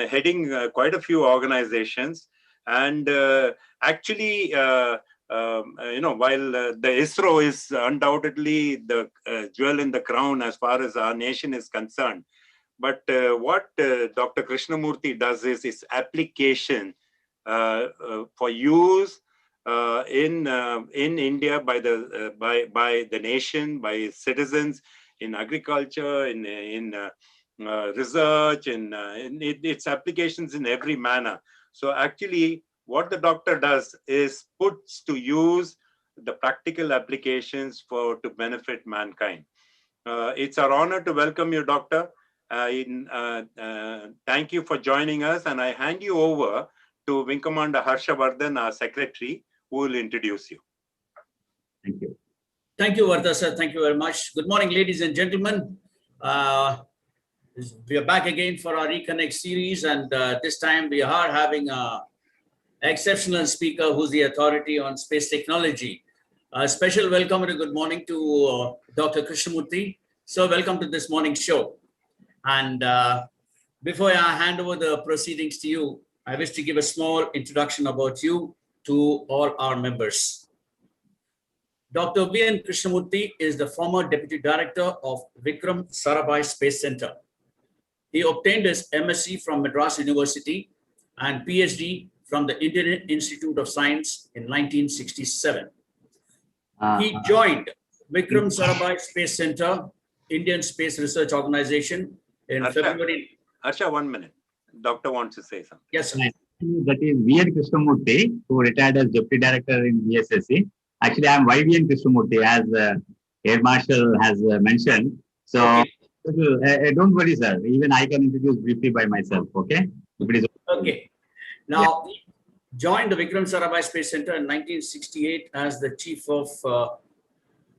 heading quite a few organizations. And actually, while the Isro is undoubtedly the jewel in the crown as far as our nation is concerned, but what Dr. Krishnamurthy does is application for use in India by the nation, by citizens, in agriculture, in research, in its applications in every manner. So actually, what the doctor does is puts to use the practical applications to benefit mankind. It's our honor to welcome you, Doctor. Thank you for joining us, and I hand you over to Wing Commander Harshavardhan, our secretary, who will introduce you. Thank you. Thank you, Vardha sir. Thank you very much. Good morning, ladies and gentlemen. We are back again for our Reconnect series, and this time we are having an exceptional speaker who's the authority on space technology. A special welcome and a good morning to Dr. Krishnamurthy. So welcome to this morning's show. And before I hand over the proceedings to you, I wish to give a small introduction about you to all our members. Dr. YVN Krishnamurthy is the former Deputy Director of Vikram Sarabhai Space Center. He obtained his MSc from Madras University and PhD from the Indian Institute of Science in 1967. He joined Vikram Sarabhai Space Center, Indian Space Research Organization in February. Harsha, 1 minute. Doctor wants to say something. Yes, sir. That is YVN Krishnamurthy, who retired as Deputy Director in VSSC. Actually, I am YVN Krishnamurthy, as Air Marshal has mentioned. So, okay. Don't worry, sir. Even I can introduce briefly by myself, okay? If it is okay. Now, yeah. Joined the Vikram Sarabhai Space Center in 1968 as the Chief of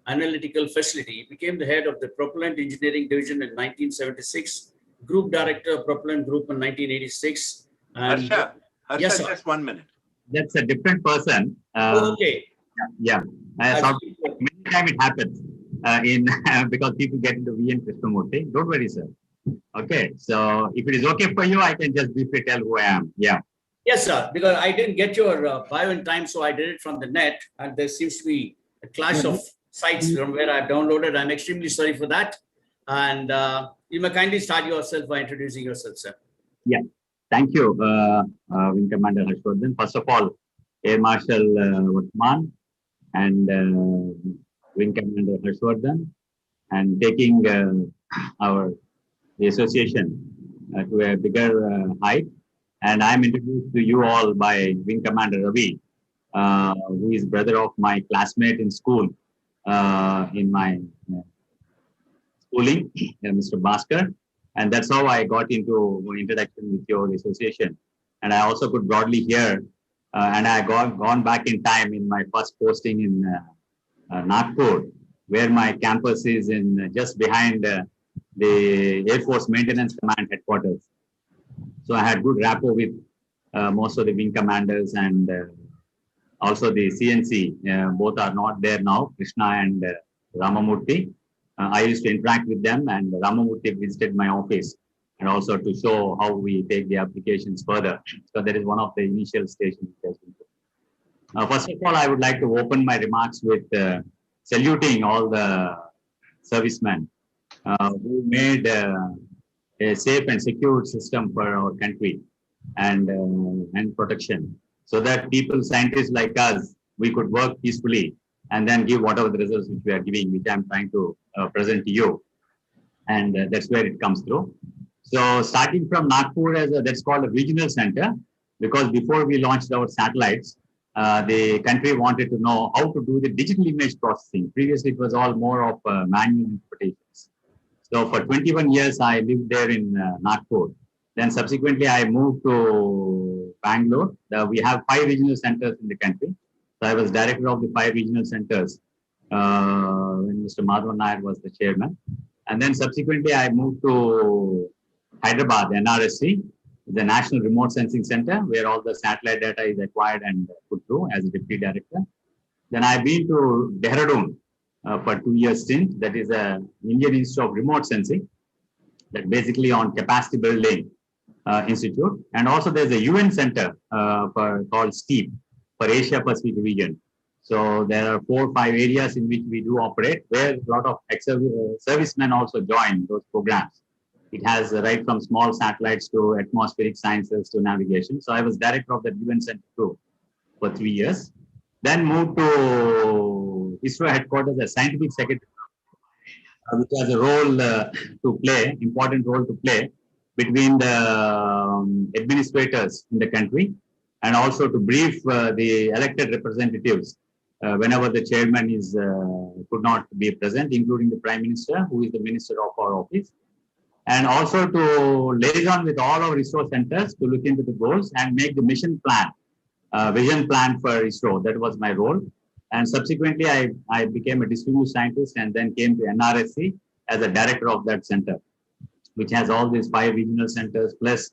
Analytical Facility. He became the head of the Propellant Engineering Division in 1976, Group Director of Propellant Group in 1986. And Harsha, yes, just 1 minute. That's a different person. Okay. Yeah. Many times it happens because people get into YVN Krishnamurthy. Don't worry, sir. Okay. So if it is okay for you, I can just briefly tell who I am. Yeah. Yes, sir. Because I didn't get your bio in time, so I did it from the net, and there seems to be a clash of sites from where I've downloaded. I'm extremely sorry for that. And you may kindly start yourself by introducing yourself, sir. Yeah. Thank you, Wing Commander Harshavardhan. First of all, Air Marshal Vartman and Wing Commander Harshavardhan, and taking the association to a bigger height. And I'm introduced to you all by Wing Commander Ravi, who is brother of my classmate in school, in my schooling, Mr. Bhaskar. And that's how I got into introduction with your association. And I also could broadly hear, and I gone back in time in my first posting in Nagpur, where my campus is in just behind the Air Force Maintenance Command headquarters. So I had good rapport with most of the wing commanders and also the CNC. Both are not there now, Krishna and Ramamurthy. I used to interact with them, and Ramamurthy visited my office, and also to show how we take the applications further. So that is one of the initial stations. First of all, I would like to open my remarks with saluting all the servicemen who made a safe and secure system for our country and protection, so that people, scientists like us, we could work peacefully and then give whatever the results which we are giving, which I'm trying to present to you. And that's where it comes through. So starting from Nagpur, that's called a regional center, because before we launched our satellites, the country wanted to know how to do the digital image processing. Previously, it was all more of manual interpretations. So for 21 years, I lived there in Nagpur. Then subsequently, I moved to Bangalore. We have 5 regional centers in the country. So I was director of the 5 regional centers when Mr. Madhavan Nair was the chairman. And then subsequently, I moved to Hyderabad, NRSC, the National Remote Sensing Center, where all the satellite data is acquired and put through as a deputy director. Then I've been to Dehradun for 2 years stint. That is a Indian Institute of Remote Sensing, that basically on capacity building Institute. And also there's a UN center called STEEP for Asia Pacific region. So there are 4 or 5 areas in which we do operate, where a lot of servicemen also join those programs. It has right from small satellites to atmospheric sciences to navigation. So I was director of the UN Center too for 3 years. Then moved to Isro headquarters as scientific secretary, which has a role to play, important role to play between the administrators in the country, and also to brief the elected representatives whenever the chairman is could not be present, including the Prime Minister, who is the minister of our office. And also to liaison with all our ISRO centers to look into the goals and make the mission plan, vision plan for ISRO. That was my role. And subsequently, I became a distinguished scientist and then came to NRSC as a director of that center, which has all these 5 regional centers. Plus,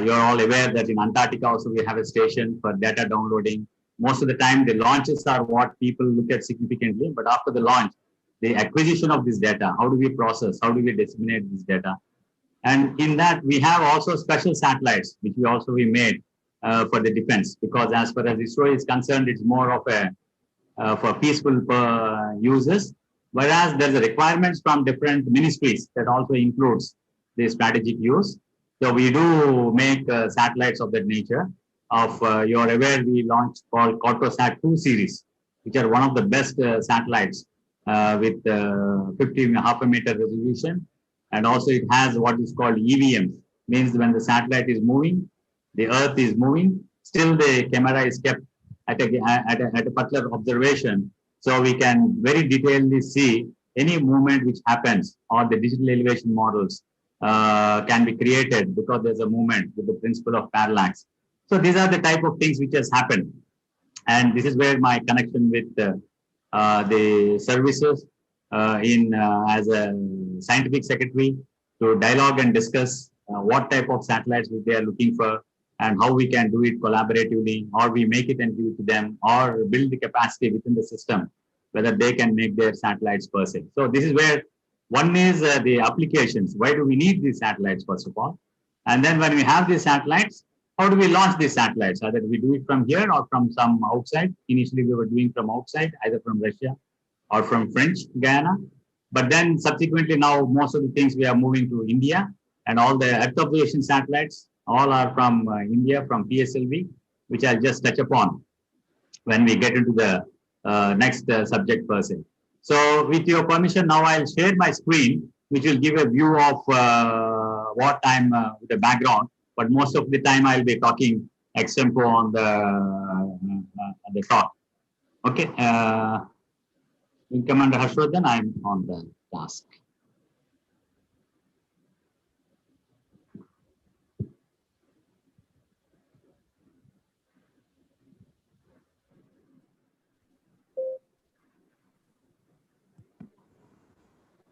you're all aware that in Antarctica also we have a station for data downloading. Most of the time, the launches are what people look at significantly, but after the launch, the acquisition of this data, how do we process, how do we disseminate this data? And in that, we have also special satellites, which we made for the defense, because as far as ISRO is concerned, it's more of a for peaceful uses, whereas there's a requirements from different ministries that also includes the strategic use. So we do make satellites of that nature. You're aware, we launched called Cartosat 2 series, which are one of the best satellites with 50.5 meter resolution. And also it has what is called EVM, means when the satellite is moving, the Earth is moving, still the camera is kept at a particular observation. So we can very detailedly see any movement which happens, or the digital elevation models can be created because there's a movement with the principle of parallax. So these are the type of things which has happened. And this is where my connection with the services as a scientific secretary to dialogue and discuss what type of satellites they are looking for and how we can do it collaboratively, or we make it and give it to them, or build the capacity within the system, whether they can make their satellites per se. So this is where one is the applications. Why do we need these satellites, first of all? And then when we have these satellites, how do we launch these satellites? Either we do it from here or from some outside. Initially, we were doing from outside, either from Russia or from French Guyana. But then subsequently now, most of the things we are moving to India, and all the Earth observation satellites, all are from India, from PSLV, which I'll just touch upon when we get into the next subject per se. So with your permission, now I'll share my screen, which will give a view of what I'm with the background. But most of the time I'll be talking extempo on the talk. Okay. Commander Harshvardhan, I'm on the task.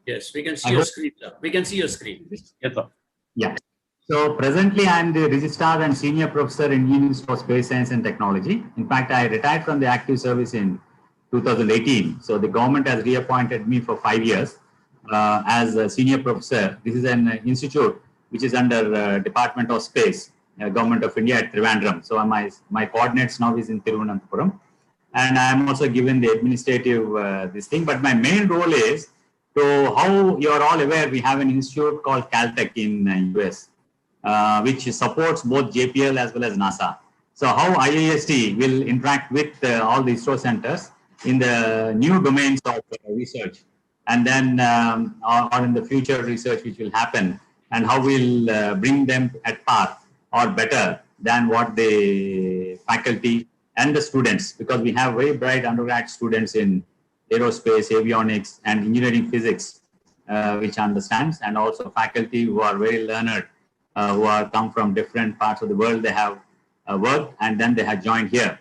Yes, we can see your screen, sir. We can see your screen. Yes, sir. Yeah. So presently, I'm the Registrar and Senior Professor in University for Space Science and Technology. In fact, I retired from the active service in 2018. So the government has reappointed me for 5 years as a Senior Professor. This is an institute which is under Department of Space, Government of India at Trivandrum. So my coordinates now is in Thiruvananthapuram. And I'm also given the administrative this thing. But my main role is to how you're all aware, we have an institute called Caltech in US. Which supports both JPL as well as NASA. So how IIST will interact with all the ISRO centers in the new domains of research, and then or in the future research which will happen, and how we'll bring them at par or better than what the faculty and the students, because we have very bright undergrad students in aerospace, avionics, and engineering physics, which understands, and also faculty who are very learned, who are come from different parts of the world. They have worked and then they have joined here.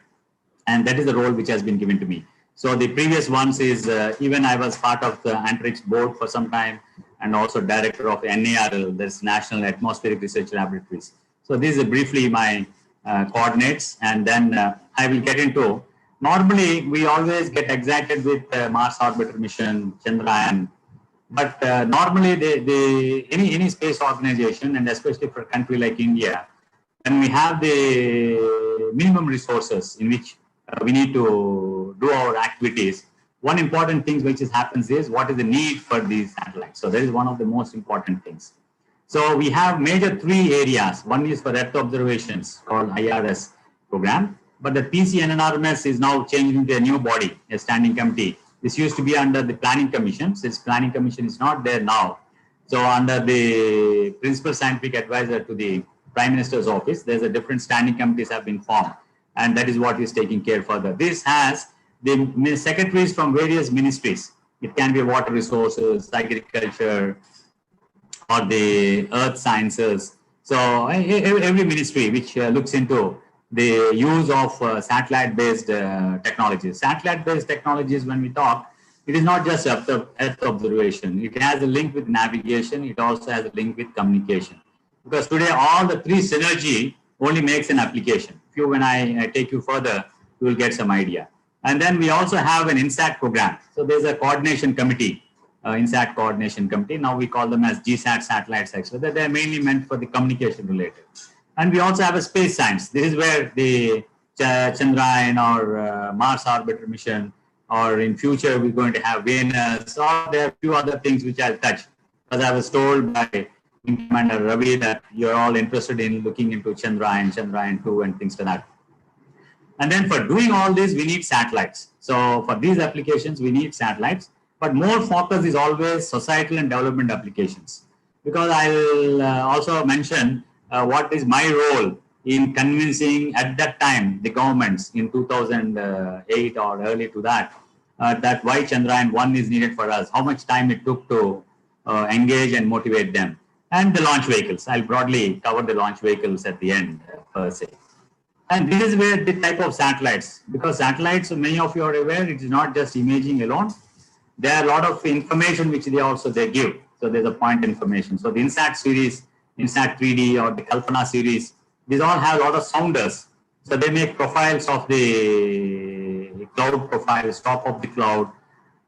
And that is the role which has been given to me. So the previous ones is, even I was part of the Antarctic board for some time, and also director of NARL, that's National Atmospheric Research Laboratories. So this is briefly my coordinates, and then I will get into, normally we always get excited with Mars Orbiter mission, Chandrayaan, But normally, any space organization, and especially for a country like India, when we have the minimum resources in which we need to do our activities, one important thing which happens is what is the need for these satellites. So that is one of the most important things. So we have major three areas. One is for Earth observations called IRS program, but the PCNNRMS is now changed into a new body, a standing committee. This used to be under the Planning Commission. Since Planning Commission is not there now, so under the Principal Scientific Advisor to the Prime Minister's office, there's a different standing committees have been formed, and that is what is taking care further. This has the secretaries from various ministries. It can be water resources, agriculture, or the earth sciences. So every ministry which looks into the use of satellite-based technologies. Satellite-based technologies, when we talk, it is not just Earth observation. It has a link with navigation. It also has a link with communication. Because today, all the three synergy only makes an application. When I take you further, you will get some idea. And then we also have an INSAT program. So there's a coordination committee, INSAT coordination committee. Now we call them as GSAT satellites, actually. They're mainly meant for the communication related. And we also have a space science. This is where the Chandrayaan or Mars orbiter mission, or in future we're going to have Venus, or there are a few other things which I'll touch. Because I was told by Commander Ravi that you're all interested in looking into Chandrayaan, Chandrayaan 2 and things like that. And then for doing all this, we need satellites. So for these applications, we need satellites. But more focus is always societal and development applications. Because I'll also mention what is my role in convincing at that time the governments in 2008 or early to that, that why Chandrayaan 1 is needed for us, how much time it took to engage and motivate them. And the launch vehicles. I'll broadly cover the launch vehicles at the end per se. And this is where the type of satellites, because satellites, many of you are aware, it is not just imaging alone. There are a lot of information which they give. So there's a point information. So the INSAT series, INSAT 3D or the Kalpana series, these all have a lot of sounders. So they make profiles of the cloud profiles, top of the cloud.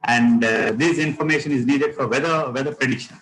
And this information is needed for weather prediction.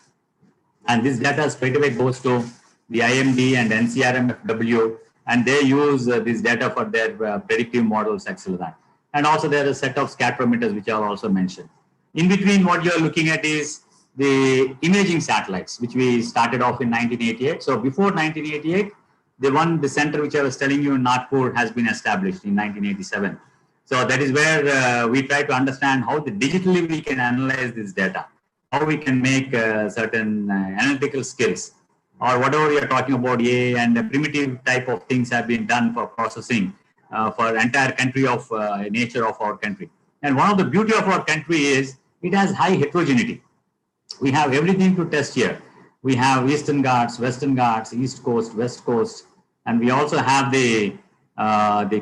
And this data straight away goes to the IMD and NCRMFW, and they use this data for their predictive models, etc. And also there are a set of scatometers which are also mentioned. In between, what you're looking at is the imaging satellites, which we started off in 1988. So before 1988, the center which I was telling you in Nagpur has been established in 1987. So that is where we try to understand how digitally we can analyze this data, how we can make certain analytical skills, or whatever we are talking about, AI and primitive type of things have been done for processing for entire country of nature of our country. And one of the beauty of our country is it has high heterogeneity. We have everything to test here. We have Eastern Ghats, Western Ghats, East Coast, West Coast, and we also have the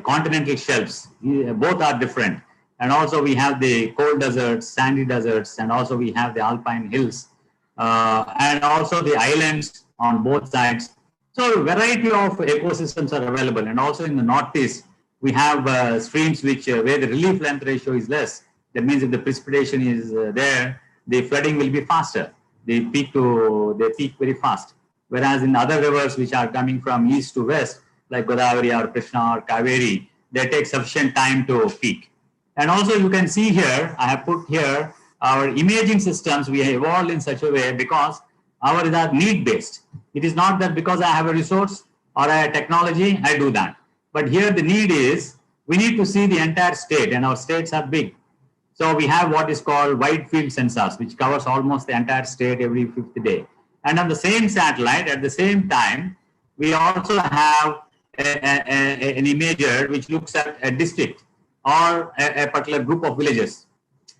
continental shelves. Both are different. And also we have the cold deserts, sandy deserts, and also we have the alpine hills, and also the islands on both sides. So a variety of ecosystems are available. And also in the Northeast, we have streams where the relief length ratio is less. That means if the precipitation is there, the flooding will be faster. They peak very fast. Whereas in other rivers which are coming from east to west, like Godavari or Krishna or Kaveri, they take sufficient time to peak. And also you can see here, I have put here our imaging systems. We have evolved in such a way because ours are need-based. It is not that because I have a resource or a technology, I do that. But here the need is, we need to see the entire state, and our states are big. So we have what is called wide field sensors, which covers almost the entire state every fifth day. And on the same satellite, at the same time, we also have an imager which looks at a district or a particular group of villages.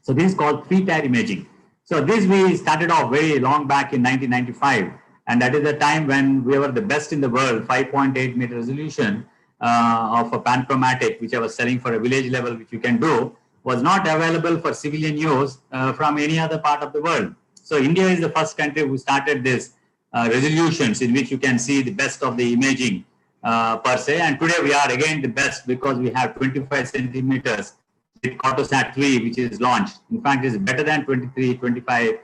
So this is called three-tier imaging. So this we started off very long back in 1995. And that is the time when we were the best in the world, 5.8 meter resolution of a panchromatic, which I was selling for a village level, which you can do, was not available for civilian use from any other part of the world. So India is the first country who started this resolutions in which you can see the best of the imaging per se. And today we are again the best because we have 25 centimeters with Cartosat 3, which is launched. In fact, it's better than 23, 25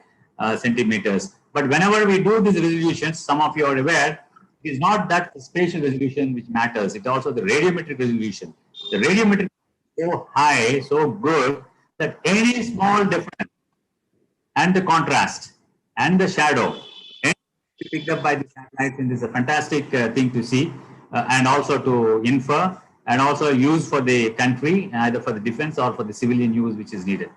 centimeters. But whenever we do these resolutions, some of you are aware, it is not that the spatial resolution which matters, it's also the radiometric resolution. The radiometric is so high, so good, that any small difference and the contrast and the shadow picked up by the satellites, and this is a fantastic thing to see and also to infer and also use for the country, either for the defense or for the civilian use which is needed.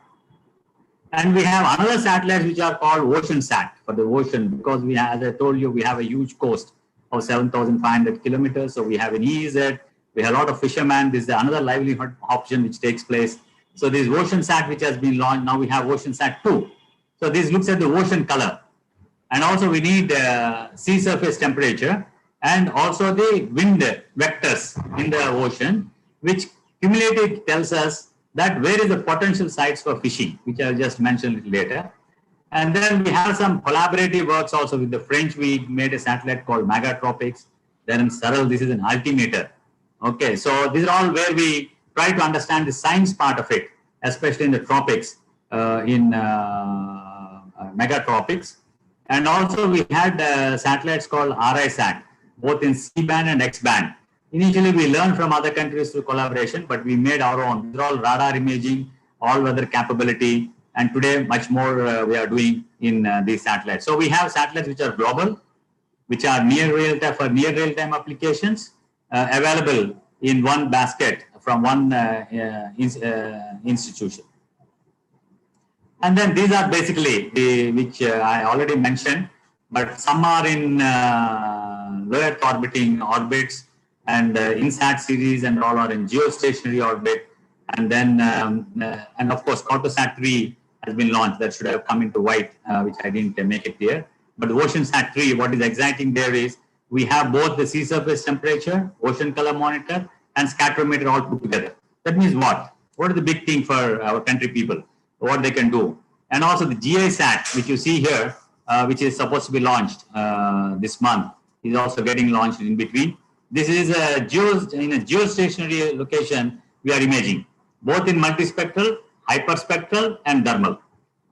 And we have another satellites which are called OceanSat for the ocean, because we have, as I told you, we have a huge coast of 7,500 kilometers. So we have an EEZ, we have a lot of fishermen. This is another livelihood option which takes place. So this OceanSat which has been launched, now we have OceanSat 2. So this looks at the ocean color. And also we need sea surface temperature and also the wind vectors in the ocean, which cumulatively tells us that where is the potential sites for fishing, which I'll just mention a little later. And then we have some collaborative works also with the French. We made a satellite called Megatropics. Then in Saral, this is an altimeter. Okay, so these are all where we try to understand the science part of it, especially in the tropics, in megatropics. And also we had satellites called RISAT, both in C-band and X-band. Initially, we learned from other countries through collaboration, but we made our own. They're all radar imaging, all-weather capability, and today much more we are doing in these satellites. So we have satellites which are global, which are near real-time for near real-time applications, available in one basket from one institution. And then these are basically which I already mentioned, but some are in low Earth orbiting orbits, and INSAT series and all are in geostationary orbit. And then, and of course, Cartosat 3 has been launched. That should have come into white, which I didn't make it clear. But OceanSat 3, what is exciting there is we have both the sea surface temperature, ocean color monitor, and scatterometer all put together. That means what? What is the big thing for our country people? What they can do? And also the GISAT, which you see here, which is supposed to be launched this month, is also getting launched in between. This is in a geostationary location we are imaging, both in multispectral, hyperspectral, and thermal.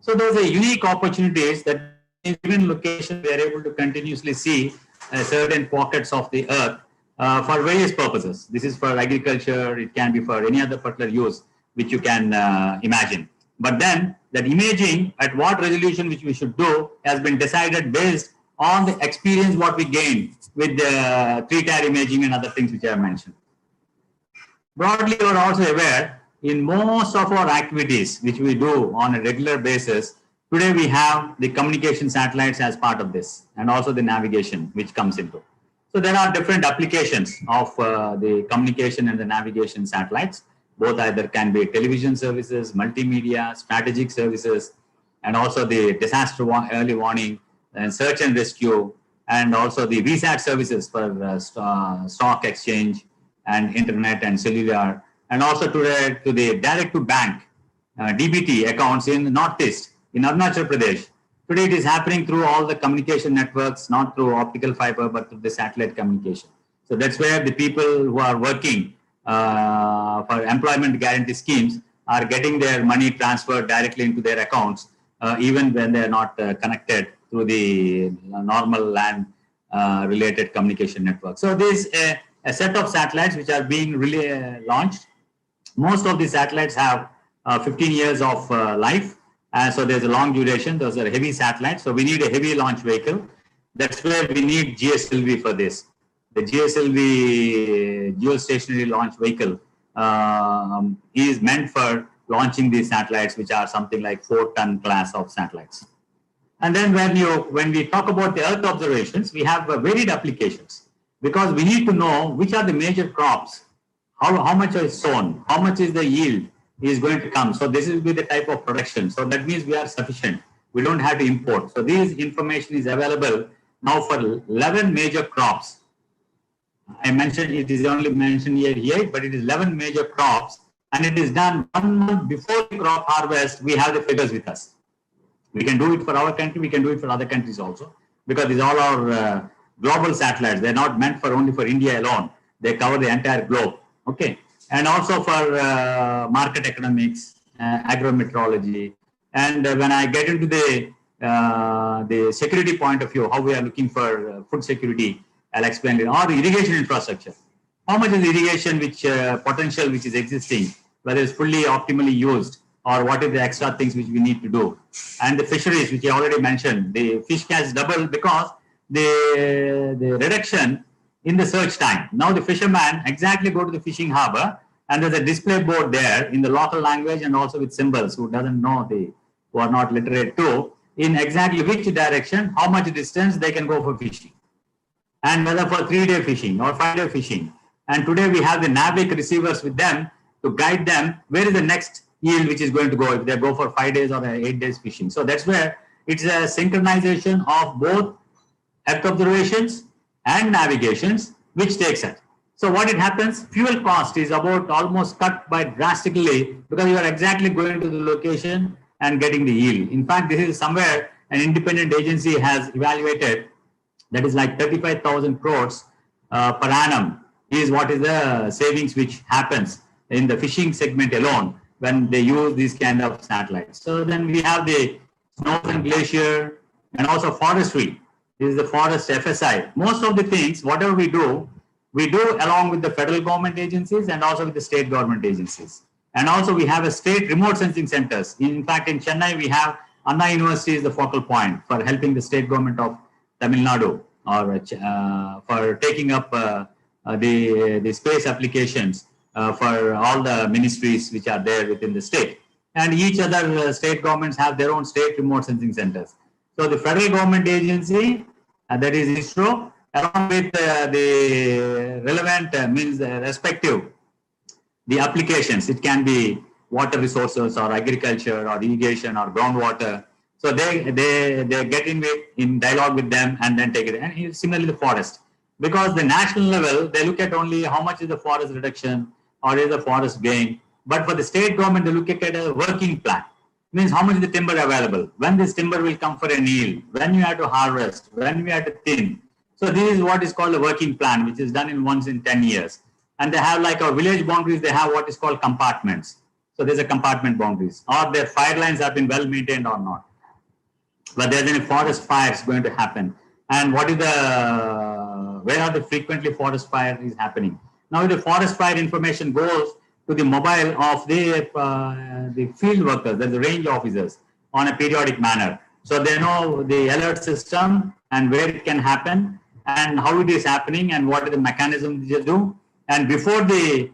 So those are unique opportunities that in given location we are able to continuously see certain pockets of the earth for various purposes. This is for agriculture, it can be for any other particular use which you can imagine. But then that imaging at what resolution which we should do has been decided based on the experience what we gained with the three-tier imaging and other things which I have mentioned. Broadly, you are also aware, in most of our activities which we do on a regular basis, today we have the communication satellites as part of this, and also the navigation which comes into. So there are different applications of the communication and the navigation satellites. Both either can be television services, multimedia, strategic services, and also the disaster early warning and search and rescue, and also the VSAT services for stock exchange and internet and cellular, and also to the direct to bank DBT accounts in Northeast, in Arunachal Pradesh. Today it is happening through all the communication networks, not through optical fiber, but through the satellite communication. So that's where the people who are working for employment guarantee schemes are getting their money transferred directly into their accounts, even when they are not connected through the normal land related communication network. So there's a set of satellites which are being really launched. Most of these satellites have 15 years of life. So there's a long duration. Those are heavy satellites. So we need a heavy launch vehicle. That's where we need GSLV for this. The GSLV geostationary launch vehicle is meant for launching these satellites, which are something like 4-ton class of satellites. And then when we talk about the Earth observations, we have varied applications, because we need to know which are the major crops, how much is sown, how much is the yield is going to come. So this will be the type of production. So that means we are sufficient. We don't have to import. So this information is available now for 11 major crops. I mentioned it is only mentioned here, but it is 11 major crops, and it is done 1 month before the crop harvest. We have the figures with us. We can do it for our country. We can do it for other countries also, because these all are global satellites. They're not meant for only for India alone. They cover the entire globe. Okay, and also for market economics, agrometeorology, and when I get into the the security point of view, how we are looking for food security, I'll explain it, or irrigation infrastructure. How much is irrigation which potential which is existing, whether it's fully optimally used, or what is the extra things which we need to do. And the fisheries, which I already mentioned, the fish catch doubled because the reduction in the search time. Now the fisherman exactly go to the fishing harbor, and there's a display board there in the local language and also with symbols, who doesn't know, who are not literate too, in exactly which direction, how much distance they can go for fishing, and whether for 3-day fishing or 5-day fishing. And today we have the NAVIC receivers with them to guide them where is the next yield which is going to go if they go for 5 days or 8 days fishing. So that's where it's a synchronization of both Earth observations and navigations which takes it. So what it happens, fuel cost is about almost cut by drastically because you are exactly going to the location and getting the yield. In fact, this is somewhere an independent agency has evaluated, that is like 35,000 crores per annum is what is the savings which happens in the fishing segment alone when they use these kind of satellites. So then we have the snows and glacier and also forestry. This is the forest FSI. Most of the things, whatever we do along with the federal government agencies and also with the state government agencies. And also we have a state remote sensing centers. In fact, in Chennai, we have Anna University is the focal point for helping the state government of Tamil Nadu or for taking up the space applications for all the ministries which are there within the state. And each other state governments have their own state remote sensing centers. So the federal government agency, that is Isro, along with the relevant respective, the applications, it can be water resources or agriculture or irrigation or groundwater. So they get in dialogue with them and then take it. And similarly the forest. Because the national level, they look at only how much is the forest reduction or is the forest gain. But for the state government, they look at a working plan. Means how much is the timber available, when this timber will come for a yield, when you have to harvest, when we have to thin. So this is what is called a working plan, which is done in once in 10 years. And they have like our village boundaries, they have what is called compartments. So there's a compartment boundaries, or their fire lines have been well maintained or not. But there's any forest fires going to happen. And what is where are the frequently forest fire is happening. Now the forest fire information goes to the mobile of the field workers, the range officers on a periodic manner. So they know the alert system and where it can happen and how it is happening and what is the mechanism they do. And before the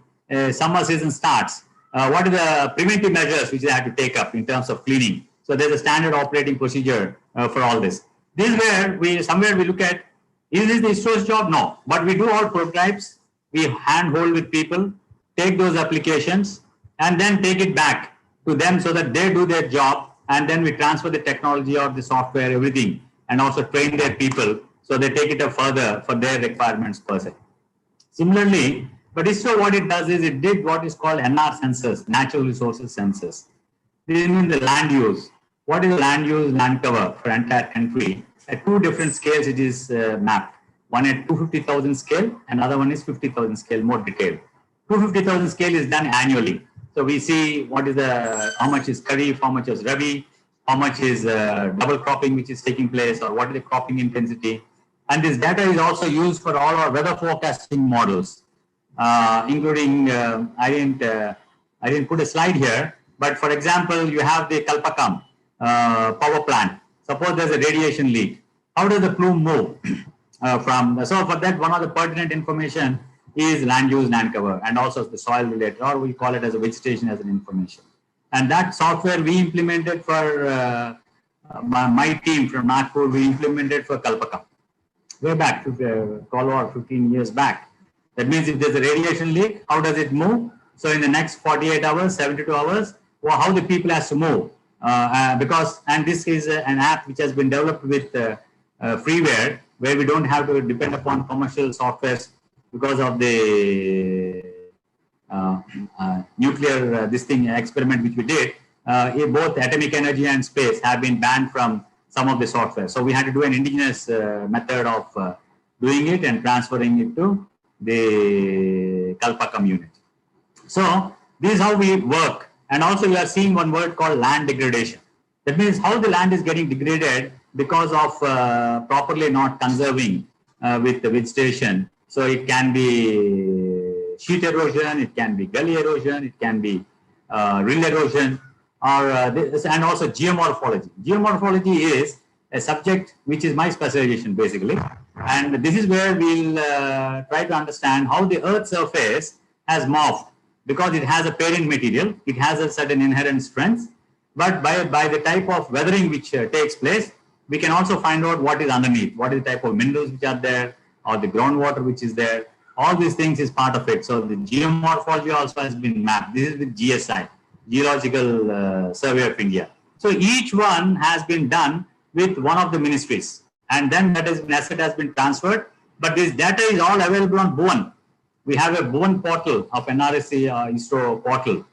summer season starts, what are the preventive measures which they have to take up in terms of cleaning. So there's a standard operating procedure for all this. This is where somewhere we look at, is this the ISRO's job? No, but we do all prototypes, we handhold with people, take those applications and then take it back to them so that they do their job, and then we transfer the technology or the software, everything, and also train their people so they take it up further for their requirements per se. Similarly, but ISRO what it does is it did what is called NR sensors, natural resources sensors. This means the land use. What is land use, land cover for entire country? At two different scales it is mapped. One at 250,000 scale, and other one is 50,000 scale, more detailed. 250,000 scale is done annually. So we see what is how much is Kharif, how much is Rabi, how much is double cropping which is taking place, or what is the cropping intensity. And this data is also used for all our weather forecasting models, including, I didn't put a slide here, but for example, you have the Kalpakam power plant. Suppose there's a radiation leak. How does the plume move? So for that, one of the pertinent information is land use, land cover, and also the soil related, or we call it as a vegetation as an information. And that software we implemented for my team from Nagpur, we implemented for Kalpakam way back, 12 or 15 years back. That means if there's a radiation leak, how does it move? So in the next 48 hours, 72 hours, well, how the people has to move. And this is an app which has been developed with freeware, where we don't have to depend upon commercial softwares because of the nuclear experiment which we did. Both atomic energy and space have been banned from some of the software. So we had to do an indigenous method of doing it and transferring it to the Kalpakam unit. So this is how we work. And also we are seeing one word called land degradation. That means how the land is getting degraded because of properly not conserving with the vegetation. So it can be sheet erosion, it can be gully erosion, it can be rill erosion, or and also geomorphology. Geomorphology is a subject which is my specialization basically, and this is where we'll try to understand how the Earth's surface has morphed, because it has a parent material, it has a certain inherent strength, but by the type of weathering which takes place, we can also find out what is underneath, what is the type of minerals which are there, or the groundwater which is there. All these things is part of it. So the geomorphology also has been mapped. This is with GSI, Geological Survey of India. So each one has been done with one of the ministries, and then that asset has been transferred. But this data is all available on BOWEN. We have a BOWEN portal of NRSC Isro portal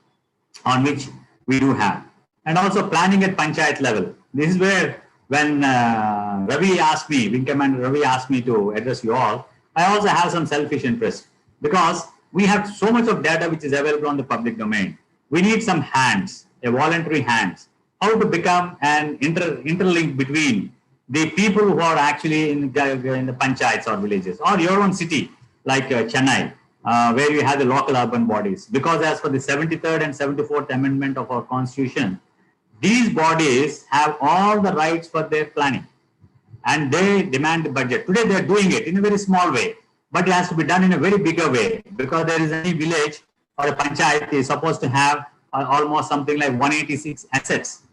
on which we do have. And also planning at panchayat level. This is where when Ravi asked me, Wing Commander Ravi asked me to address you all, I also have some selfish interest, because we have so much of data which is available on the public domain. We need some hands, a voluntary hands, how to become an interlink between the people who are actually in the panchayats or villages, or your own city like Chennai, where you have the local urban bodies. Because as for the 73rd and 74th Amendment of our Constitution, these bodies have all the rights for their planning, and they demand the budget. Today they are doing it in a very small way, but it has to be done in a very bigger way, because there is any village or a panchayat is supposed to have almost something like 186 assets.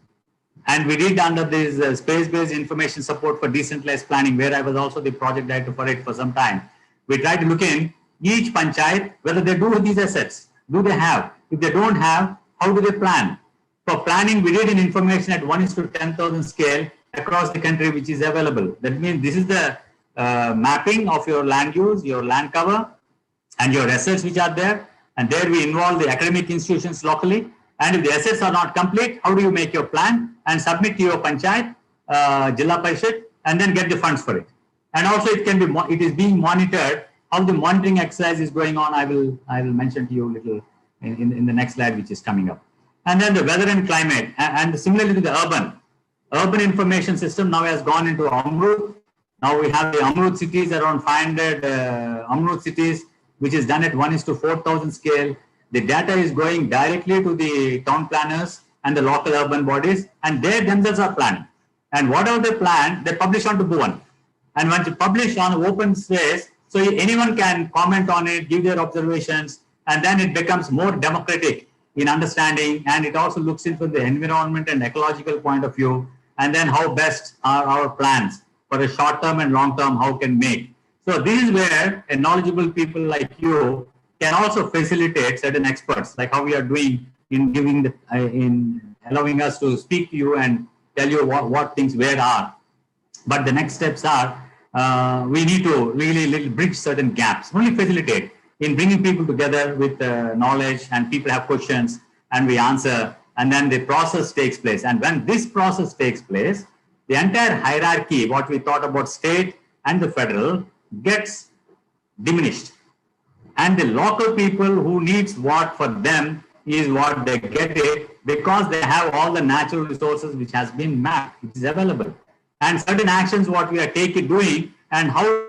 And we did under this space-based information support for decentralized planning, where I was also the project director for it for some time. We tried to look in each panchayat whether they do these assets. Do they have? If they don't have, how do they plan? For planning, we did an information at 1:10,000 scale across the country, which is available. That means this is the mapping of your land use, your land cover, and your assets which are there. And there we involve the academic institutions locally. And if the assets are not complete, how do you make your plan and submit to your panchayat, Jilla Parishad, and then get the funds for it? And also it can be, it is being monitored. How the monitoring exercise is going on, I will mention to you a little in the next slide, which is coming up. And then the weather and climate, and similarly to the urban information system now has gone into Amrut. Now we have the Amrut cities, around 500 Amrut cities, which is done at 1:4,000 scale. The data is going directly to the town planners and the local urban bodies, and they themselves are planning. And whatever they plan, they publish onto BOWEN. And once you publish on open space, so anyone can comment on it, give their observations, and then it becomes more democratic in understanding, and it also looks into the environment and ecological point of view, and then how best are our plans for a short term and long term, how can make. So this is where a knowledgeable people like you can also facilitate certain experts, like how we are doing in giving the, in allowing us to speak to you and tell you what things where are. But the next steps are, we need to really bridge certain gaps, only facilitate in bringing people together with knowledge, and people have questions and we answer, and then the process takes place. And when this process takes place, the entire hierarchy, what we thought about state and the federal, gets diminished. And the local people who needs what for them is what they get it, because they have all the natural resources which has been mapped, which is available. And certain actions what we are doing, and how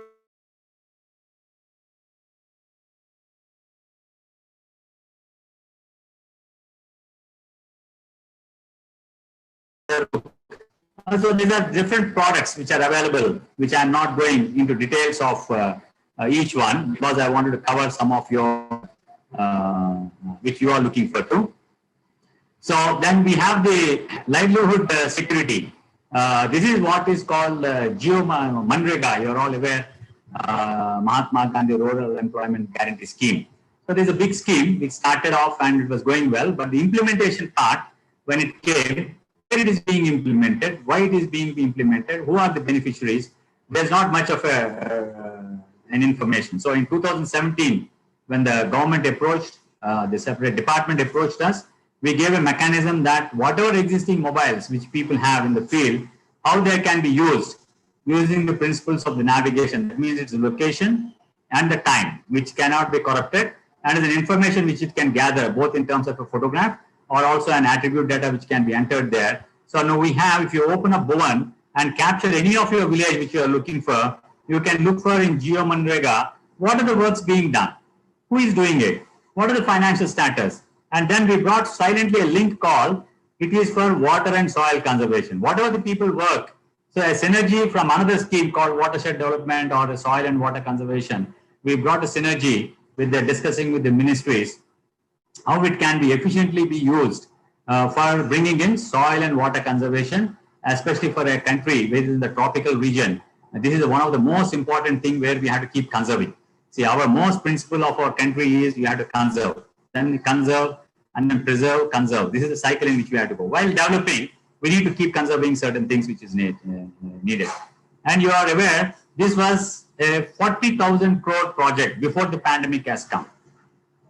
so these are different products which are available, which I am not going into details of each one, because I wanted to cover some of your, which you are looking for too. So then we have the livelihood security. This is what is called Manrega. You're all aware, Mahatma Gandhi Rural Employment Guarantee Scheme. So there's a big scheme which started off and it was going well, but the implementation part, when it came, where it is being implemented, why it is being implemented, who are the beneficiaries, there's not much of an information. So in 2017, when the government approached, the separate department approached us, we gave a mechanism that whatever existing mobiles which people have in the field, how they can be used using the principles of the navigation. That means its location and the time, which cannot be corrupted, and is an information which it can gather both in terms of a photograph or also an attribute data which can be entered there. So now we have, if you open up Bhuvan and capture any of your village which you are looking for, you can look for in GeoManrega, what are the works being done? Who is doing it? What are the financial status? And then we brought silently a link called, it is for water and soil conservation. Whatever the people work, so a synergy from another scheme called Watershed Development or the soil and water conservation, we brought a synergy with the discussing with the ministries, how it can be efficiently be used for bringing in soil and water conservation, especially for a country within the tropical region. This is one of the most important things where we have to keep conserving. See, our most principle of our country is you have to conserve, then conserve, and then preserve, conserve. This is the cycle in which we have to go. While developing, we need to keep conserving certain things which is needed. And you are aware, this was a 40,000 crore project before the pandemic has come.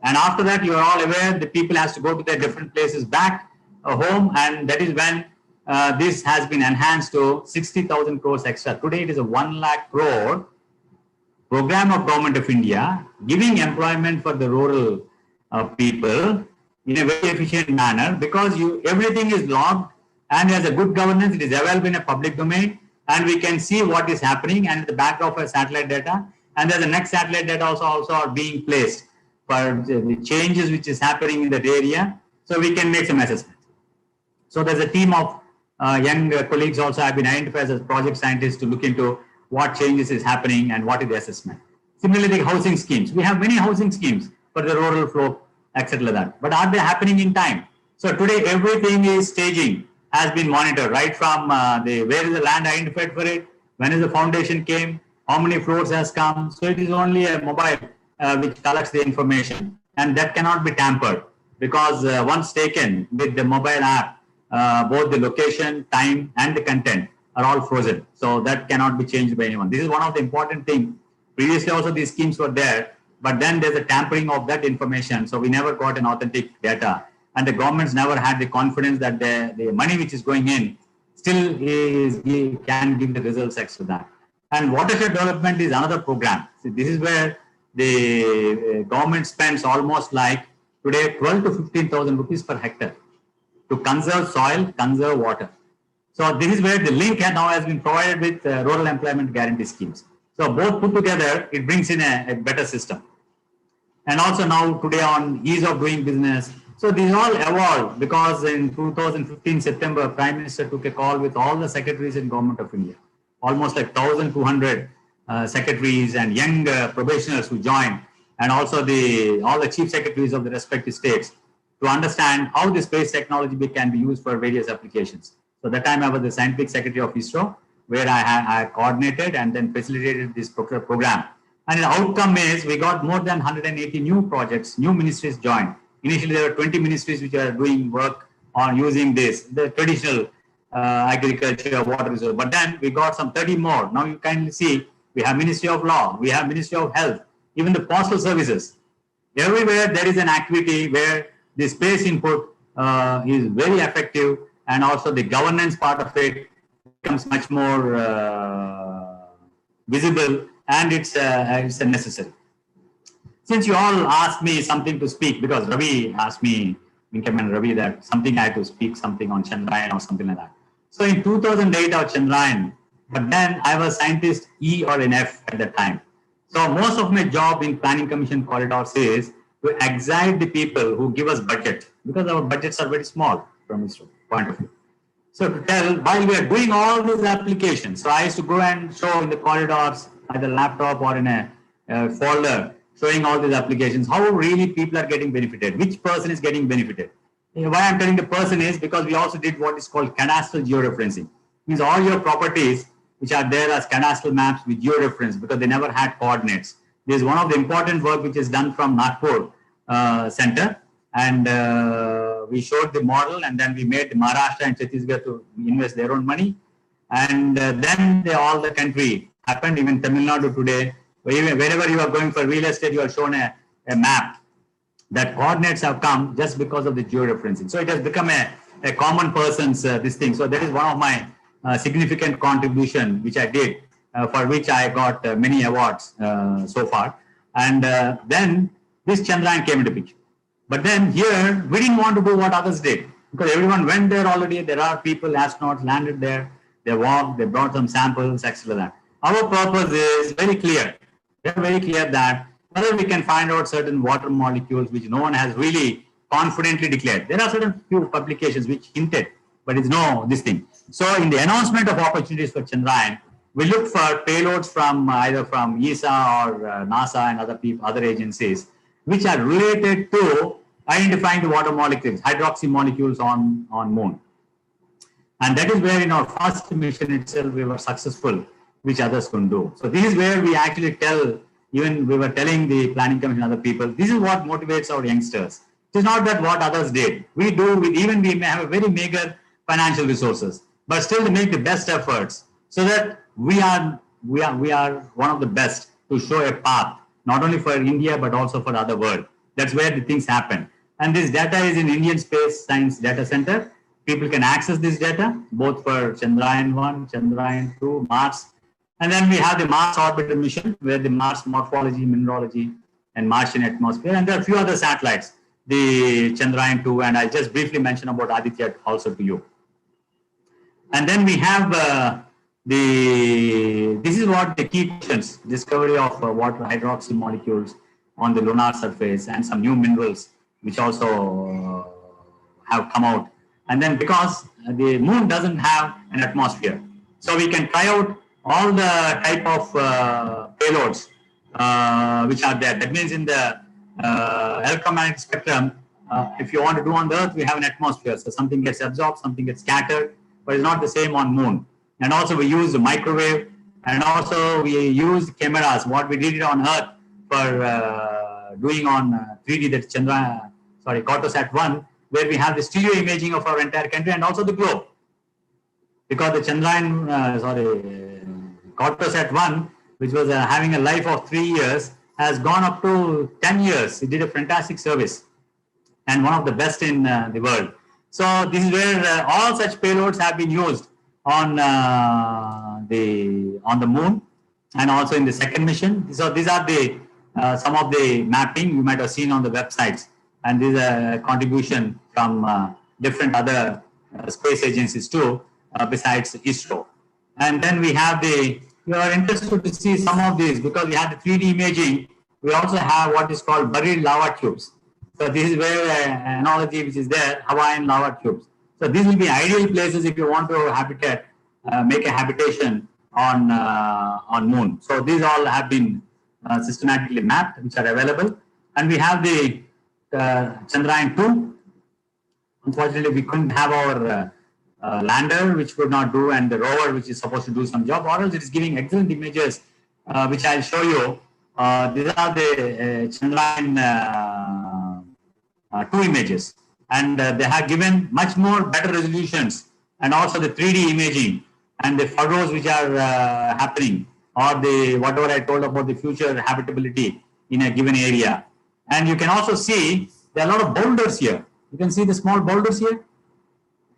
And after that, you are all aware the people has to go to their different places back home, and that is when this has been enhanced to 60,000 crores extra. Today, it is a 1 lakh crore program of Government of India, giving employment for the rural people in a very efficient manner, because everything is logged and has a good governance. It is available in a public domain, and we can see what is happening, and the backdrop of satellite data, and there's the next satellite data also are being placed for the changes which is happening in that area, so we can make some assessment. So there's a team of young colleagues also have been identified as project scientists to look into what changes is happening and what is the assessment. Similarly, the housing schemes. We have many housing schemes for the rural flow, etc. Like that. But are they happening in time? So today, everything is staging, has been monitored, right from where is the land identified for it, when is the foundation came, how many floors has come. So it is only a mobile which collects the information, and that cannot be tampered, because once taken with the mobile app, both the location, time, and the content are all frozen. So that cannot be changed by anyone. This is one of the important things. Previously also these schemes were there, but then there's a tampering of that information. So we never got an authentic data, and the governments never had the confidence that the money which is going in still can give the results extra that. And watershed development is another program. So this is where the government spends almost like today 12 to 15,000 rupees per hectare to conserve soil, conserve water. So this is where the link now has been provided with rural employment guarantee schemes. So both put together, it brings in a better system. And also now today on ease of doing business. So these all evolved because in 2015 September, Prime Minister took a call with all the secretaries in Government of India, almost like 1,200 secretaries and young probationers who joined, and also all the chief secretaries of the respective states, to understand how the space technology can be used for various applications. So that time I was the scientific secretary of Isro, where I coordinated and then facilitated this program. And the outcome is we got more than 180 new projects, new ministries joined. Initially there were 20 ministries which are doing work on using the traditional agriculture, water resource. But then we got some 30 more. Now you kindly see, we have Ministry of Law, we have Ministry of Health, even the postal services. Everywhere there is an activity where the space input is very effective, and also the governance part of it becomes much more visible, and it's necessary. Since you all asked me something to speak, because Ravi asked me, Minkem and Ravi, that something I had to speak something on Chandrayaan or something like that. So in 2008 or Chandrayaan, but then I was scientist E or an F at that time. So most of my job in Planning Commission corridors is to excite the people who give us budget, because our budgets are very small from this point of view. So to tell, while we are doing all these applications, so I used to go and show in the corridors, either laptop or in a folder, showing all these applications, how really people are getting benefited, which person is getting benefited. Why I'm telling the person is because we also did what is called cadastral georeferencing. Means all your properties which are there as cadastral maps with georeference, because they never had coordinates. This is one of the important work which is done from Nagpur center, and we showed the model, and then we made Maharashtra and Chhattisgarh to invest their own money, and then all the country happened. Even Tamil Nadu today, wherever you are going for real estate, you are shown a map that coordinates have come just because of the georeferencing. So it has become a common person's this thing. So that is one of my significant contribution which I did, for which I got many awards so far. And then this Chandrayaan came into picture. But then here, we didn't want to do what others did. because everyone went there already. There are people, astronauts landed there. They walked, they brought some samples, etc. Our purpose is very clear. We are very clear that whether we can find out certain water molecules which no one has really confidently declared. There are certain few publications which hinted, but it's no this thing. So in the announcement of opportunities for Chandrayaan, we look for payloads from either from ESA or NASA and other agencies, which are related to identifying the water molecules, hydroxy molecules on Moon. And that is where in our first mission itself, we were successful, which others couldn't do. So this is where we actually tell, even we were telling the planning commission and other people, this is what motivates our youngsters. It is not that what others did. We do, even we may have a very meager financial resources, but still to make the best efforts so that we are one of the best to show a path, not only for India, but also for the other world. That's where the things happen. And this data is in Indian Space Science Data Center. People can access this data, both for Chandrayaan-1, Chandrayaan-2, Mars. And then we have the Mars orbiter mission, where the Mars morphology, mineralogy, and Martian atmosphere. And there are a few other satellites, the Chandrayaan-2, and I just briefly mentioned about Aditya also to you. And then we have this is what the key questions, discovery of water hydroxy molecules on the lunar surface and some new minerals which also have come out. And then because the Moon doesn't have an atmosphere, so we can try out all the type of payloads which are there. That means in the electromagnetic spectrum, if you want to do on the Earth, we have an atmosphere. So something gets absorbed, something gets scattered, but it's not the same on Moon. And also we use the microwave, and also we use cameras, what we did it on Earth for doing on 3D, that's Cartosat-1, where we have the stereo imaging of our entire country and also the globe. Because the Cartosat-1, which was having a life of 3 years, has gone up to 10 years. It did a fantastic service and one of the best in the world. So this is where all such payloads have been used on the Moon and also in the second mission. So these are the some of the mapping you might have seen on the websites, and this is a contribution from different other space agencies too, besides Isro. And then we have you are interested to see some of these because we have the 3D imaging. We also have what is called buried lava tubes. So this is where analogy which is there, Hawaiian lava tubes. So these will be ideal places if you want to make a habitation on Moon. So these all have been systematically mapped, which are available. And we have the Chandrayaan-2. Unfortunately, we couldn't have our lander, which could not do, and the rover, which is supposed to do some job. Or else it is giving excellent images, which I'll show you. These are the Chandrayaan-2 images. And they have given much more better resolutions, and also the 3D imaging and the photos which are happening, or the whatever I told about the future habitability in a given area. And you can also see there are a lot of boulders here. You can see the small boulders here.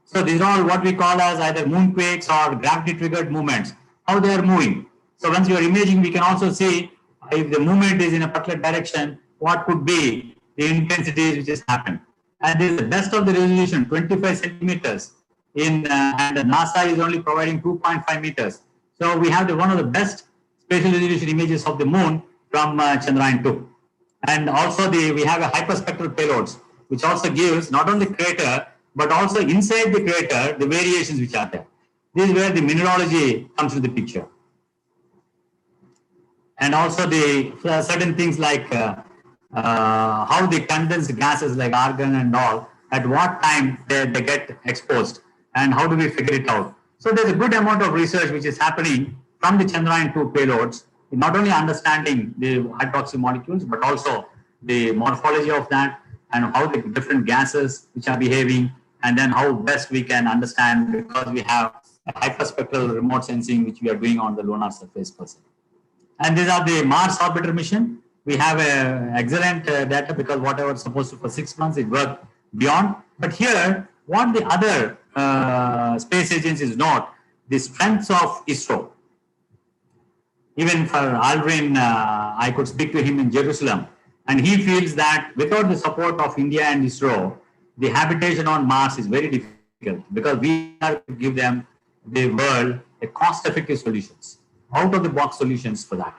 So these are all what we call as either moonquakes or gravity triggered movements, how they are moving. So once you are imaging, we can also see if the movement is in a particular direction, what could be the intensity which has happened. And this is the best of the resolution, 25 centimeters. And NASA is only providing 2.5 meters. So we have one of the best spatial resolution images of the Moon from Chandrayaan-2. And also we have a hyperspectral payloads, which also gives not only crater, but also inside the crater, the variations which are there. This is where the mineralogy comes to the picture. And also the certain things like how the condensed gases like argon and all, at what time they get exposed, and how do we figure it out. So there's a good amount of research which is happening from the Chandrayaan-2 payloads, not only understanding the hydroxy molecules, but also the morphology of that, and how the different gases which are behaving, and then how best we can understand, because we have a hyperspectral remote sensing which we are doing on the lunar surface per se. And these are the Mars orbiter mission. We have excellent data because whatever was supposed to for 6 months, it worked beyond. But here, what the other space agencies note, the strengths of Isro. Even for Aldrin, I could speak to him in Jerusalem, and he feels that without the support of India and Isro, the habitation on Mars is very difficult because we are to give them, the world, a cost-effective solutions, out-of-the-box solutions for that.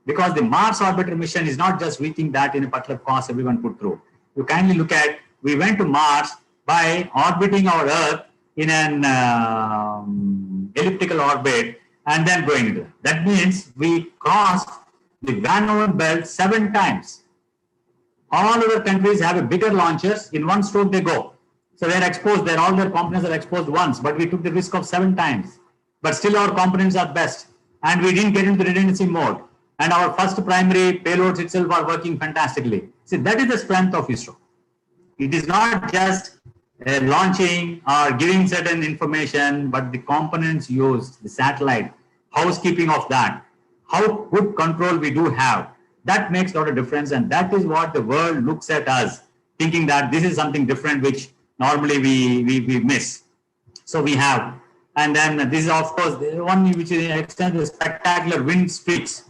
Because the Mars orbiter mission is not just we think that in a particular cost everyone put through. You kindly look at, we went to Mars by orbiting our Earth in an elliptical orbit and then going into it. That means we crossed the Van Allen belt 7 times. All other countries have a bigger launchers, in one stroke they go. So they're exposed, all their components are exposed once, but we took the risk of 7 times. But still our components are best. And we didn't get into redundancy mode. And our first primary payloads itself are working fantastically. See, that is the strength of Isro. It is not just launching or giving certain information, but the components used, the satellite, housekeeping of that, how good control we do have, that makes a lot of difference. And that is what the world looks at us, thinking that this is something different, which normally we miss. So we have, and then this is of course the one which is extends the spectacular wind streaks.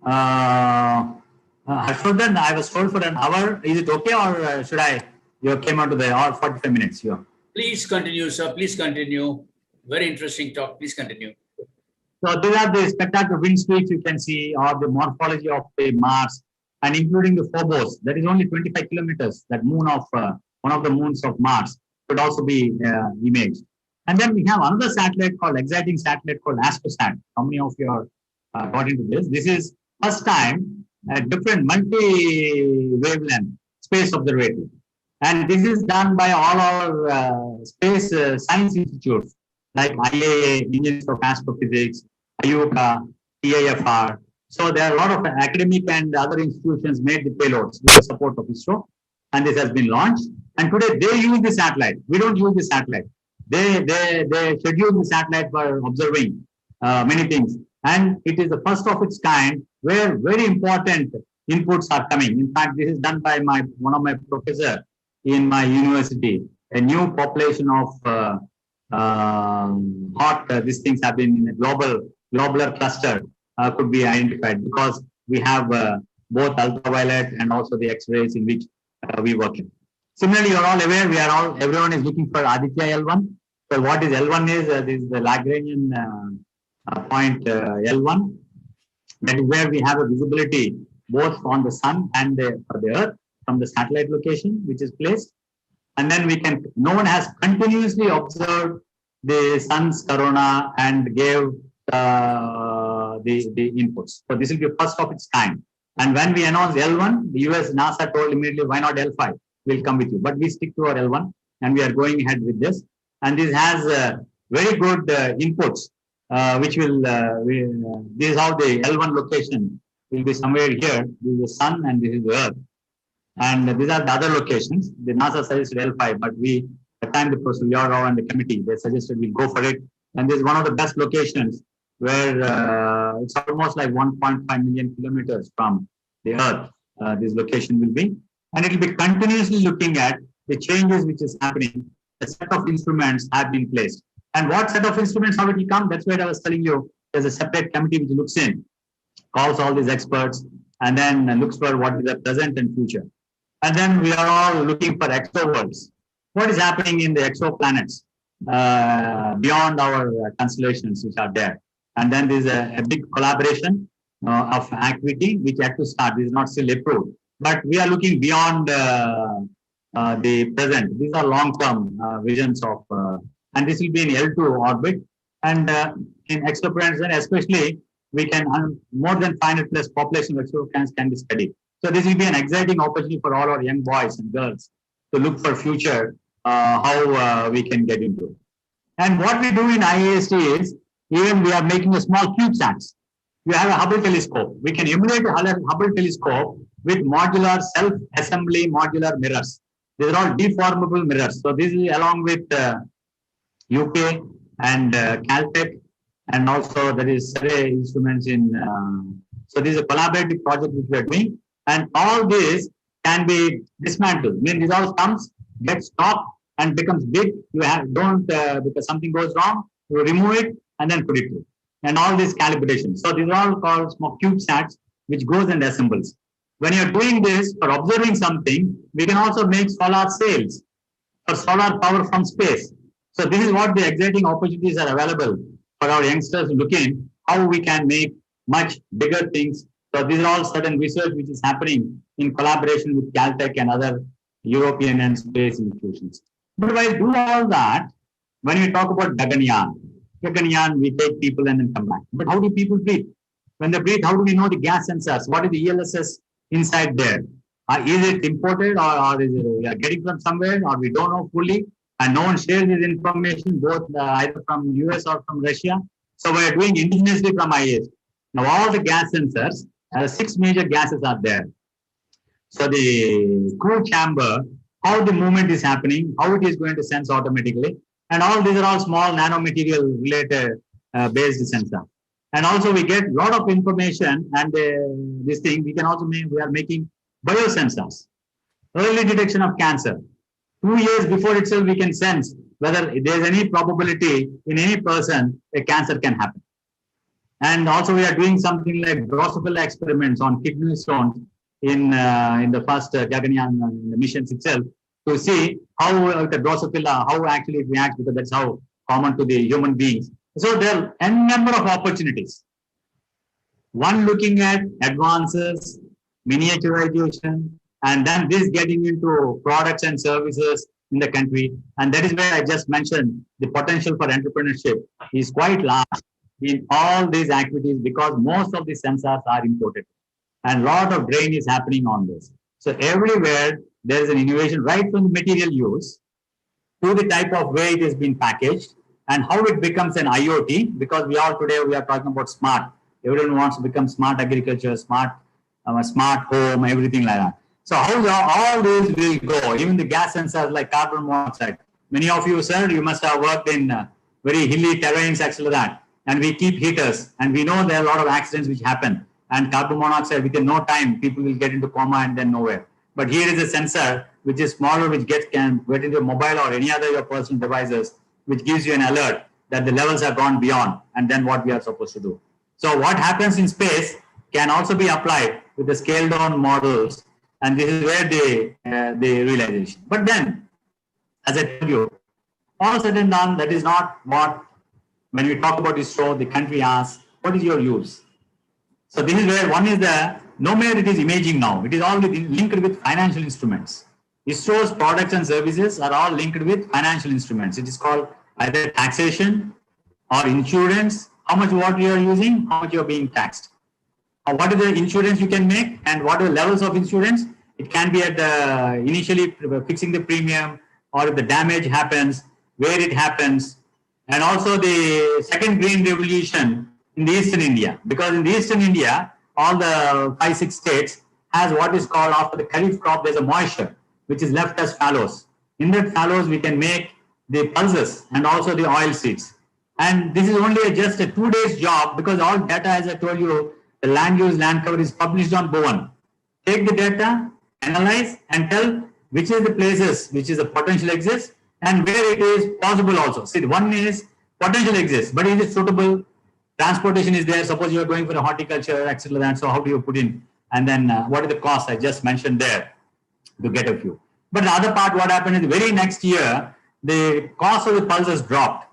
Harshvardhan, I was told for an hour. Is it okay, or should I? You came out to the hour 45 minutes. Yeah. Please continue, sir. Please continue. Very interesting talk. Please continue. So these are the spectacular wind streaks you can see, or the morphology of the Mars, and including the Phobos. That is only 25 kilometers. That moon of one of the moons of Mars could also be imaged. And then we have another satellite called exciting satellite called Astrosat. How many of you are got into this? This is first time a different multi-wavelength space observatory. And this is done by all our space science institutes like IAA, Institute of Astrophysics, IUCA, TIFR. So there are a lot of academic and other institutions made the payloads with the support of Isro. And this has been launched. And today they use the satellite. We don't use the satellite. They schedule the satellite for observing many things. And it is the first of its kind where very important inputs are coming. In fact, this is done by one of my professors in my university. A new population of these things have been in a globular cluster could be identified because we have both ultraviolet and also the X-rays in which we work in. Similarly, you're all aware, everyone is looking for Aditya L1. So what is L1 is, this is the Lagrangian point L1. That is where we have a visibility both on the sun and the earth from the satellite location which is placed. And then no one has continuously observed the sun's corona and gave the inputs. So this will be first of its kind. And when we announced L1, the US NASA told immediately, why not L5? We'll come with you. But we stick to our L1 and we are going ahead with this. And this has very good inputs, which will, this is how the L1 location will be somewhere here. This is the sun and this is the earth. And these are the other locations. The NASA suggested L5, but at the time the Professor Yarrow and the committee, they suggested we'll go for it. And this is one of the best locations where it's almost like 1.5 million kilometers from the earth. This location will be. And it will be continuously looking at the changes which is happening. A set of instruments have been placed. And what set of instruments, how it will come? That's where I was telling you, there's a separate committee which looks in, calls all these experts, and then looks for what is the present and future. And then we are all looking for exoworlds. What is happening in the exoplanets beyond our constellations which are there? And then there's a big collaboration of activity which had to start. This is not still approved. But we are looking beyond the present. These are long-term visions of, and this will be in L2 orbit. And in exoplanets, especially, we can, more than 500 plus population of exoplanets can be studied. So this will be an exciting opportunity for all our young boys and girls to look for future, how we can get into it. And what we do in IAST is, even we are making a small CubeSats. You have a Hubble telescope. We can emulate a Hubble telescope with modular self-assembly modular mirrors. These are all deformable mirrors. So this is along with UK and Caltech, and also there is Surrey Instruments in. So this is a collaborative project which we are doing, and all this can be dismantled. I mean, this all comes, gets stopped, and becomes big. You because something goes wrong, you remove it and then put it through. And all these calibrations. So these are all called small CubeSats, which goes and assembles. When you're doing this for observing something, we can also make solar sails. for solar power from space. So this is what the exciting opportunities are available for our youngsters looking how we can make much bigger things. So these are all certain research which is happening in collaboration with Caltech and other European and space institutions. But while do all that, when we talk about Gaganyaan, we take people and then come back. But how do people breathe? When they breathe, how do we know the gas sensors? What is the ELSS inside there? Is it imported or is it we are getting from somewhere or we don't know fully? And no one shares this information, both either from US or from Russia. So we are doing indigenously from IS. Now all the gas sensors, 6 major gases are there. So the crew chamber, how the movement is happening, how it is going to sense automatically. And all these are all small nanomaterial related based sensor. And also we get a lot of information and this thing, we can also we are making biosensors, early detection of cancer. 2 years before itself, we can sense whether there is any probability in any person a cancer can happen. And also we are doing something like Drosophila experiments on kidney stones in the first Gaganyaan missions itself to see how the Drosophila, how actually it reacts, because that's how common to the human beings. So there are a number of opportunities. One looking at advances, miniaturization, and then this getting into products and services in the country. And that is where I just mentioned the potential for entrepreneurship is quite large in all these activities because most of the sensors are imported and a lot of drain is happening on this. So everywhere there is an innovation right from the material use to the type of way it is being packaged and how it becomes an IoT, because we are talking about smart. Everyone wants to become smart agriculture, smart home, everything like that. So how all these will go, even the gas sensors like carbon monoxide. Many of you, sir, you must have worked in very hilly terrains, actually that. And we keep heaters and we know there are a lot of accidents which happen. And carbon monoxide, within no time, people will get into coma and then nowhere. But here is a sensor which is smaller, which can get into a mobile or any other your personal devices, which gives you an alert that the levels have gone beyond and then what we are supposed to do. So what happens in space can also be applied with the scaled down models. And this is where the realization. But then, as I told you, all said and done, that is not what, when we talk about Isro, the country asks, what is your use? So this is where one is no matter it is imaging now, it is all linked with financial instruments. ISRO's products and services are all linked with financial instruments. It is called either taxation or insurance, how much water you are using, how much you are being taxed. What is the insurance you can make and what are the levels of insurance? It can be at initially fixing the premium or if the damage happens, where it happens. And also the second green revolution in the Eastern India, because in the Eastern India, all the 5-6 states has what is called after the kharif crop, there's a moisture which is left as fallows. In that fallows, we can make the pulses and also the oil seeds. And this is only just a 2 days job because all data, as I told you, the land use, land cover is published on Bowen. Take the data, analyze and tell which is the places which is the potential exists and where it is possible also. See, one is potential exists, but is it suitable? Transportation is there. Suppose you are going for a horticulture, etc. So how do you put in? And then what is the cost I just mentioned there to get a few. But the other part, what happened is very next year, the cost of the pulses dropped.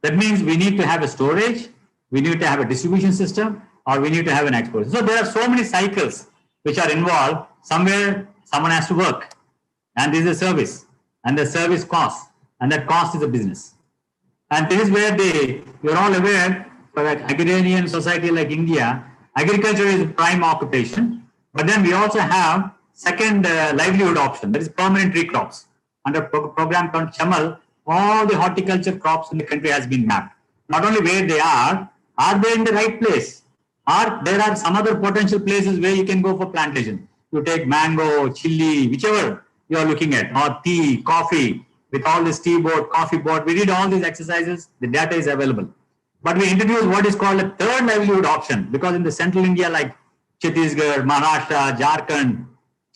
That means we need to have a storage, we need to have a distribution system, or we need to have an export. So there are so many cycles which are involved. Somewhere someone has to work, and this is a service, and the service cost, and that cost is a business. And this is where you're all aware, for an agrarian society like India, agriculture is a prime occupation, but then we also have second livelihood option, that is permanent tree crops. Under program called Chamal, all the horticulture crops in the country has been mapped. Not only where they are they in the right place? Or there are some other potential places where you can go for plantation. You take mango, chili, whichever you are looking at, or tea, coffee, with all this tea board, coffee board. We did all these exercises, the data is available. But we introduced what is called a third livelihood option, because in the central India like Chhattisgarh, Maharashtra, Jharkhand,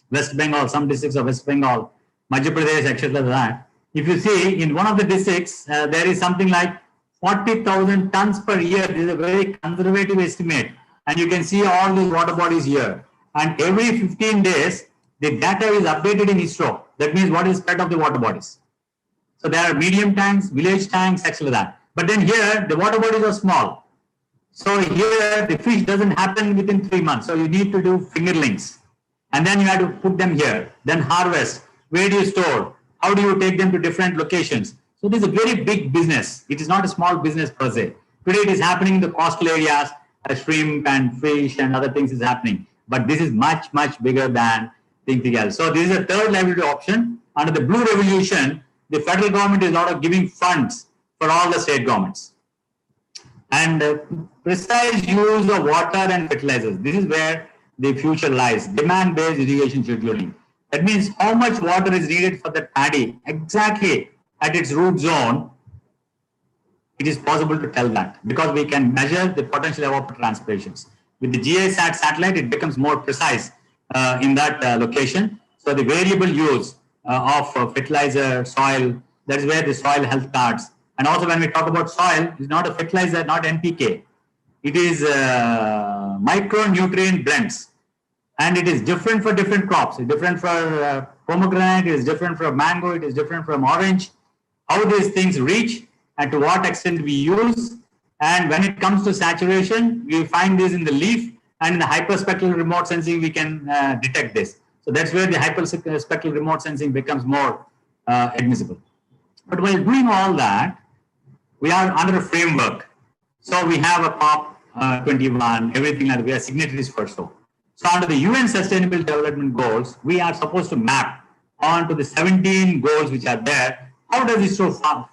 West Bengal, some districts of West Bengal, Madhya Pradesh, etc. If you see in one of the districts, there is something like 40,000 tons per year. This is a very conservative estimate. And you can see all these water bodies here. And every 15 days, the data is updated in Isro. That means what is spread of the water bodies. So there are medium tanks, village tanks, etc. That. But then here, the water bodies are small. So here, the fish doesn't happen within 3 months. So you need to do fingerlings. And then you have to put them here. Then harvest. Where do you store? How do you take them to different locations? So this is a very big business. It is not a small business per se. Today it is happening in the coastal areas, shrimp and fish and other things is happening. But this is much, much bigger than anything else. So this is a third livelihood option. Under the Blue Revolution, the federal government is not giving funds for all the state governments. And precise use of water and fertilizers. This is where the future lies. Demand-based irrigation scheduling. That means how much water is needed for the paddy exactly at its root zone. It is possible to tell that because we can measure the potential evapotranspirations. With the GISAT satellite, it becomes more precise in that location. So the variable use of fertilizer, soil, that is where the soil health cards. And also when we talk about soil, it's not a fertilizer, not NPK. It is micronutrient blends. And it is different for different crops. It's different for pomegranate, it is different for mango, it is different from orange. How these things reach and to what extent we use. And when it comes to saturation, we find this in the leaf, and in the hyperspectral remote sensing, we can detect this. So that's where the hyperspectral remote sensing becomes more admissible. But while doing all that, we are under a framework. So we have a COP21, everything like that. We are signatories for so. So under the UN Sustainable Development Goals, we are supposed to map onto the 17 goals which are there. How does Isro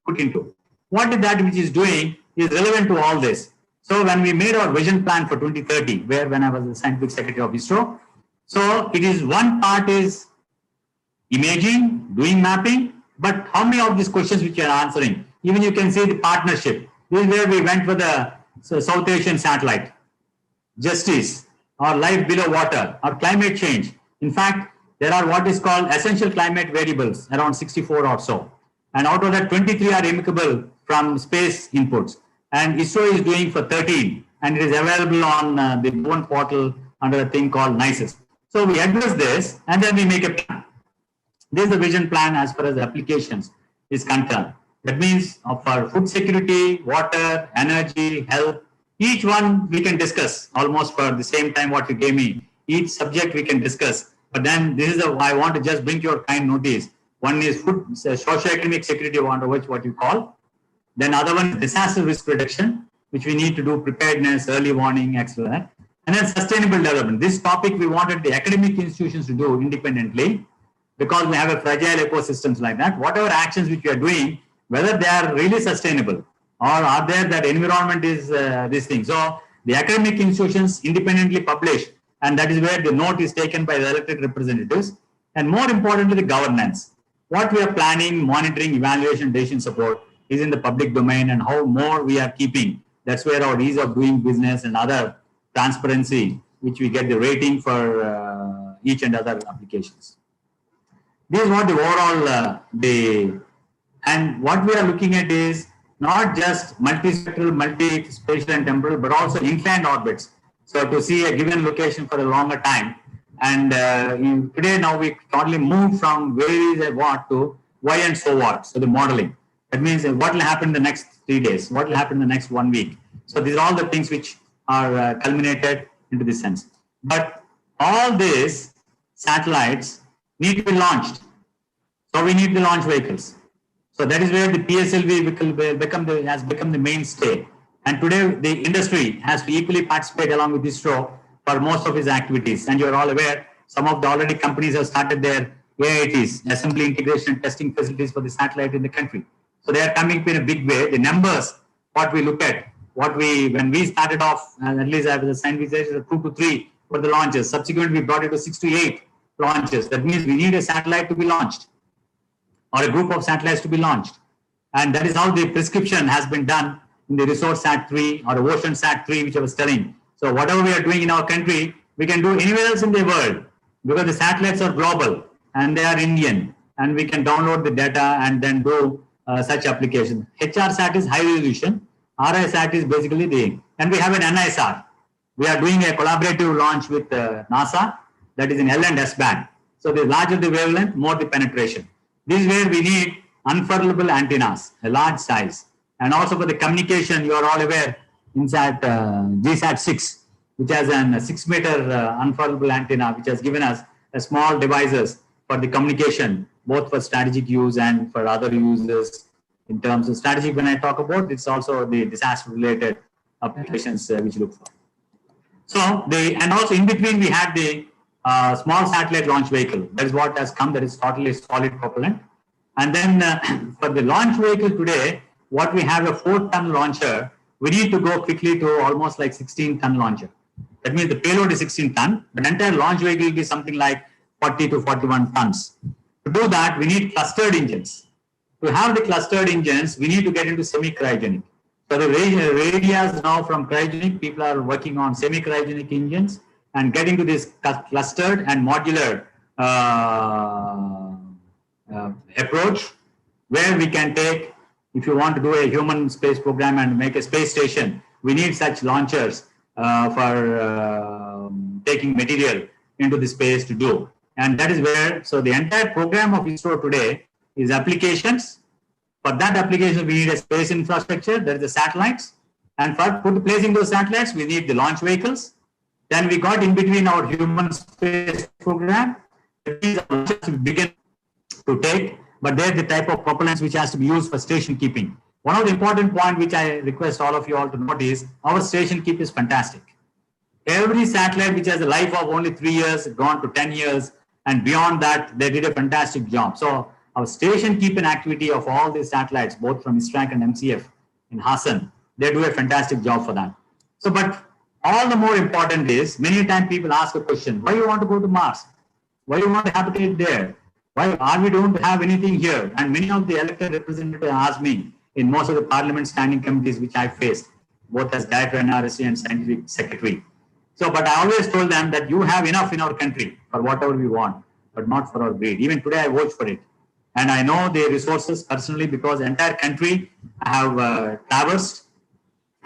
put into? What is that which is doing is relevant to all this. So when we made our vision plan for 2030, when I was the scientific secretary of Isro, so it is one part is imaging, doing mapping, but how many of these questions which you are answering? Even you can see the partnership. This is where we went for the South Asian satellite, justice, or life below water, or climate change. In fact, there are what is called essential climate variables, around 64 or so. And out of that, 23 are amicable from space inputs. And Isro is doing for 13, and it is available on the one portal under a thing called NICES. So we address this, and then we make a plan. This is the vision plan as far as the applications is concerned. That means for food security, water, energy, health, each one we can discuss almost for the same time what you gave me. Each subject we can discuss. But then this is I want to just bring your kind notice. One is food, socioeconomic security, what you call. Then other one is disaster risk reduction, which we need to do preparedness, early warning, etc. And then sustainable development. This topic we wanted the academic institutions to do independently because we have a fragile ecosystems like that. Whatever actions which we are doing, whether they are really sustainable or are there that environment is this thing. So the academic institutions independently publish, and that is where the note is taken by the elected representatives. And more importantly, the governance. What we are planning, monitoring, evaluation, decision support is in the public domain, and how more we are keeping. That's where our ease of doing business and other transparency, which we get the rating for each and other applications. This is what the overall and what we are looking at is not just multispectral, multi-spatial and temporal, but also inclined orbits. So to see a given location for a longer time. And today now we totally move from where is a what to why and so what. So the modeling. That means what will happen in the next 3 days, what will happen in the next 1 week. So these are all the things which are culminated into this sense. But all these satellites need to be launched. So we need the launch vehicles. So that is where the PSLV has become the mainstay. And today the industry has to equally participate along with Isro for most of its activities. And you are all aware, some of the already companies have started their AITs, assembly, integration, and testing facilities for the satellite in the country. So they are coming in a big way. The numbers, what we look at, when we started off, at least I was a scientist, 2 to 3 for the launches. Subsequently, we brought it to 6 to 8 launches. That means we need a satellite to be launched, or a group of satellites to be launched. And that is how the prescription has been done in the Resource Sat 3 or the Ocean Sat 3, which I was telling. So whatever we are doing in our country, we can do anywhere else in the world because the satellites are global and they are Indian, and we can download the data and then do such applications. HR Sat is high resolution. RI Sat is basically and we have an NISR. We are doing a collaborative launch with NASA that is in L and S band. So the larger the wavelength, more the penetration. This is where we need unfurlable antennas, a large size. And also for the communication, you are all aware, inside GSAT 6, which has a 6-meter unfurlable antenna, which has given us a small devices for the communication, both for strategic use and for other uses. In terms of strategic, when I talk about, it's also the disaster-related applications which look for. So and also in between we had the small satellite launch vehicle. That is what has come. That is totally solid propellant. And then for the launch vehicle today, what we have a 4-ton launcher. We need to go quickly to almost like 16-ton launcher. That means the payload is 16 ton. The entire launch vehicle will be something like 40 to 41 tons. To do that, we need clustered engines. To have the clustered engines, we need to get into semi-cryogenic. So the areas now from cryogenic, people are working on semi-cryogenic engines and getting to this clustered and modular approach, where we can take, if you want to do a human space program and make a space station, we need such launchers for taking material into the space to do. And that is where, so the entire program of ISRO today is applications. For that application, we need a space infrastructure, there is the satellites. And for placing those satellites, we need the launch vehicles. Then we got in between our human space program. These are launches we begin to take, but they're the type of propellants which has to be used for station keeping. One of the important points which I request all of you all to note is our station keep is fantastic. Every satellite which has a life of only 3 years, gone to 10 years, and beyond that, they did a fantastic job. So our station keeping activity of all these satellites, both from ISTRAC and MCF in Hassan, they do a fantastic job for that. So, but all the more important is, many times people ask a question, why you want to go to Mars? Why you want to habitate there? Why are we don't have anything here? And many of the elected representatives ask me in most of the parliament standing committees which I faced, both as director NRSC and scientific secretary. So, but I always told them that you have enough in our country for whatever we want, but not for our greed. Even today I vote for it. And I know the resources personally because the entire country I have traversed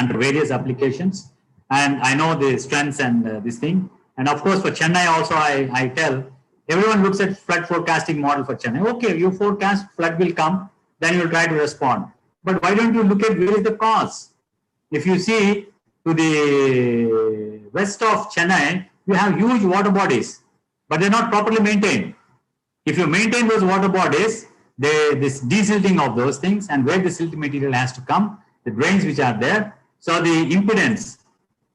under various applications. And I know the strengths and this thing. And of course for Chennai also I tell, everyone looks at flood forecasting model for Chennai. Okay, you forecast flood will come, then you'll try to respond. But why don't you look at where is the cause? If you see to the west of Chennai, you have huge water bodies, but they're not properly maintained. If you maintain those water bodies, this desilting of those things and where the silt material has to come, the drains which are there, so the impedance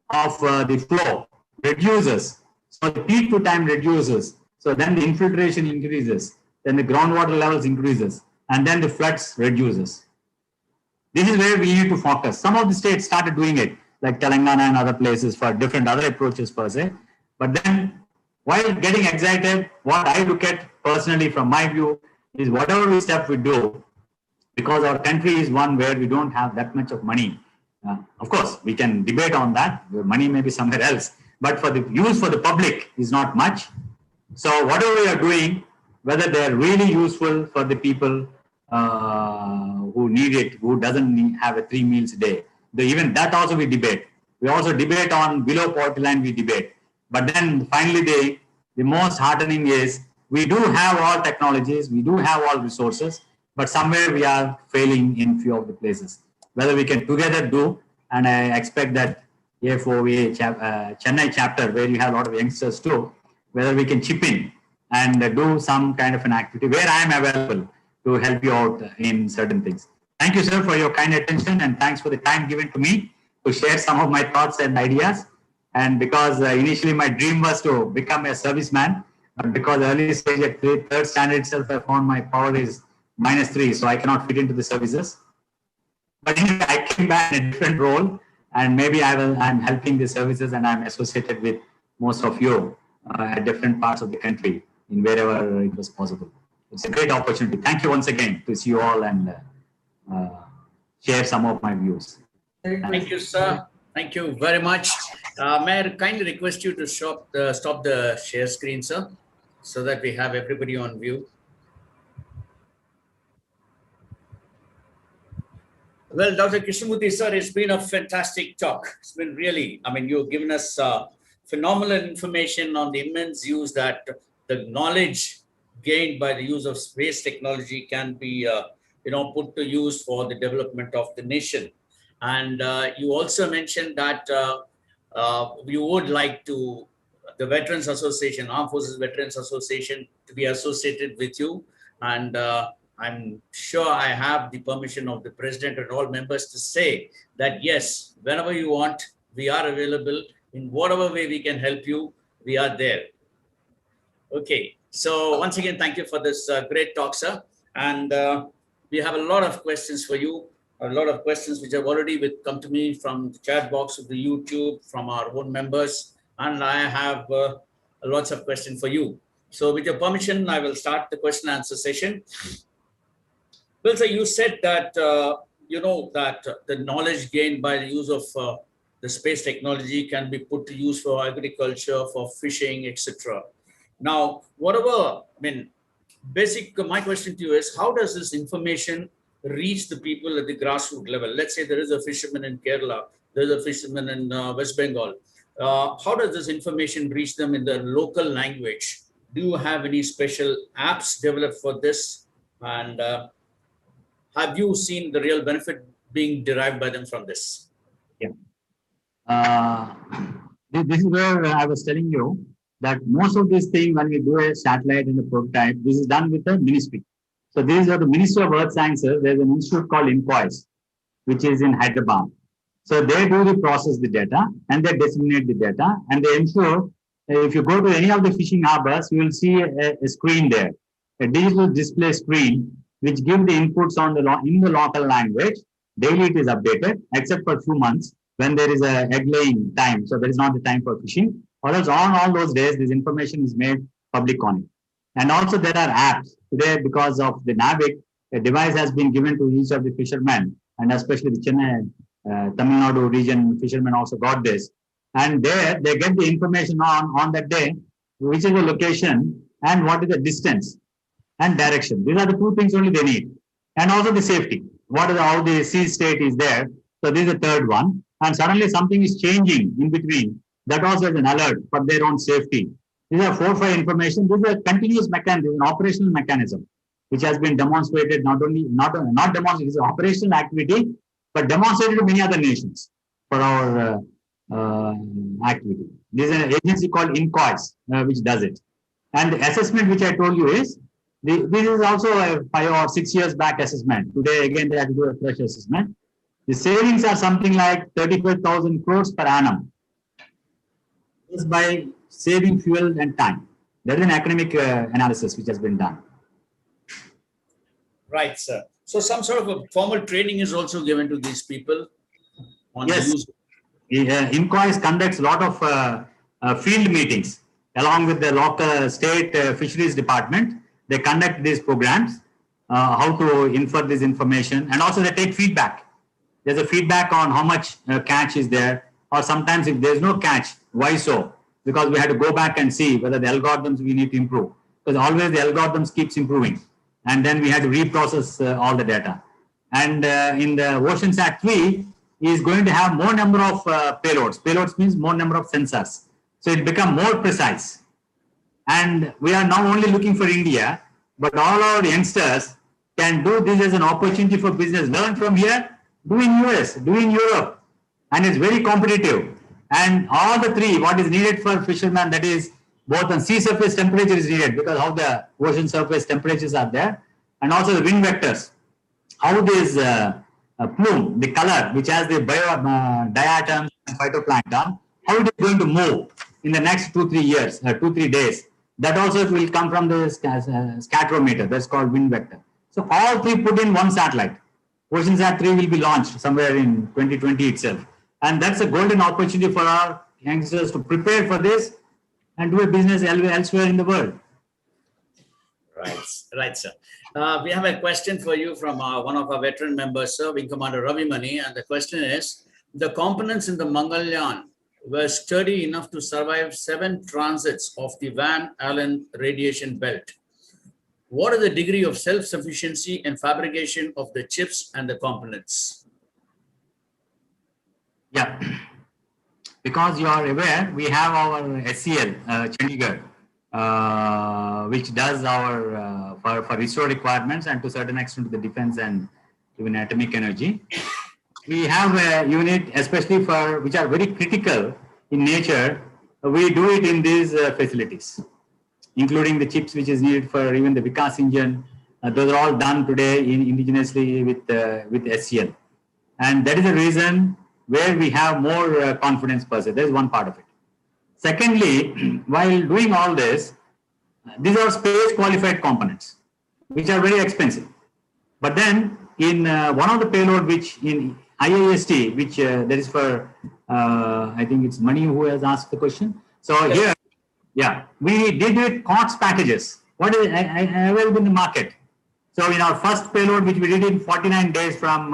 of the flow reduces, so the peak to time reduces, so then the infiltration increases, then the groundwater levels increases, and then the floods reduces. This is where we need to focus. Some of the states started doing it, like Telangana and other places for different other approaches per se. But then while getting excited, what I look at personally from my view is whatever step we do, because our country is one where we don't have that much of money. Of course, we can debate on that. The money may be somewhere else, but for the use for the public is not much. So whatever we are doing, whether they're really useful for the people who need it, who doesn't have 3 meals a day. Even that also we debate. We also debate on below poverty line, we debate. But then finally the most heartening is we do have all technologies, we do have all resources, but somewhere we are failing in few of the places. Whether we can together do, and I expect that AFOA Chennai chapter, where you have a lot of youngsters too, whether we can chip in and do some kind of an activity where I am available to help you out in certain things. Thank you, sir, for your kind attention, and thanks for the time given to me to share some of my thoughts and ideas. And because initially my dream was to become a serviceman, but because early stage at third standard itself, I found my power is -3, so I cannot fit into the services. But anyway, I came back in a different role, and maybe I'm helping the services, and I'm associated with most of you at different parts of the country in wherever it was possible. It's a great opportunity. Thank you once again to see you all and share some of my views. Thank you, sir. Thank you very much. May I kindly request you to stop the share screen, sir, so that we have everybody on view. Well, Dr. Krishna Murthy, sir, it's been a fantastic talk. It's been really, I mean, you've given us phenomenal information on the immense use that the knowledge gained by the use of space technology can be put to use for the development of the nation. And you also mentioned that you would like to the Veterans Association, Armed Forces Veterans Association, to be associated with you. And I'm sure I have the permission of the president and all members to say that, yes, whenever you want, we are available. In whatever way we can help you, we are there. Okay. So once again, thank you for this great talk, sir. And we have a lot of questions for you, a lot of questions which have already come to me from the chat box of the YouTube, from our own members. And I have lots of questions for you. So with your permission, I will start the question and answer session. Well, sir, you said that, that the knowledge gained by the use of the space technology can be put to use for agriculture, for fishing, etc. Now, whatever, my question to you is, how does this information reach the people at the grassroots level? Let's say there is a fisherman in Kerala, there's a fisherman in West Bengal. How does this information reach them in their local language? Do you have any special apps developed for this? And have you seen the real benefit being derived by them from this? Yeah. This is where I was telling you that most of these things, when we do a satellite and a prototype, this is done with the ministry. So these are the Ministry of Earth Sciences. There's an institute called INCOIS, which is in Hyderabad. So they do the process the data and they disseminate the data, and they ensure if you go to any of the fishing harbors, you will see a screen there, a digital display screen, which gives the inputs on in the local language. Daily it is updated, except for a few months when there is a egg laying time. So there is not the time for fishing. Or else on all those days, this information is made public on it. And also there are apps today because of the NAVIC. A device has been given to each of the fishermen, and especially the Chennai, Tamil Nadu region fishermen also got this. And there they get the information on that day, which is the location and what is the distance and direction. These are the two things only they need. And also the safety. How the sea state is there. So this is the third one. And suddenly something is changing in between. That also is an alert for their own safety. These are 4 or 5 information. This is a continuous mechanism, an operational mechanism, which has been demonstrated not demonstrated, it's an operational activity, but demonstrated to many other nations for our activity. There is an agency called INCOIS, which does it. And the assessment which I told you is, this is also a 5 or 6 years back assessment. Today, again, they have to do a fresh assessment. The savings are something like 35,000 crores per annum. Just by saving fuel and time. There is an academic analysis which has been done. Right, sir. So some sort of a formal training is also given to these people on yes. the use. INCOIS conducts a lot of field meetings along with the local state fisheries department. They conduct these programs, how to infer this information, and also they take feedback. There's a feedback on how much catch is there, or sometimes if there's no catch, why so? Because we had to go back and see whether the algorithms we need to improve. Because always the algorithms keeps improving. And then we had to reprocess all the data. And in the Oceansat 3 is going to have more number of payloads. Payloads means more number of sensors. So it become more precise. And we are now only looking for India, but all our youngsters can do this as an opportunity for business. Learn from here, do in US, do in Europe. And it's very competitive. And all the three, what is needed for fishermen, that is both on sea surface temperature is needed because how the ocean surface temperatures are there, and also the wind vectors, how this plume, the color, which has the diatoms and phytoplankton, how it is going to move in the next 2-3 years, 2-3 days. That also will come from the scatterometer, that's called wind vector. So all three put in one satellite. Oceansat 3 will be launched somewhere in 2020 itself. And that's a golden opportunity for our youngsters to prepare for this and do a business elsewhere in the world. Right, sir. We have a question for you from one of our veteran members, sir, Wing Commander Ravi Mani. And the question is, the components in the Mangalyaan were sturdy enough to survive 7 transits of the Van Allen radiation belt. What is the degree of self-sufficiency and fabrication of the chips and the components? Yeah, because you are aware, we have our SCL, Chandigarh, which does our for Isro requirements and to a certain extent to the defense and even atomic energy. We have a unit especially for which are very critical in nature. We do it in these facilities, including the chips which is needed for even the Vikas engine. Those are all done today indigenously with SCL. And that is the reason where we have more confidence per se. That is one part of it. Secondly, while doing all this, these are space qualified components, which are very expensive. But then in one of the payload, which in IIST, which that is for, I think it's Mani who has asked the question. So here, yeah, we did it COTS packages. What is available in the market? So in our first payload, which we did in 49 days from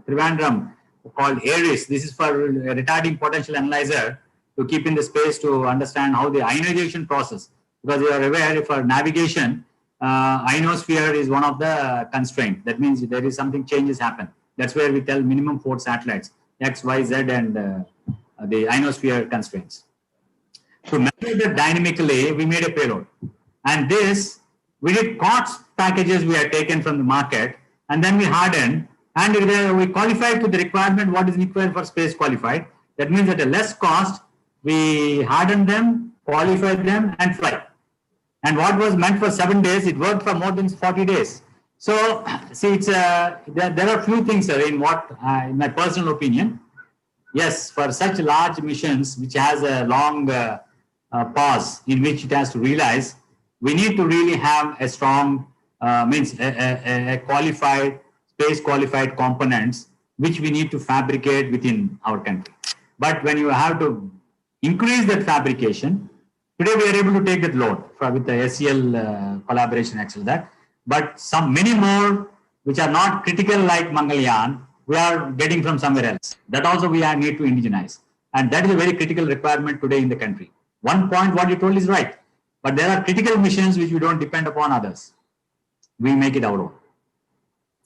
Trivandrum, called ARIS, this is for retarding potential analyzer to keep in the space to understand how the ionization process, because you are aware for navigation, ionosphere is one of the constraints. That means there is something changes happen. That's where we tell minimum 4 satellites, X, Y, Z, and the ionosphere constraints. To measure that dynamically, we made a payload. And this, we did COTS packages we had taken from the market, and then we hardened, and we qualified to the requirement what is required for space qualified. That means at a less cost, we hardened them, qualified them, and fly. And what was meant for 7 days, it worked for more than 40 days. So, see, it's there are few things in what, in my personal opinion, yes, for such large missions, which has a long pause in which it has to realize, we need to really have a strong, a qualified, space qualified components, which we need to fabricate within our country. But when you have to increase that fabrication, today we are able to take that load with the SCL collaboration, actually that. But many more which are not critical like Mangalyaan, we are getting from somewhere else. That also we need to indigenize. And that is a very critical requirement today in the country. One point what you told is right. But there are critical missions which we don't depend upon others. We make it our own.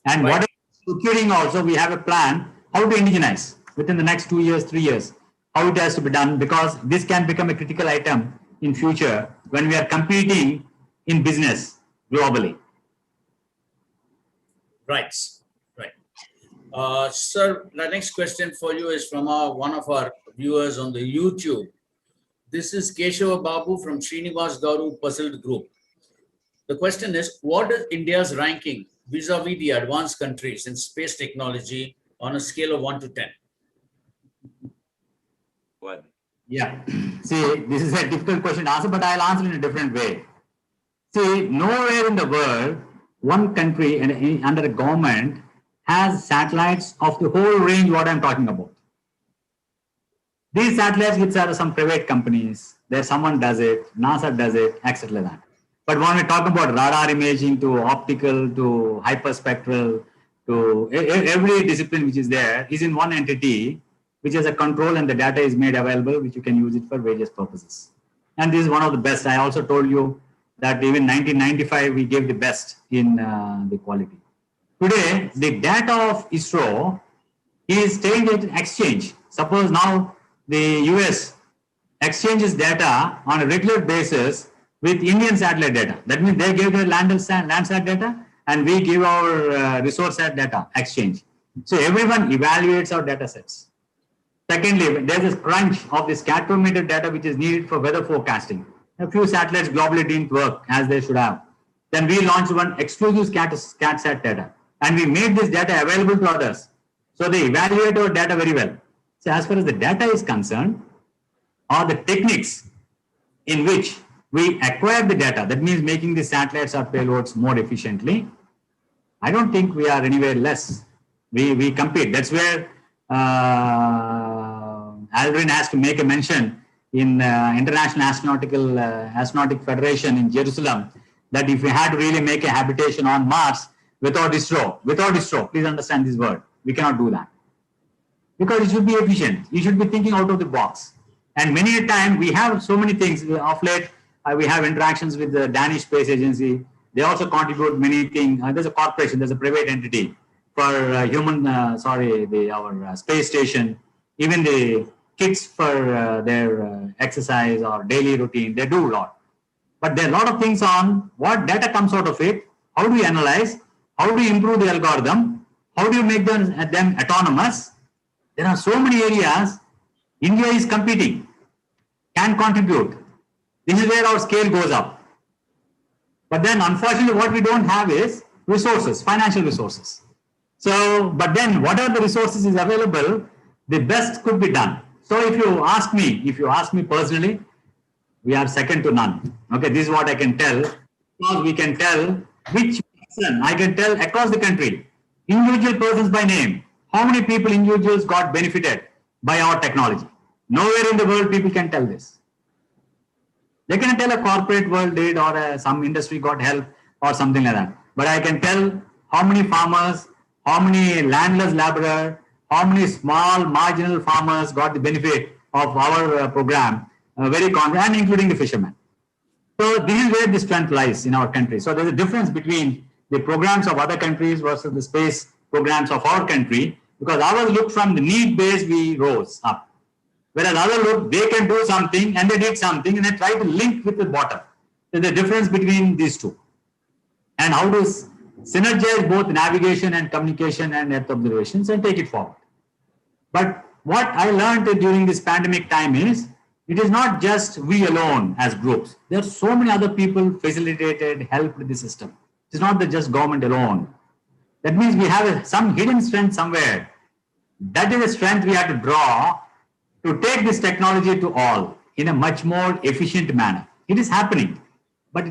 And Right. what procuring also, we have a plan how to indigenize within the next 2 years, 3 years, how it has to be done, because this can become a critical item in future when we are competing in business globally. Right, right. Sir, the next question for you is from one of our viewers on the YouTube. This is Keshava Babu from Srinivas Gauru Puzzled Group. The question is, what is India's ranking vis-a-vis the advanced countries in space technology on a scale of 1 to 10? 1. Yeah. See, this is a difficult question to answer, but I'll answer in a different way. See, nowhere in the world, one country and under a government has satellites of the whole range what I'm talking about. These satellites which are some private companies, there's someone does it, NASA does it, etc. Like that. But when we talk about radar imaging to optical to hyperspectral to every discipline which is there is in one entity, which has a control and the data is made available, which you can use it for various purposes. And this is one of the best. I also told you that even 1995, we gave the best in the quality. Today, the data of Isro is staying at exchange. Suppose now the US exchanges data on a regular basis with Indian satellite data. That means they give their Landsat data and we give our resource sat data exchange. So everyone evaluates our data sets. Secondly, there's a crunch of the scatometer data which is needed for weather forecasting. A few satellites globally didn't work as they should have. Then we launched one exclusive SCAT-SAT data and we made this data available to others. So they evaluate our data very well. So as far as the data is concerned, or the techniques in which we acquire the data, that means making the satellites or payloads more efficiently, I don't think we are anywhere less. We compete. That's where Aldrin has to make a mention in International Astronautic Federation in Jerusalem that if we had to really make a habitation on Mars without Isro, please understand this word, we cannot do that. Because it should be efficient. You should be thinking out of the box. And many a time we have so many things. Of late, we have interactions with the Danish Space Agency. They also contribute many things. There's a corporation, there's a private entity for our space station. Even the kits for their exercise or daily routine, they do a lot. But there are a lot of things on what data comes out of it, how do you analyze, how do you improve the algorithm, how do you make them autonomous. There are so many areas. India is competing, can contribute. This is where our scale goes up. But then unfortunately what we don't have is resources, financial resources. So, but then whatever the resources is available, the best could be done. So if you ask me personally, we are second to none. Okay, this is what I can tell. Because we can tell which person, I can tell across the country, individual persons by name, how many people, individuals got benefited by our technology. Nowhere in the world people can tell this. They can tell a corporate world did or some industry got help or something like that. But I can tell how many farmers, how many landless laborer, how many small marginal farmers got the benefit of our program, very confident, including the fishermen. So this is where the strength lies in our country. So there's a difference between the programs of other countries versus the space programs of our country, because ours look from the need base, we rose up. Whereas other look, they can do something and they did something and they try to link with the bottom. There's a difference between these two. And how to synergize both navigation and communication and earth observations and take it forward. But what I learned during this pandemic time is, it is not just we alone as groups. There are so many other people facilitated, helped the system. It's not just government alone. That means we have some hidden strength somewhere. That is a strength we have to draw to take this technology to all in a much more efficient manner. It is happening, but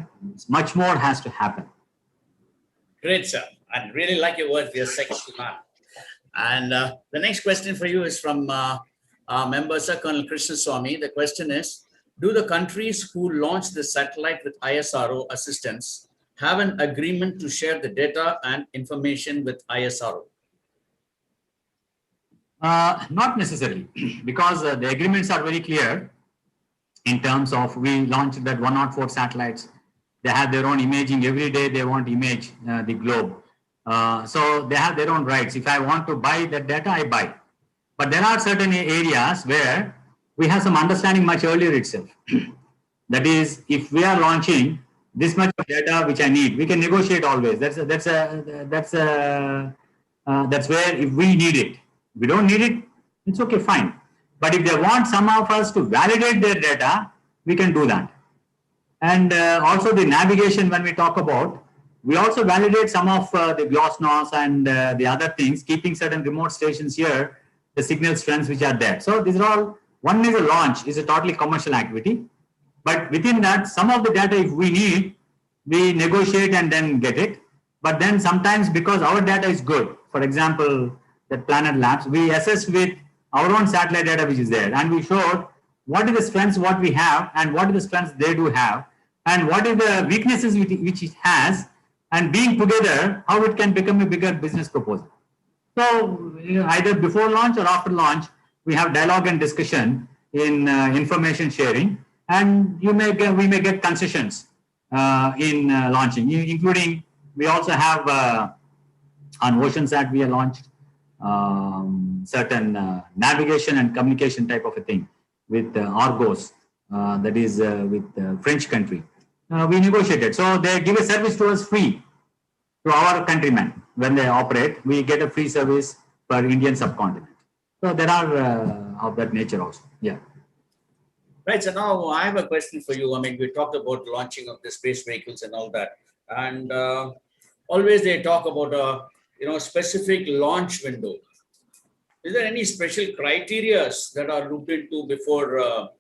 much more has to happen. Great, sir. I really like your words. We are second to none. And the next question for you is from our member, Sir Colonel Krishna Swamy. The question is, do the countries who launched the satellite with ISRO assistance have an agreement to share the data and information with ISRO? Not necessarily, because the agreements are very clear in terms of, we launched that 104 satellites. They have their own imaging. Every day they want to image the globe. So they have their own rights. If I want to buy that data, I buy. But there are certain areas where we have some understanding much earlier itself. That is, if we are launching this much of data which I need, we can negotiate always. That's where if we need it. If we don't need it, it's okay, fine. But if they want some of us to validate their data, we can do that. And also the navigation, when we talk about, we also validate some of the GLOSNOS and the other things, keeping certain remote stations here, the signal strengths which are there. So these are all, one is a launch, is a totally commercial activity. But within that, some of the data, if we need, we negotiate and then get it. But then sometimes because our data is good, for example, that Planet Labs, we assess with our own satellite data which is there. And we showed what is the strengths what we have and what are the strengths they do have. And what is the weaknesses which it has, and being together, how it can become a bigger business proposal. So either before launch or after launch, we have dialogue and discussion in information sharing, and we may get concessions in launching, including we also have on OceanSat we have launched certain navigation and communication type of a thing with Argos, that is with the French country. We negotiated. So they give a service to us free to our countrymen. When they operate, we get a free service per Indian subcontinent. So there are of that nature also. Yeah. Right. So now I have a question for you. I mean, we talked about launching of the space vehicles and all that. And always they talk about a specific launch window. Is there any special criteria that are looked into before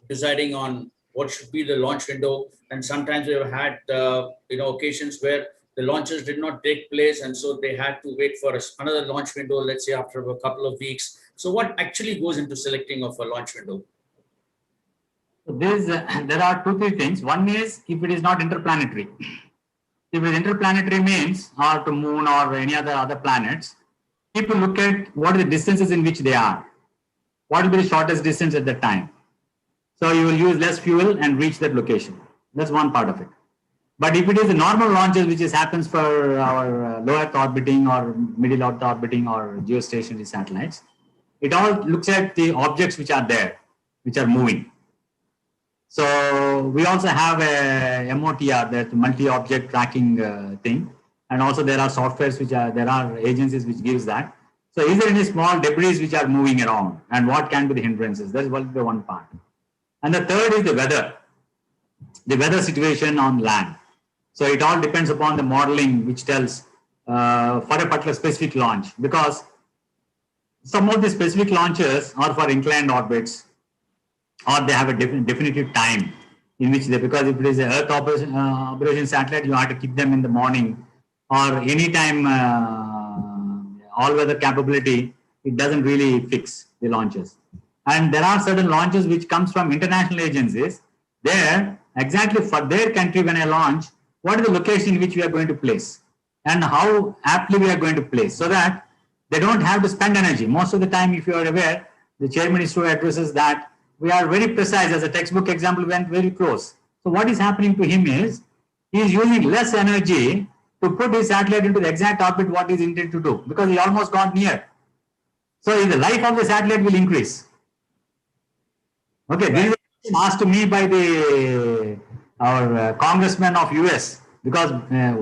deciding on what should be the launch window? And sometimes we've had occasions where the launches did not take place, and so they had to wait for another launch window, let's say after a couple of weeks. So what actually goes into selecting of a launch window? There are 2-3 things. One is if it is not interplanetary. If it is interplanetary means, or to moon or any other planets, people look at what are the distances in which they are. What will be the shortest distance at that time? So you will use less fuel and reach that location. That's one part of it. But if it is the normal launches, which happens for our low Earth orbiting or middle Earth orbiting or geostationary satellites, it all looks at the objects which are there, which are moving. So we also have a MOTR, that multi-object tracking thing. And also there are softwares there are agencies which gives that. So is there any small debris which are moving around, and what can be the hindrances? That's the one part. And the third is the weather situation on land. So it all depends upon the modeling which tells for a particular specific launch, because some of the specific launches are for inclined orbits, or they have a definitive time in which because if it is an Earth operation satellite, you have to keep them in the morning, or anytime all-weather capability, it doesn't really fix the launches. And there are certain launches which comes from international agencies. There, exactly for their country, when I launch, what is the location in which we are going to place, and how aptly we are going to place, so that they don't have to spend energy. Most of the time, if you are aware, the chairman Isro addresses that we are very precise. As a textbook example, went very close. So what is happening to him is he is using less energy to put his satellite into the exact orbit what he is intended to do, because he almost got near. So the life of the satellite will increase. Okay, right. This is a question asked to me by our congressman of US, because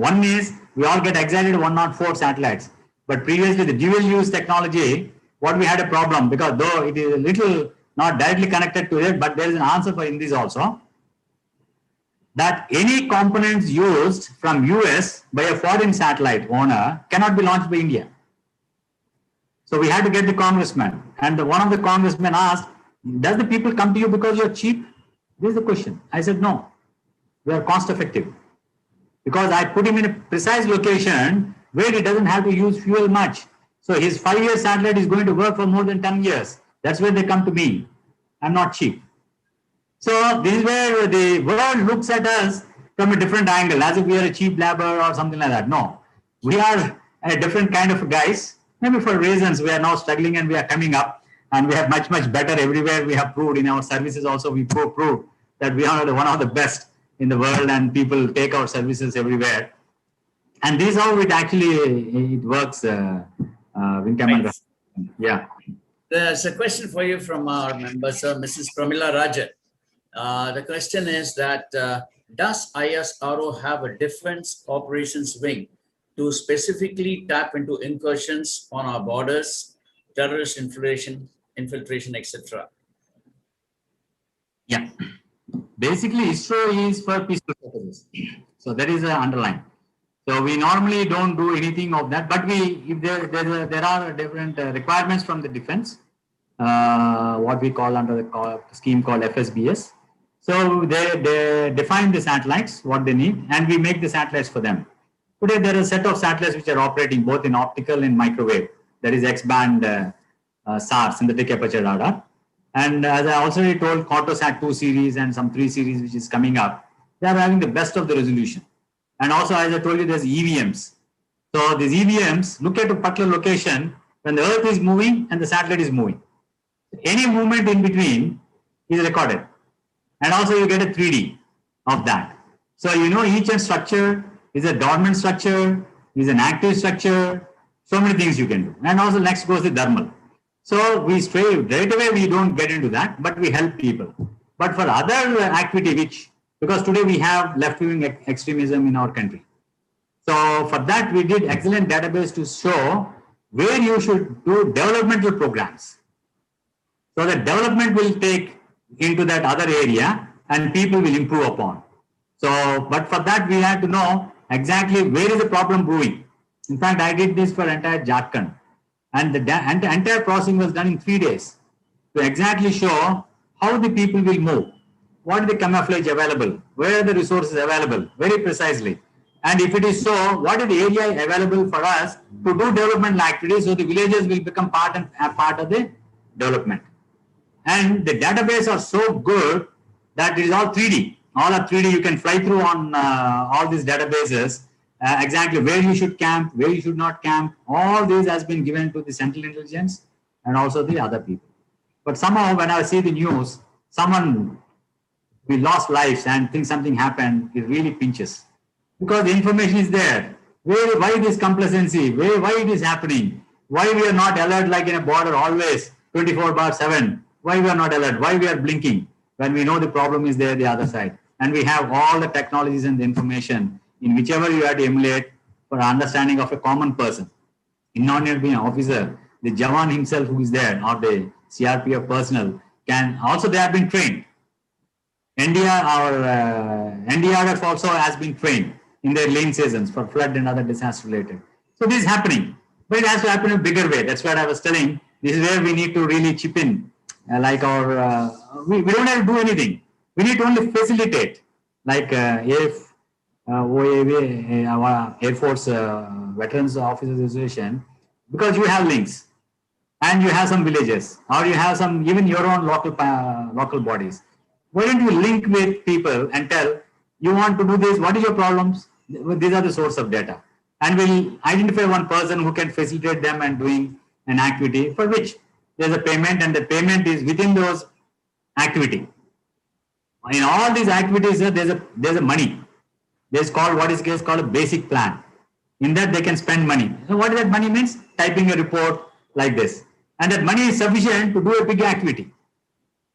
one is we all get excited 104 satellites, but previously the dual use technology, what we had a problem, because though it is a little not directly connected to it, but there is an answer for in this also, that any components used from US by a foreign satellite owner cannot be launched by India. So we had to get the congressman, and one of the congressmen asked, does the people come to you because you're cheap? This is the question. I said, no, we are cost effective, because I put him in a precise location where he doesn't have to use fuel much. So his 5-year satellite is going to work for more than 10 years. That's where they come to me. I'm not cheap. So this is where the world looks at us from a different angle, as if we are a cheap labor or something like that. No, we are a different kind of guys. Maybe for reasons we are now struggling and we are coming up, and we have much better everywhere. We have proved in our services also, we proved that we are one of the best in the world, and people take our services everywhere. And this is how it actually works. Right. Yeah. There's a question for you from our member, sir, Mrs. Pramila Rajan. The question is that does ISRO have a defense operations wing to specifically tap into incursions on our borders, terrorist infiltration, etc.? Yeah. Basically, ISRO is for peaceful purposes. So that is underlined. So we normally don't do anything of that, but if there are different requirements from the defense, what we call under the scheme called FSBS. So they define the satellites, what they need, and we make the satellites for them. Today, there are a set of satellites which are operating both in optical and microwave. That is X-band SAR, synthetic aperture radar. And as I already told, Cartosat 2 series and some 3 series which is coming up, they are having the best of the resolution. And also, as I told you, there's EVMs. So these EVMs look at a particular location when the Earth is moving and the satellite is moving. Any movement in between is recorded. And also you get a 3D of that. So you know each structure is a dormant structure, is an active structure, so many things you can do. And also next goes the thermal. So we straight away we don't get into that, but we help people. But for other activity, because today we have left-wing extremism in our country. So for that we did excellent database to show where you should do developmental programs. So that development will take into that other area and people will improve upon. So, but for that we had to know exactly where is the problem brewing. In fact, I did this for entire Jharkhand, and the entire processing was done in 3 days to exactly show how the people will move, what is the camouflage available, where are the resources available, very precisely. And if it is so, what is the area available for us to do developmental activities, so the villages will become part of the development. And the database are so good that it is all 3D. All are 3D. You can fly through on all these databases, exactly where you should camp, where you should not camp. All this has been given to the Central Intelligence and also the other people. But somehow when I see the news, we lost lives and think something happened, it really pinches. Because the information is there. Why this complacency? Why it is happening? Why we are not alert like in a border always 24/7? Why we are not alert? Why we are blinking? when we know the problem is there the other side. And we have all the technologies and the information in whichever you have to emulate for understanding of a common person. In non-being officer, the Jawan himself who is there, or the CRPF personnel, can also, they have been trained. NDRF also has been trained in their lean seasons for flood and other disaster related. So this is happening, but it has to happen in a bigger way. That's what I was telling. This is where we need to really chip in, like our, we don't have to do anything. We need to only facilitate, like if OAV, Air Force Veterans Officers Association, because you have links and you have some villages, or you have some, even your own local bodies. Why don't you link with people and tell, you want to do this, what is your problems? These are the source of data. And we'll identify one person who can facilitate them and doing an activity for which there's a payment, and the payment is within those activity. In all these activities, there's a money. There's called, what is called a basic plan. In that they can spend money. So what that money means? Typing a report like this. And that money is sufficient to do a big activity.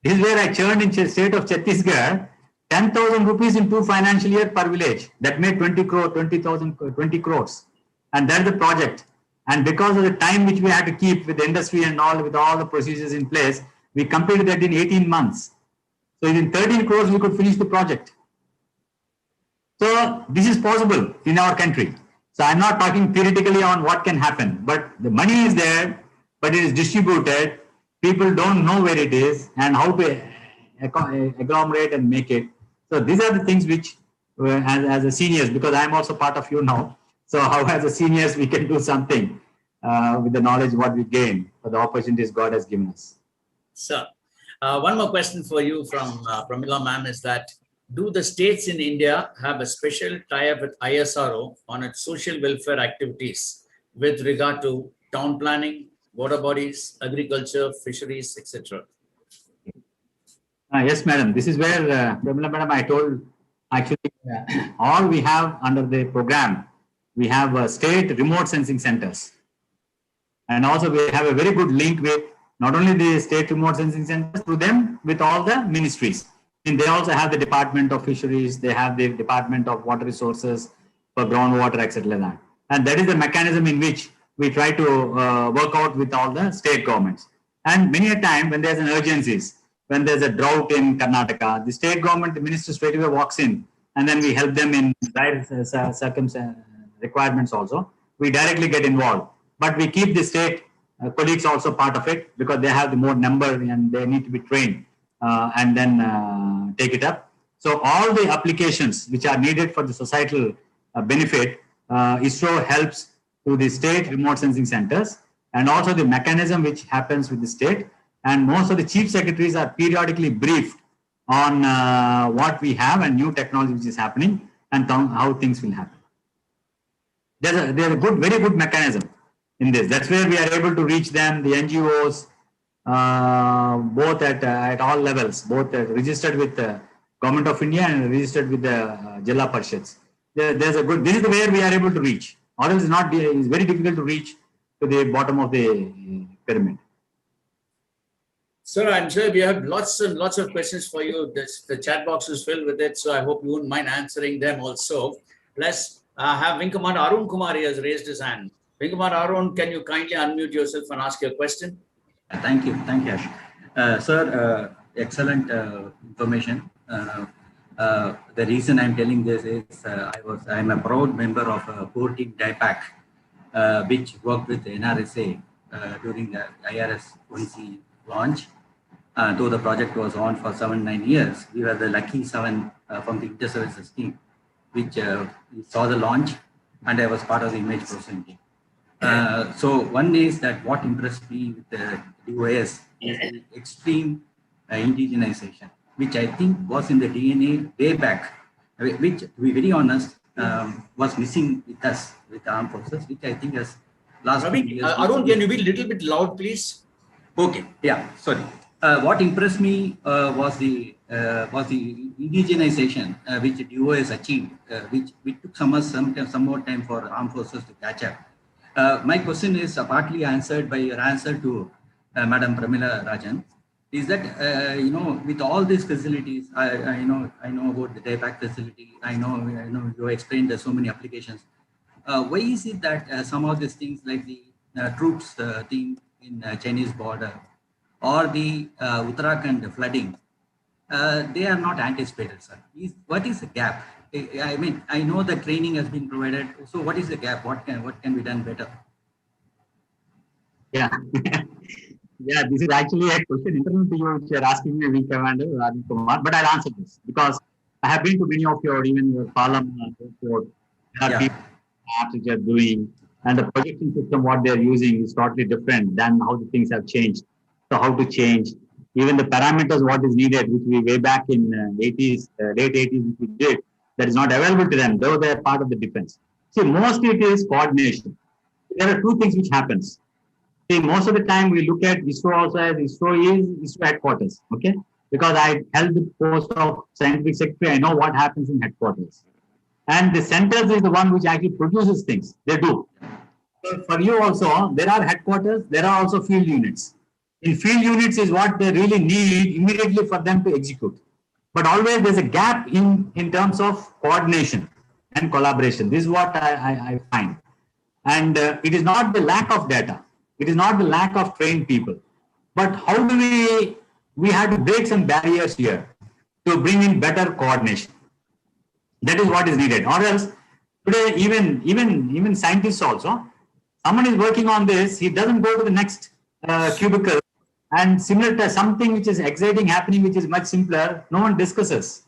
This is where I churned in state of Chhattisgarh, 10,000 rupees in 2 financial years per village. That made 20 crores. And that's the project. And because of the time which we had to keep with the industry and all, with all the procedures in place, we completed that in 18 months. So in 13 crores, we could finish the project. So this is possible in our country. So I'm not talking theoretically on what can happen, but the money is there, but it is distributed. People don't know where it is and how to agglomerate and make it. So these are the things which, as a seniors, because I'm also part of you now. So how as a seniors we can do something with the knowledge what we gain for the opportunities God has given us. So, one more question for you from Pramila ma'am is that, do the states in India have a special tie-up with ISRO on its social welfare activities with regard to town planning, water bodies, agriculture, fisheries, etc.? Yes, madam. This is where, madam, I told, actually, all we have under the program, we have state remote sensing centers. And also we have a very good link with not only the state remote sensing centers, to them with all the ministries. And they also have the Department of Fisheries, they have the Department of Water Resources for groundwater, etc. And that is the mechanism in which we try to work out with all the state governments. And many a time when there's an urgencies, when there's a drought in Karnataka, the state government, the minister straight away walks in, and then we help them in dire requirements also. We directly get involved, but we keep the state colleagues also part of it, because they have the more number and they need to be trained and then take it up. So all the applications which are needed for the societal benefit, ISRO helps to the state remote sensing centers, and also the mechanism which happens with the state. And most of the chief secretaries are periodically briefed on what we have and new technology which is happening and how things will happen. There's a good, very good mechanism in this. That's where we are able to reach them, the NGOs, both at all levels, both registered with the Government of India and registered with the Jilla Parshads. There's a good, this is where we are able to reach. Or else it's very difficult to reach to the bottom of the pyramid. Sir, I'm sure we have lots and lots of questions for you. The chat box is filled with it, so I hope you wouldn't mind answering them also. Let's have Wing Commander Arun Kumari has raised his hand. Wing Commander Arun, can you kindly unmute yourself and ask your question? Thank you, Ash. Sir, excellent information. The reason I'm telling this is I'm a proud member of core team DIPAC, which worked with NRSA during the IRS-1C launch. Though the project was on for 7-9 years, we were the lucky 7 from the inter-services team, which saw the launch, and I was part of the image processing team. So one is that what impressed me with the DOS is the extreme indigenization, which I think was in the DNA way back, which, to be very honest, was missing with us, with the armed forces, which I think has last few years. Arun, can you be a little bit loud, please? Okay, yeah, sorry. What impressed me was the indigenization which DOS achieved, which took some more time for armed forces to catch up. My question is partly answered by your answer to Madam Pramila Rajan. is that with all these facilities, I know about the dieback facility. I know you explained there's so many applications. Why is it that some of these things like the troops thing in Chinese border or the Uttarakhand flooding, they are not anticipated, sir? What is the gap? I mean, I know the training has been provided. So what is the gap? What can be done better? Yeah. Yeah, this is actually a question internal to you, which you're asking me, Wing Commander Rajan Kumar, but I'll answer this because I have been to many of even your column report. There are people which are doing, and the projection system, what they're using is totally different than how the things have changed. So how to change, even the parameters, what is needed, which we way back in 80s, late 80s, which we did, that is not available to them, though they're part of the defense. See, mostly it is coordination. There are two things which happens. See, most of the time we look at ISRO also as ISRO headquarters, okay? Because I held the post of scientific secretary, I know what happens in headquarters. And the centers is the one which actually produces things. They do. So for you also, there are headquarters, there are also field units. In field units is what they really need immediately for them to execute. But always there's a gap in terms of coordination and collaboration. This is what I find. And it is not the lack of data. It is not the lack of trained people. But how do we have to break some barriers here to bring in better coordination? That is what is needed. Or else today, even scientists also, someone is working on this, he doesn't go to the next cubicle, and similar to something which is exciting happening, which is much simpler, no one discusses.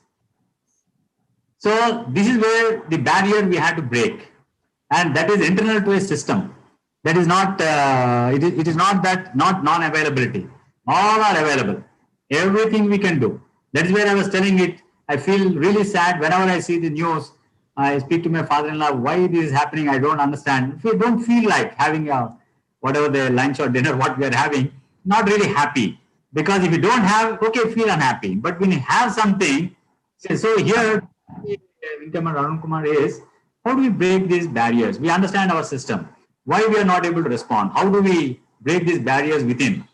So this is where the barrier we have to break, and that is internal to a system. That is not, it is not that not non-availability. All are available. Everything we can do. That is where I was telling it. I feel really sad whenever I see the news. I speak to my father-in-law, why this is happening, I don't understand. If you don't feel like having whatever the lunch or dinner, what we are having, not really happy. Because if you don't have, okay, feel unhappy. But when you have something, so here, Arun Kumar is, how do we break these barriers? We understand our system. Why we are not able to respond? How do we break these barriers within?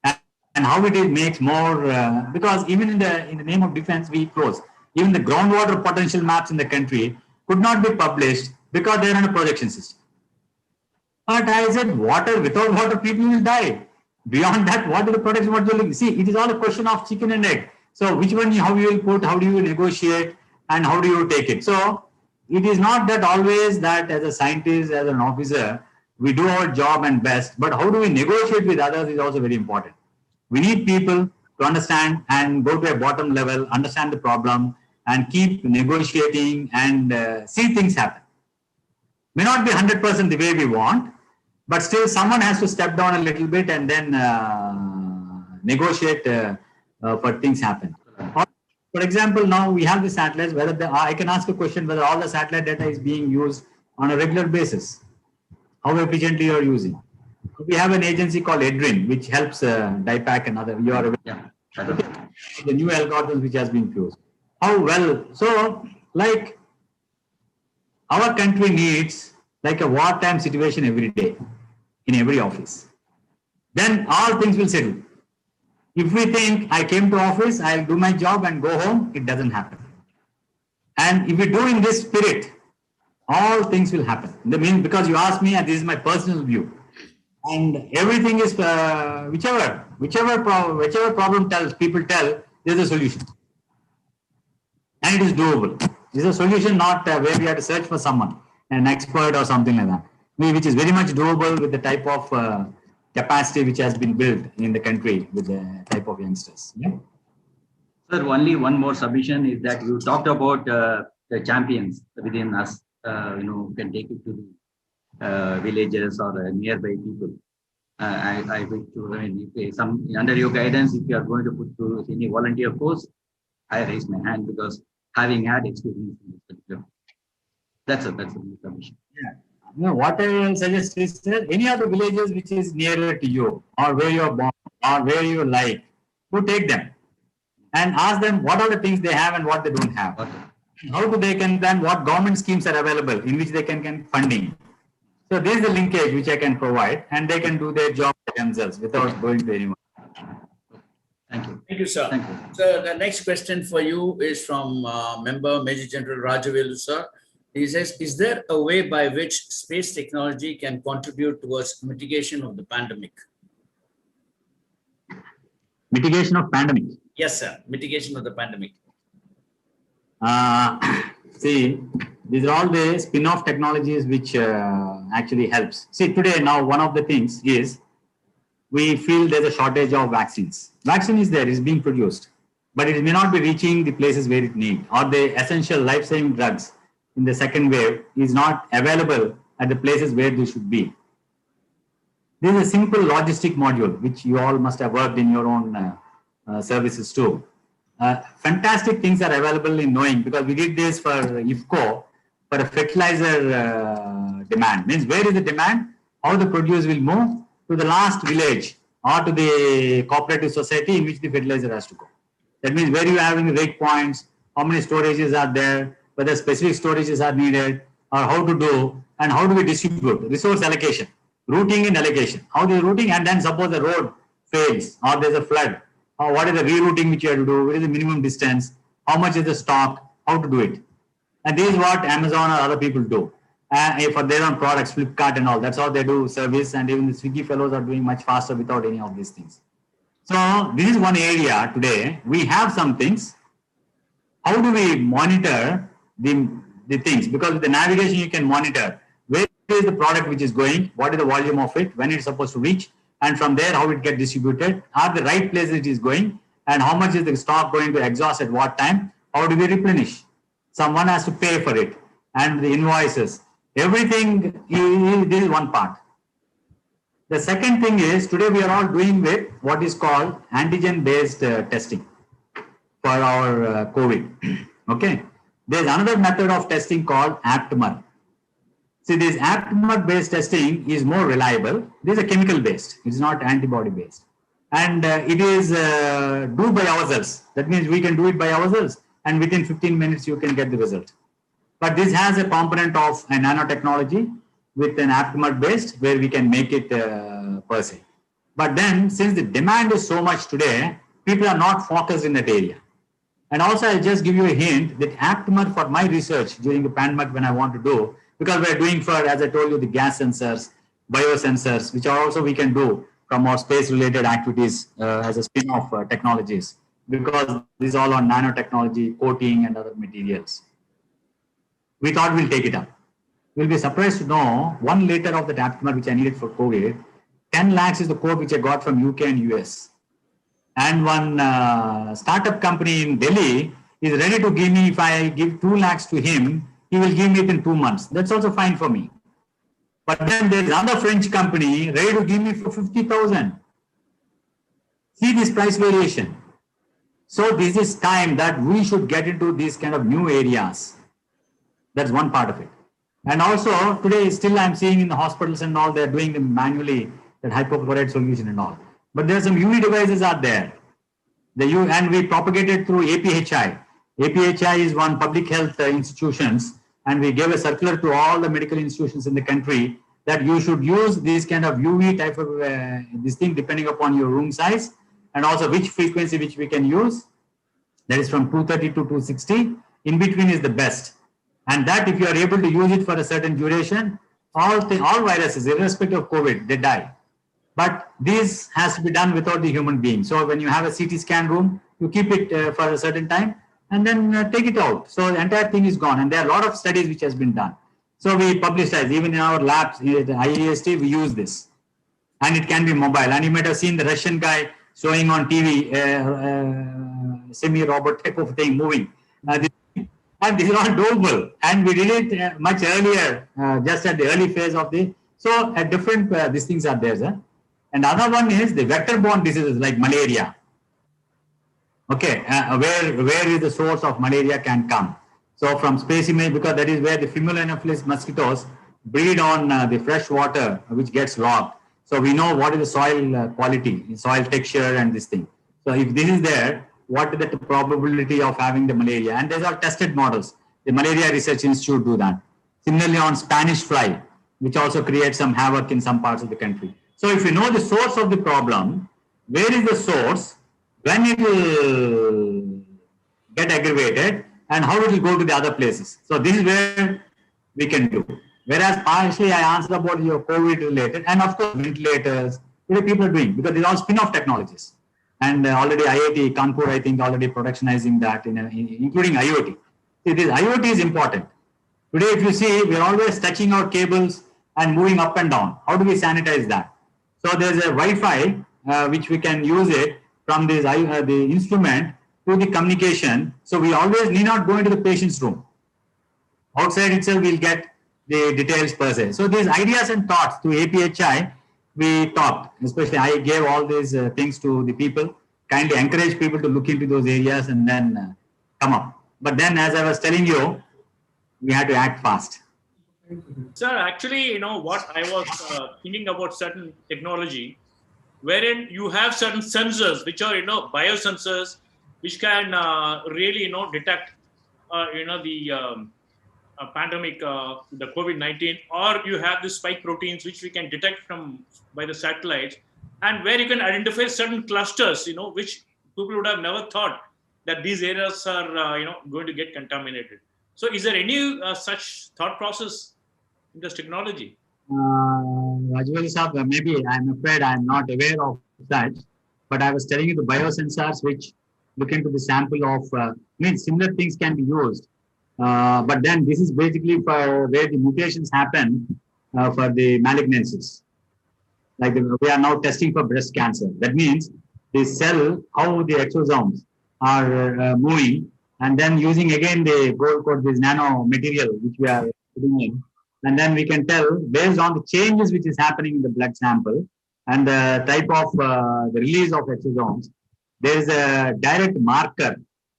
And how it makes more, because even in the name of defense, we close. Even the groundwater potential maps in the country could not be published because they are in a projection system. But I said, without water, people will die. Beyond that, what is the protection? What will see? It is all a question of chicken and egg. So which one, how you will put, how do you negotiate, and how do you take it? So it is not that always that as a scientist, as an officer, we do our job and best, but how do we negotiate with others is also very important. We need people to understand and go to a bottom level, understand the problem, and keep negotiating and see things happen. May not be 100% the way we want, but still someone has to step down a little bit and then negotiate for things happen. For example, now we have the satellites, I can ask a question whether all the satellite data is being used on a regular basis, how efficiently you are using. We have an agency called EDRIN, which helps DIPAC and other, you are aware. Yeah. The new algorithms which has been used. How well, so like our country needs like a wartime situation every day in every office. Then all things will settle. If we think I came to office, I'll do my job and go home, it doesn't happen. And if we do in this spirit, all things will happen. That means because you asked me, and this is my personal view. And everything is whichever problem people tell, there's a solution. And it is doable. This is a solution, not where we have to search for someone, an expert or something like that, which is very much doable with the type of capacity which has been built in the country with the type of youngsters. Yeah? Sir, only one more submission is that you talked about the champions within us, can take it to the villages or nearby people. I wish to, if under your guidance, if you are going to put to any volunteer course, I raise my hand because having had experience in this. That's a submission. Yeah. No, what I will suggest is any other villages which is nearer to you or where you are born or where you like, go take them and ask them what are the things they have and what they don't have. Okay. How do they can then what government schemes are available in which they can get funding. So this is the linkage which I can provide and they can do their job themselves without going to anyone. Thank you. Thank you, sir. Thank you. So the next question for you is from member Major General Rajavelu, sir. He says, is there a way by which space technology can contribute towards mitigation of the pandemic? Mitigation of pandemic. Yes, sir. Mitigation of the pandemic. See, these are all the spin-off technologies which actually helps. See, today now one of the things is we feel there's a shortage of vaccines. Vaccine is there, is being produced, but it may not be reaching the places where it needs, or the essential life-saving drugs in the second wave is not available at the places where they should be. This is a simple logistic module, which you all must have worked in your own services too. Fantastic things are available in knowing, because we did this for IFCO for a fertilizer demand. Means where is the demand, how the produce will move to the last village or to the cooperative society in which the fertilizer has to go. That means where you are having rake points, how many storages are there, whether specific storages are needed, or how to do, and how do we distribute, resource allocation, routing and allocation, how the routing, and then suppose the road fails or there's a flood, or what is the rerouting which you have to do, what is the minimum distance, how much is the stock, how to do it. And this is what Amazon or other people do. For their own products, Flipkart and all, that's how they do service, and even the Swiggy fellows are doing much faster without any of these things. So this is one area today. We have some things. How do we monitor the things? Because with the navigation you can monitor where is the product which is going, what is the volume of it, when it's supposed to reach, and from there how it gets distributed, are the right places it is going, and how much is the stock going to exhaust at what time, how do we replenish? Someone has to pay for it, and the invoices. Everything, this is one part. The second thing is, today we are all doing with what is called antigen-based testing for our COVID. Okay. There's another method of testing called aptamer. See, this aptamer-based testing is more reliable. This is a chemical-based. It's not antibody-based. And it is do by ourselves. That means we can do it by ourselves, and within 15 minutes you can get the result. But this has a component of a nanotechnology with an aptamer based where we can make it per se. But then, since the demand is so much today, people are not focused in that area. And also, I'll just give you a hint that aptamer for my research during the pandemic when I want to do, because we're doing for, as I told you, the gas sensors, biosensors, which are also we can do from our space-related activities as a spin-off technologies, because these are all on nanotechnology, coating, and other materials. We thought we'll take it up. You'll be surprised to know 1 liter of the aptamer which I needed for COVID, 10 lakhs is the quote which I got from UK and US. And one startup company in Delhi is ready to give me, if I give 2 lakhs to him, he will give me it in 2 months. That's also fine for me. But then there is another French company ready to give me for 50,000. See this price variation. So this is time that we should get into these kind of new areas. That's one part of it. And also today still I'm seeing in the hospitals and all, they're doing them manually, that hypochlorite solution and all. But there are some UV devices out there. And we propagated through APHI. APHI is one public health institutions, and we gave a circular to all the medical institutions in the country that you should use this kind of UV type of this thing depending upon your room size, and also which frequency which we can use. That is from 230 to 260. In between is the best. And that if you are able to use it for a certain duration, all viruses, irrespective of COVID, they die. But this has to be done without the human being. So when you have a CT scan room, you keep it for a certain time and then take it out. So the entire thing is gone. And there are a lot of studies which has been done. So we publicize, even in our labs, at IAST, we use this. And it can be mobile. And you might have seen the Russian guy showing on TV, semi-robot type of thing moving. And this is all doable. And we did it much earlier, just at the early phase of the, so at different, these things are there. Sir. And the other one is the vector-borne diseases like malaria. Okay, where is the source of malaria can come. So from space image, because that is where the female anopheles mosquitoes breed on the fresh water, which gets logged. So we know what is the soil quality, soil texture and this thing. So if this is there, what is the probability of having the malaria? And these are tested models. The Malaria Research Institute do that. Similarly on Spanish fly, which also creates some havoc in some parts of the country. So if you know the source of the problem, where is the source? when it will get aggravated, and how it will go to the other places. So this is where we can do. Whereas partially I answered about your COVID related, and of course ventilators, today people are doing, because these are all spin-off technologies. And already IIT Kanpur, I think, already productionizing that, including IoT. See, this IoT is important. Today, if you see, we are always touching our cables and moving up and down. How do we sanitize that? So there's a Wi-Fi which we can use it from this the instrument to the communication. So we always need not go into the patient's room. Outside itself, we'll get the details per se. So these ideas and thoughts to APHI, we talked. Especially, I gave all these things to the people. Kindly encourage people to look into those areas and then come up. But then, as I was telling you, we had to act fast. Sir, actually, what I was thinking about certain technology, wherein you have certain sensors, which are, biosensors, which can really, detect, the pandemic, the COVID-19, or you have the spike proteins, which we can detect by the satellites, and where you can identify certain clusters, which people would have never thought that these areas are, going to get contaminated. So is there any such thought process in this technology? Rajwali Saab, maybe I'm afraid I'm not aware of that, but I was telling you the biosensors which look into the sample of, similar things can be used. But then this is basically for where the mutations happen for the malignancies. Like we are now testing for breast cancer. That means the cell, how the exosomes are moving, and then using again the gold code, this nano material which we are putting in. And then we can tell based on the changes which is happening in the blood sample and the type of the release of exosomes, there is a direct marker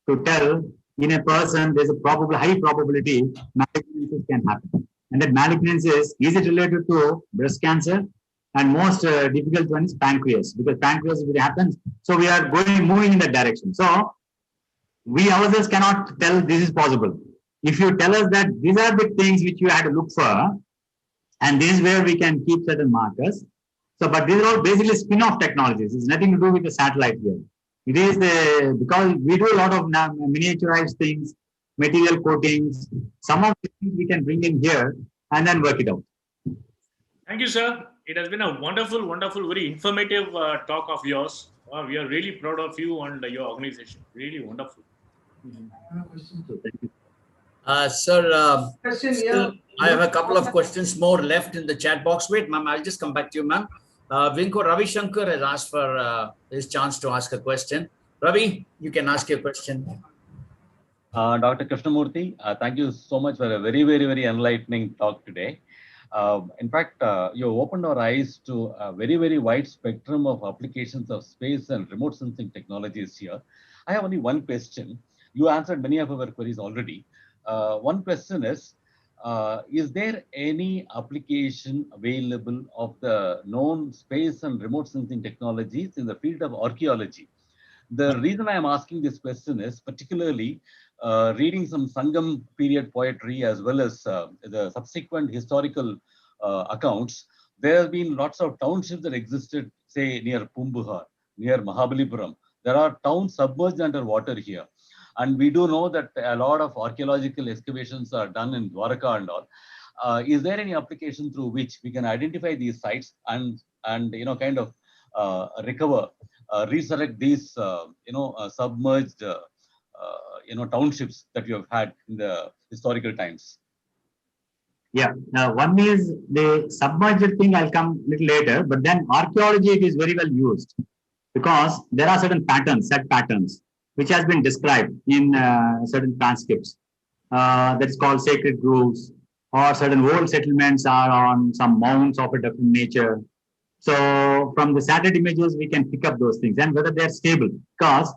to tell in a person there's a high probability malignancies can happen. And that malignancies, is it related to breast cancer? And most difficult one is pancreas, because pancreas, if it happens, so we are moving in that direction. So we ourselves cannot tell this is possible. If you tell us that these are the things which you had to look for, and this is where we can keep certain markers. So, but these are all basically spin-off technologies. It's nothing to do with the satellite here. It is because we do a lot of miniaturized things, material coatings. Some of the things we can bring in here and then work it out. Thank you, sir. It has been a wonderful, wonderful, very informative talk of yours. We are really proud of you and your organization. Really wonderful. Sir, I have a couple of questions more left in the chat box. Wait, ma'am, I'll just come back to you, ma'am. Vinko Ravi Shankar has asked for his chance to ask a question. Ravi, you can ask your question. Dr. Krishna Murthy, thank you so much for a very, very, very enlightening talk today. In fact, you opened our eyes to a very, very wide spectrum of applications of space and remote sensing technologies here. I have only one question. You answered many of our queries already. One question is there any application available of the known space and remote sensing technologies in the field of archaeology? The reason I am asking this question is particularly reading some Sangam period poetry as well as the subsequent historical accounts. There have been lots of townships that existed, say, near Pumbuhar, near Mahabalipuram. There are towns submerged under water here. And we do know that a lot of archaeological excavations are done in Dwarka and all. Is there any application through which we can identify these sites and kind of recover, resurrect these submerged townships that you have had in the historical times? Yeah, now one is the submerged thing, I'll come a little later, but then archaeology, it is very well used because there are certain patterns, set patterns, which has been described in certain transcripts. That is called sacred grooves, or certain old settlements are on some mounds of a different nature. So from the satellite images, we can pick up those things and whether they're stable, because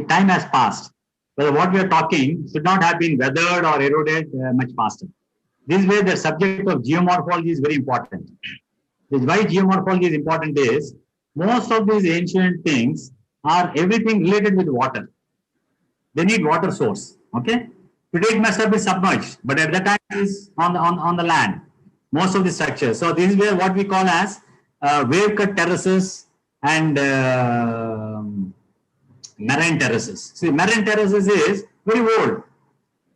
time has passed. Whether what we are talking should not have been weathered or eroded much faster. This way, the subject of geomorphology is very important. This is why geomorphology is important is, most of these ancient things are everything related with water. They need water source, okay? Today it must have been submerged, but at that time it is on the land, most of the structures. So this is where what we call as wave cut terraces and marine terraces. See, marine terraces is very old,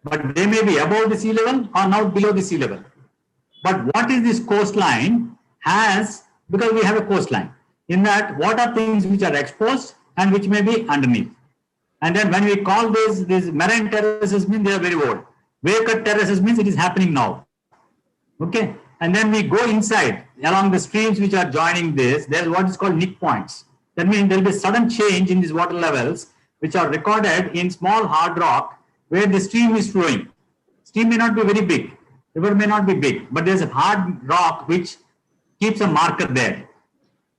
but they may be above the sea level or now below the sea level. But what is this coastline has, because we have a coastline, in that what are things which are exposed and which may be underneath. And then when we call these marine terraces mean they are very old. Wave cut terraces means it is happening now. Okay. And then we go inside along the streams which are joining this, there is what is called nick points. That means there will be a sudden change in these water levels which are recorded in small hard rock where the stream is flowing. Stream may not be very big, river may not be big, but there's a hard rock which keeps a marker there.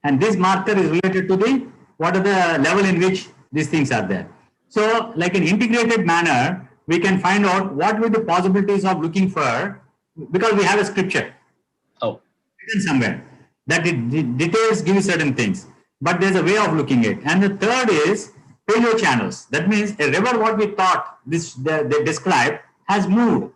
And this marker is related to the what are the level in which these things are there. So like an integrated manner, we can find out what will the possibilities of looking for, because we have a scripture written somewhere that it details give you certain things, but there's a way of looking at it. And the third is paleo channels. That means a river, what we thought they described, has moved.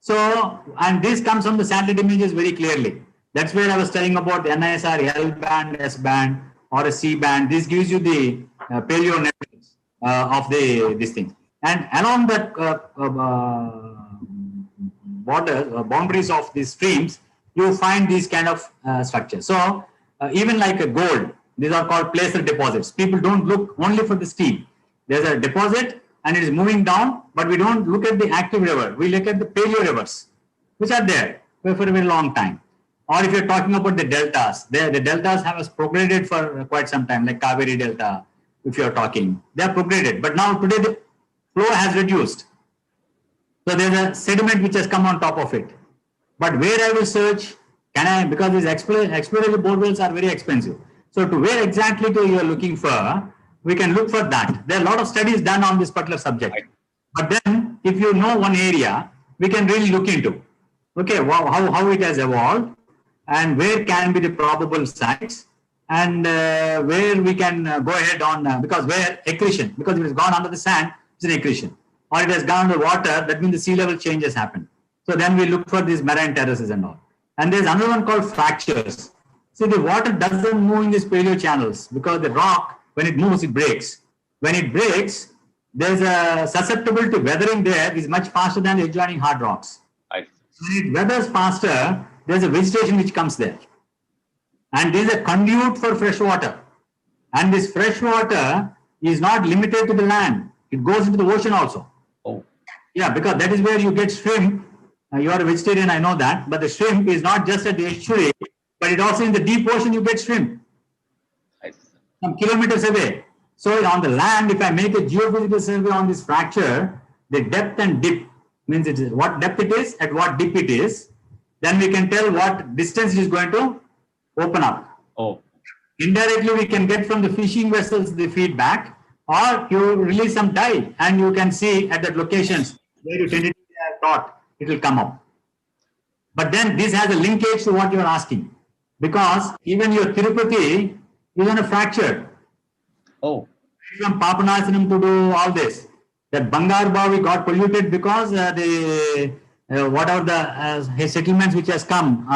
So, and this comes from the satellite images very clearly. That's where I was telling about the NISR L band, S band, or a C band. This gives you the paleo networks of this thing. And along that boundaries of these streams, you find these kind of structures. So even like a gold, these are called placer deposits. People don't look only for the stream. There's a deposit and it is moving down, but we don't look at the active river. We look at the paleo rivers, which are there for a very long time. Or if you're talking about the deltas, the deltas have prograded for quite some time, like Kaveri Delta, if you're talking. They are prograded, but now today the flow has reduced. So there's a sediment which has come on top of it. But where I will search, because these exploratory borewells are very expensive. So to where exactly you are looking for, we can look for that. There are a lot of studies done on this particular subject. But then if you know one area, we can really look into, okay, how it has evolved and where can be the probable sites and where we can go ahead on, because where accretion, because it has gone under the sand, it's an accretion. Or it has gone under water, that means the sea level change has happened. So then we look for these marine terraces and all. And there's another one called fractures. See, the water doesn't move in these paleo channels because the rock, when it moves, it breaks. When it breaks, there's a susceptibility to weathering there is much faster than the adjoining hard rocks. When it weathers faster, there's a vegetation which comes there. And there's a conduit for fresh water. And this fresh water is not limited to the land. It goes into the ocean also. Oh. Yeah, because that is where you get shrimp. You are a vegetarian, I know that. But the shrimp is not just at the estuary, but it also in the deep ocean you get shrimp. Some kilometers away. So on the land, if I make a geophysical survey on this fracture, the depth and dip means it is what depth it is, at what dip it is, then we can tell what distance it is going to open up. Oh. Indirectly, we can get from the fishing vessels the feedback, or you release some dye and you can see at the locations where you tentatively thought it will come up. But then this has a linkage to what you are asking, because even your Tirupati is on a fracture. Oh. From Papanasanam to do all this. That Bangar Bavi got polluted because whatever the settlements which has come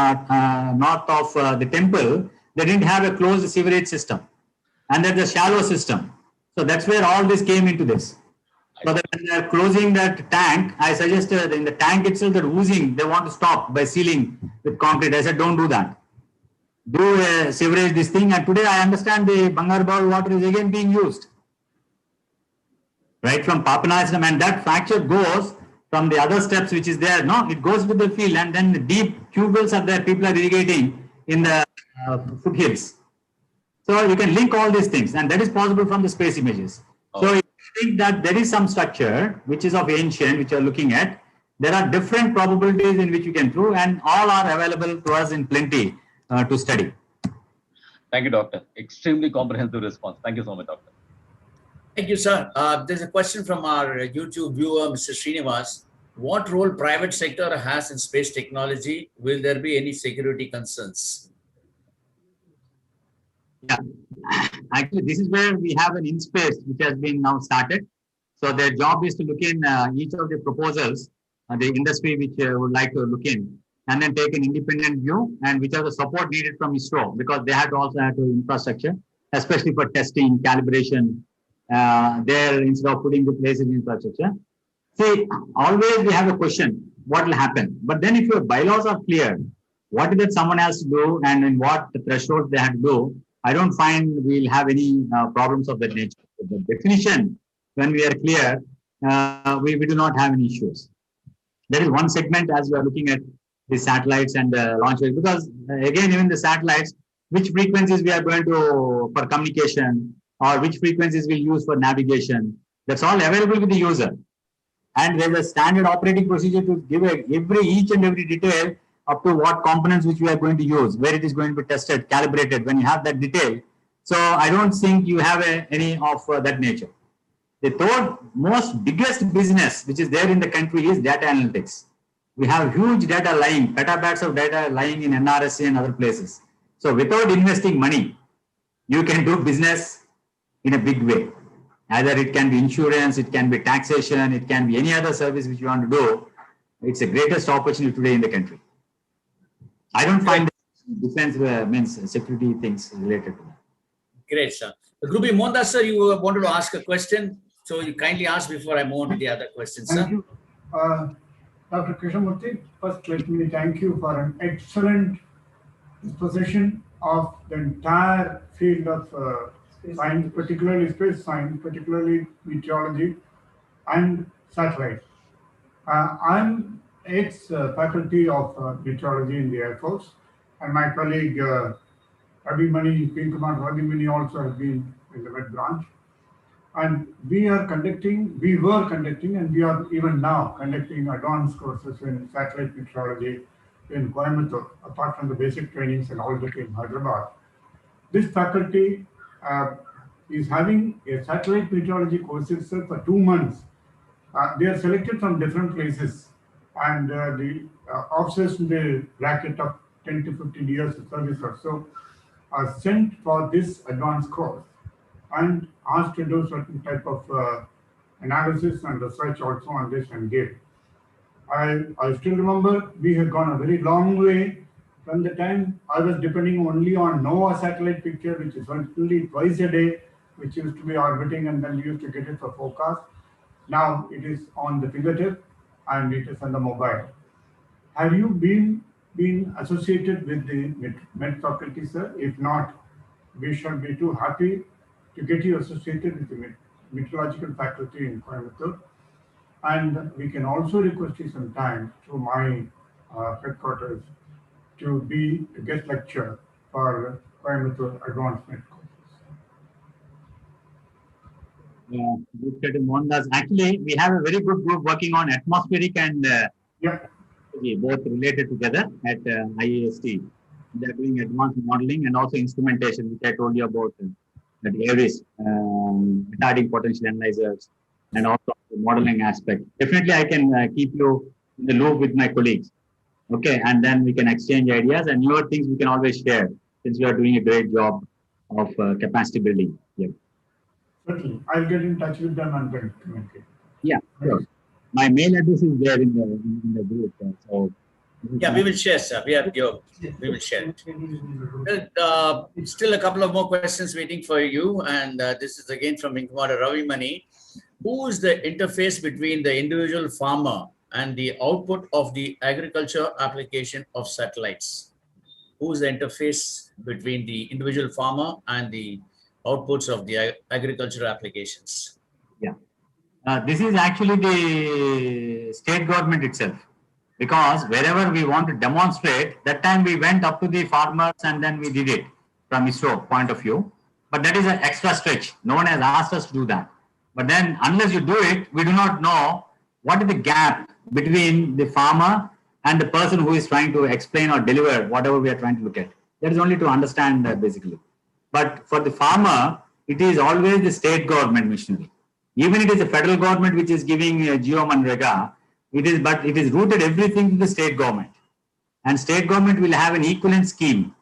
north of the temple, they didn't have a closed sewerage system. And that's a shallow system. So that's where all this came into this. So that when they're closing that tank, I suggested in the tank itself that oozing, they want to stop by sealing with concrete. I said, don't do that. Do a sewerage this thing. And today I understand the Bangarbavi water is again being used. Right from Papanasanam, and that fracture goes from the other steps which is there. No, it goes to the field and then the deep tube wells are there. People are irrigating in the foothills. So you can link all these things, and that is possible from the space images. Oh. So if you think that there is some structure which is of ancient, which you are looking at, there are different probabilities in which you can prove, and all are available to us in plenty to study. Thank you, Doctor. Extremely comprehensive response. Thank you so much, Doctor. Thank you, sir. There's a question from our YouTube viewer, Mr. Srinivas. What role private sector has in space technology? Will there be any security concerns? Yeah, actually, this is where we have an in-space which has been now started. So their job is to look in each of the proposals, the industry which would like to look in, and then take an independent view and which are the support needed from Isro, because they have to also have to infrastructure. especially for testing, calibration, there instead of putting the places in infrastructure. See, always we have a question, what will happen? But then if your bylaws are clear, what is it someone has to do and in what threshold they have to do, I don't find we'll have any problems of that nature. The definition, when we are clear, we do not have any issues. There is one segment as we are looking at the satellites and the launch vehicles, because again, even the satellites, which frequencies we are going to for communication or which frequencies we'll use for navigation, that's all available with the user. And there's a standard operating procedure to give each and every detail up to what components which we are going to use, where it is going to be tested, calibrated, when you have that detail. So I don't think you have any of that nature. The third most biggest business which is there in the country is data analytics. We have huge data lying, petabytes of data lying in NRSC and other places. So without investing money, you can do business in a big way. Either it can be insurance, it can be taxation, it can be any other service which you want to do. It's the greatest opportunity today in the country. I don't find defense means security things related to that. Great, sir. Grubi Monda, sir, you wanted to ask a question. So you kindly ask before I move on to the other questions, sir. Thank you. Dr. Krishna Murthy, first let me thank you for an excellent exposition of the entire field of science, particularly space science, particularly meteorology and satellite. I'm ex-faculty of meteorology in the Air Force, and my colleague Abhimani, Field Commander Abhimani also has been in the Met branch. And we were conducting, and we are even now conducting advanced courses in satellite meteorology in Coimbatore, apart from the basic trainings and all that in Hyderabad. This faculty is having a satellite meteorology courses for 2 months. They are selected from different places, and the officers in the bracket of 10 to 15 years of service or so are sent for this advanced course and asked to do certain type of analysis and research also on this and give. I still remember we had gone a very long way from the time I was depending only on NOAA satellite picture, which is only twice a day, which used to be orbiting, and then we used to get it for forecast. Now it is on the fingertip and it is on the mobile. Have you been associated with the Met faculty, sir? If not, we should be too happy to get you associated with the meteorological faculty in Coimbatore. And we can also request you some time through my headquarters to be a guest lecturer for Coimbatore Advanced Met courses. Actually, we have a very good group working on atmospheric and both related together at IAST. They are doing advanced modeling and also instrumentation, which I told you about. The areas, retarding potential analyzers, and also the modeling aspect. Definitely, I can keep you in the loop with my colleagues. Okay, and then we can exchange ideas, and newer things we can always share, since you are doing a great job of capacity building. Yeah. Certainly, I'll get in touch with them and then communicate. Yeah, sure. My mail address is there in the group. So. Yeah, we will share, sir. We will share it. Well, still a couple of more questions waiting for you. And this is again from Commander Ravi Mani. Who is the interface between the individual farmer and the output of the agriculture application of satellites? Who is the interface between the individual farmer and the outputs of the agriculture applications? Yeah. This is actually the state government itself. Because wherever we want to demonstrate, that time we went up to the farmers and then we did it from Isro point of view. But that is an extra stretch. No one has asked us to do that. But then unless you do it, we do not know what is the gap between the farmer and the person who is trying to explain or deliver whatever we are trying to look at. That is only to understand basically. But for the farmer, it is always the state government machinery. Even it is the federal government which is giving Geomanrega, but it is rooted everything to the state government. And state government will have an equivalent scheme.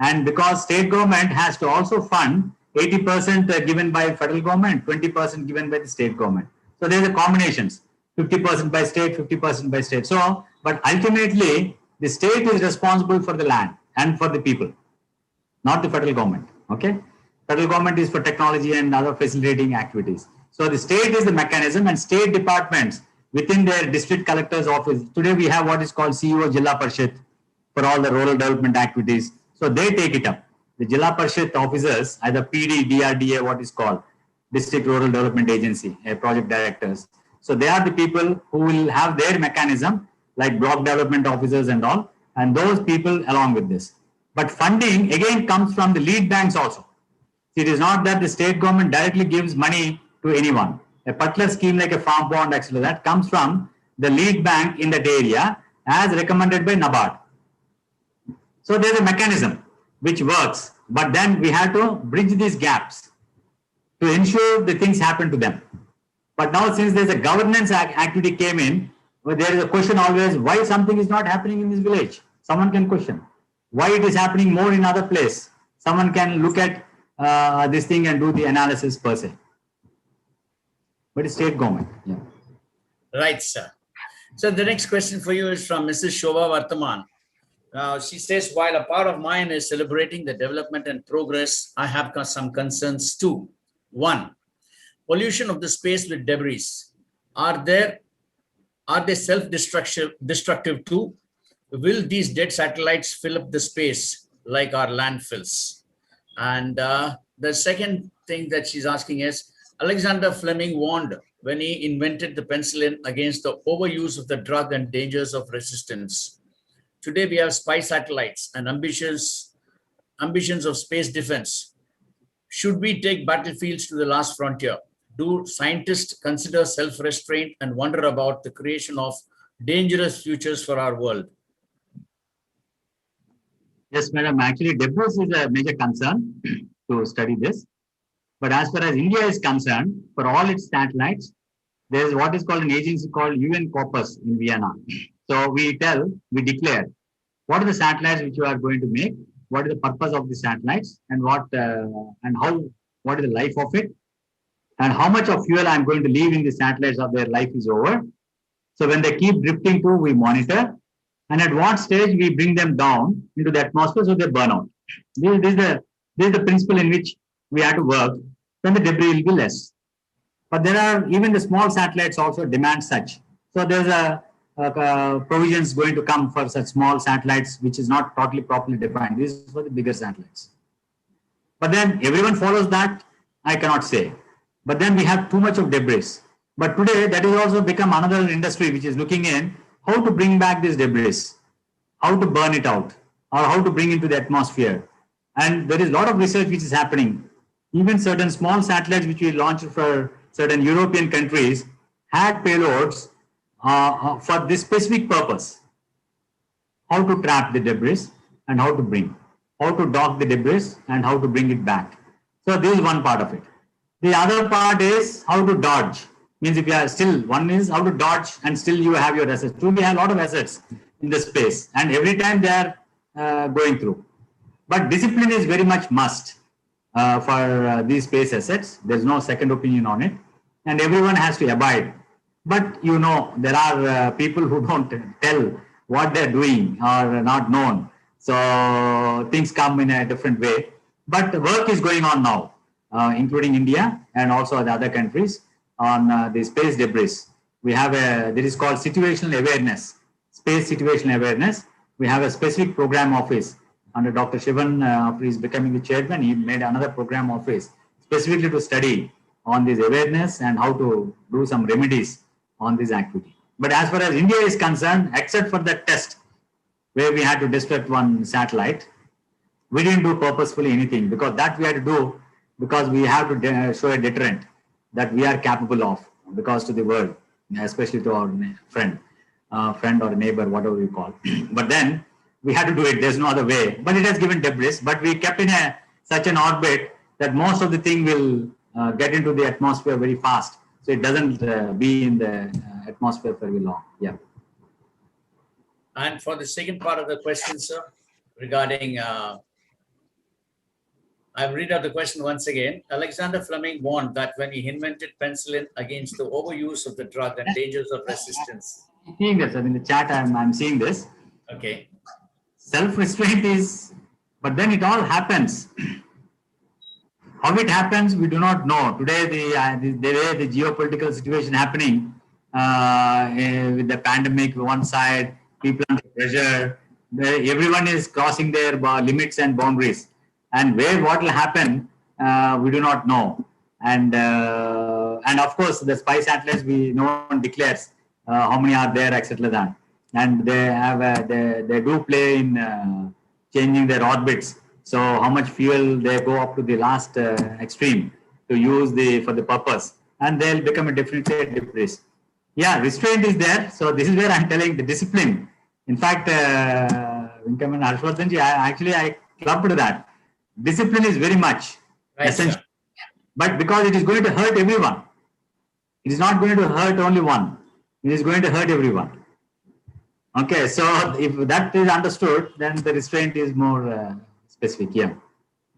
And because state government has to also fund 80% given by federal government, 20% given by the state government. So there is a combinations, 50% by state, 50% by state. So, but ultimately, the state is responsible for the land and for the people, not the federal government. Okay. Federal government is for technology and other facilitating activities. So the state is the mechanism, and state departments within their district collector's office. Today we have what is called CEO Jilla Parishad for all the rural development activities. So they take it up. The Jilla Parishad officers, either PD, DRDA, what is called District Rural Development Agency, project directors. So they are the people who will have their mechanism, like block development officers and all, and those people along with this. But funding again comes from the lead banks also. It is not that the state government directly gives money to anyone. A particular scheme like a farm bond, actually, that comes from the lead bank in that area as recommended by NABARD. So there's a mechanism which works, but then we have to bridge these gaps to ensure the things happen to them. But now, since there's a governance activity came in, well, there is a question always, why something is not happening in this village? Someone can question. Why it is happening more in other place? Someone can look at this thing and do the analysis per se. But it's state government. Yeah. Right, sir. So the next question for you is from Mrs. Shobha Vartaman. She says, while a part of mine is celebrating the development and progress, I have got some concerns too. One, pollution of the space with debris. Are they self-destructive too? Will these dead satellites fill up the space like our landfills? And the second thing that she's asking is, Alexander Fleming warned when he invented the penicillin against the overuse of the drug and dangers of resistance. Today we have spy satellites and ambitions of space defense. Should we take battlefields to the last frontier? Do scientists consider self-restraint and wonder about the creation of dangerous futures for our world? Yes, madam. Actually, debris is a major concern to study this. But as far as India is concerned, for all its satellites, there is what is called an agency called UN Corpus in Vienna. So we declare what are the satellites which you are going to make, what is the purpose of the satellites, and what is the life of it, and how much of fuel I'm going to leave in the satellites of their life is over. So when they keep drifting through, we monitor, and at what stage we bring them down into the atmosphere so they burn out. This is the principle in which we have to work. Then the debris will be less. But there are even the small satellites also demand such. So there's a provisions going to come for such small satellites, which is not totally properly defined. This is for the bigger satellites. But then everyone follows that, I cannot say. But then we have too much of debris. But today that is also become another industry which is looking in how to bring back this debris, how to burn it out, or how to bring it into the atmosphere. And there is a lot of research which is happening. Even certain small satellites which we launched for certain European countries had payloads for this specific purpose. How to trap the debris and how to dock the debris and how to bring it back. So this is one part of it. The other part is how to dodge. Means if you are still, one is how to dodge and still you have your assets. Truly have a lot of assets in the space and every time they are going through. But discipline is very much must for these space assets. There's no second opinion on it and everyone has to abide. But you know, there are people who don't tell what they're doing or not known. So things come in a different way. But the work is going on now, including India and also the other countries on the space debris. We have this is called situational awareness, space situational awareness. We have a specific program office under Dr. Shivan, after he's becoming the chairman, he made another program office specifically to study on this awareness and how to do some remedies on this activity. But as far as India is concerned, except for the test where we had to destruct one satellite, we didn't do purposefully anything because that we had to do because we have to show a deterrent that we are capable of because to the world, especially to our friend or neighbor, whatever you call. But then we had to do it. There's no other way. But it has given debris. But we kept in such an orbit that most of the thing will get into the atmosphere very fast. So it doesn't be in the atmosphere for very long. Yeah. And for the second part of the question, sir, regarding, I'll read out the question once again. Alexander Fleming warned that when he invented penicillin against the overuse of the drug and dangers of resistance. I'm seeing this. In the chat, I'm seeing this. How it happens, we do not know. Today, the way the geopolitical situation happening with the pandemic one side, people under pressure, everyone is crossing their limits and boundaries. And where what will happen, we do not know. And of course, the spy satellites, no one declares how many are there, etc. And they have they do play in changing their orbits. So how much fuel they go up to the last extreme to use for the purpose, and they'll become a differentiated risk. Yeah, restraint is there. So this is where I'm telling the discipline. In fact, Vinkaman and Harshvardhanji, I clubbed that. Discipline is very much essential. But because it is going to hurt everyone, it is not going to hurt only one. It is going to hurt everyone. Okay, so if that is understood, then the restraint is more specific. Yeah.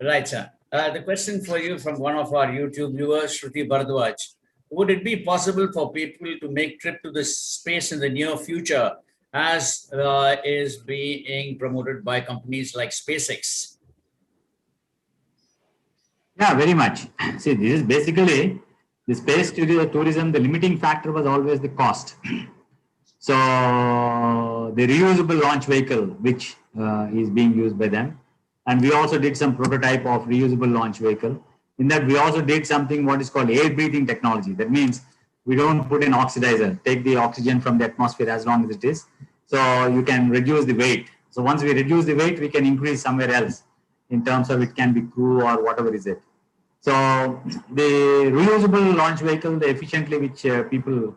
Right, sir. The question for you from one of our YouTube viewers, Shruti Bharadwaj. Would it be possible for people to make trip to the space in the near future, as is being promoted by companies like SpaceX? Yeah, very much. See, this is basically the space tourism. The limiting factor was always the cost. So the reusable launch vehicle, which is being used by them, and we also did some prototype of reusable launch vehicle. In that, we also did something what is called air breathing technology. That means we don't put an oxidizer, take the oxygen from the atmosphere as long as it is. So you can reduce the weight. So once we reduce the weight, we can increase somewhere else in terms of it can be crew or whatever is it. So the reusable launch vehicle, the efficiently which people,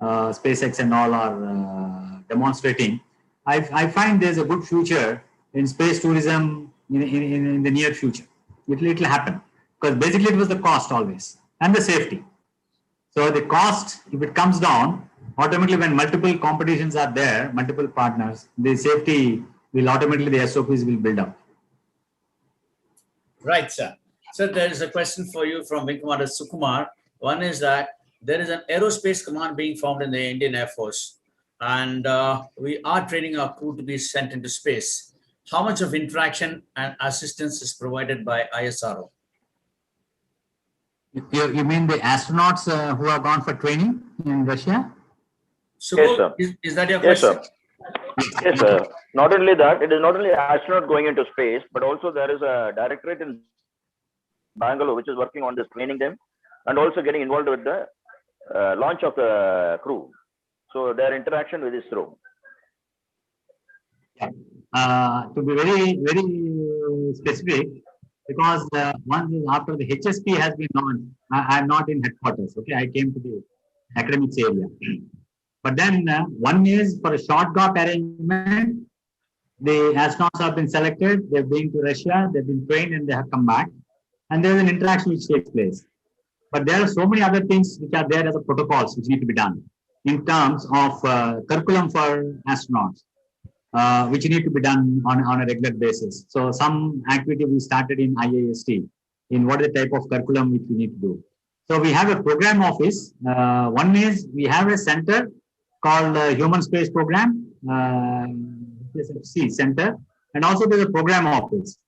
SpaceX and all are demonstrating, I find there's a good future in space tourism in the near future. It will happen because basically it was the cost always and the safety. So the cost, if it comes down, automatically when multiple competitions are there, multiple partners, the safety will automatically, the SOPs will build up. Right, sir. So there is a question for you from Vinkamada Sukumar. One is that there is an aerospace command being formed in the Indian Air Force, and we are training our crew to be sent into space. How much of interaction and assistance is provided by ISRO? You mean the astronauts who have gone for training in Russia? So Yes, is that your question? Yes, sir. Yes, sir. Not only that, it is not only astronaut going into space, but also there is a directorate in Bangalore which is working on this, training them, and also getting involved with the launch of the crew. So their interaction with ISRO. To be very, very specific, because once after the HSP has been launched, I'm not in headquarters. Okay, I came to the academics area. But then one is for a short gap arrangement, the astronauts have been selected, they've been to Russia, they've been trained and they have come back. And there's an interaction which takes place. But there are so many other things which are there as a protocols which need to be done in terms of curriculum for astronauts, which need to be done on a regular basis. So some activity we started in IAST, in what is the type of curriculum which we need to do. So we have a program office. One is we have a center called Human Space Program, Center, and also there's a program office.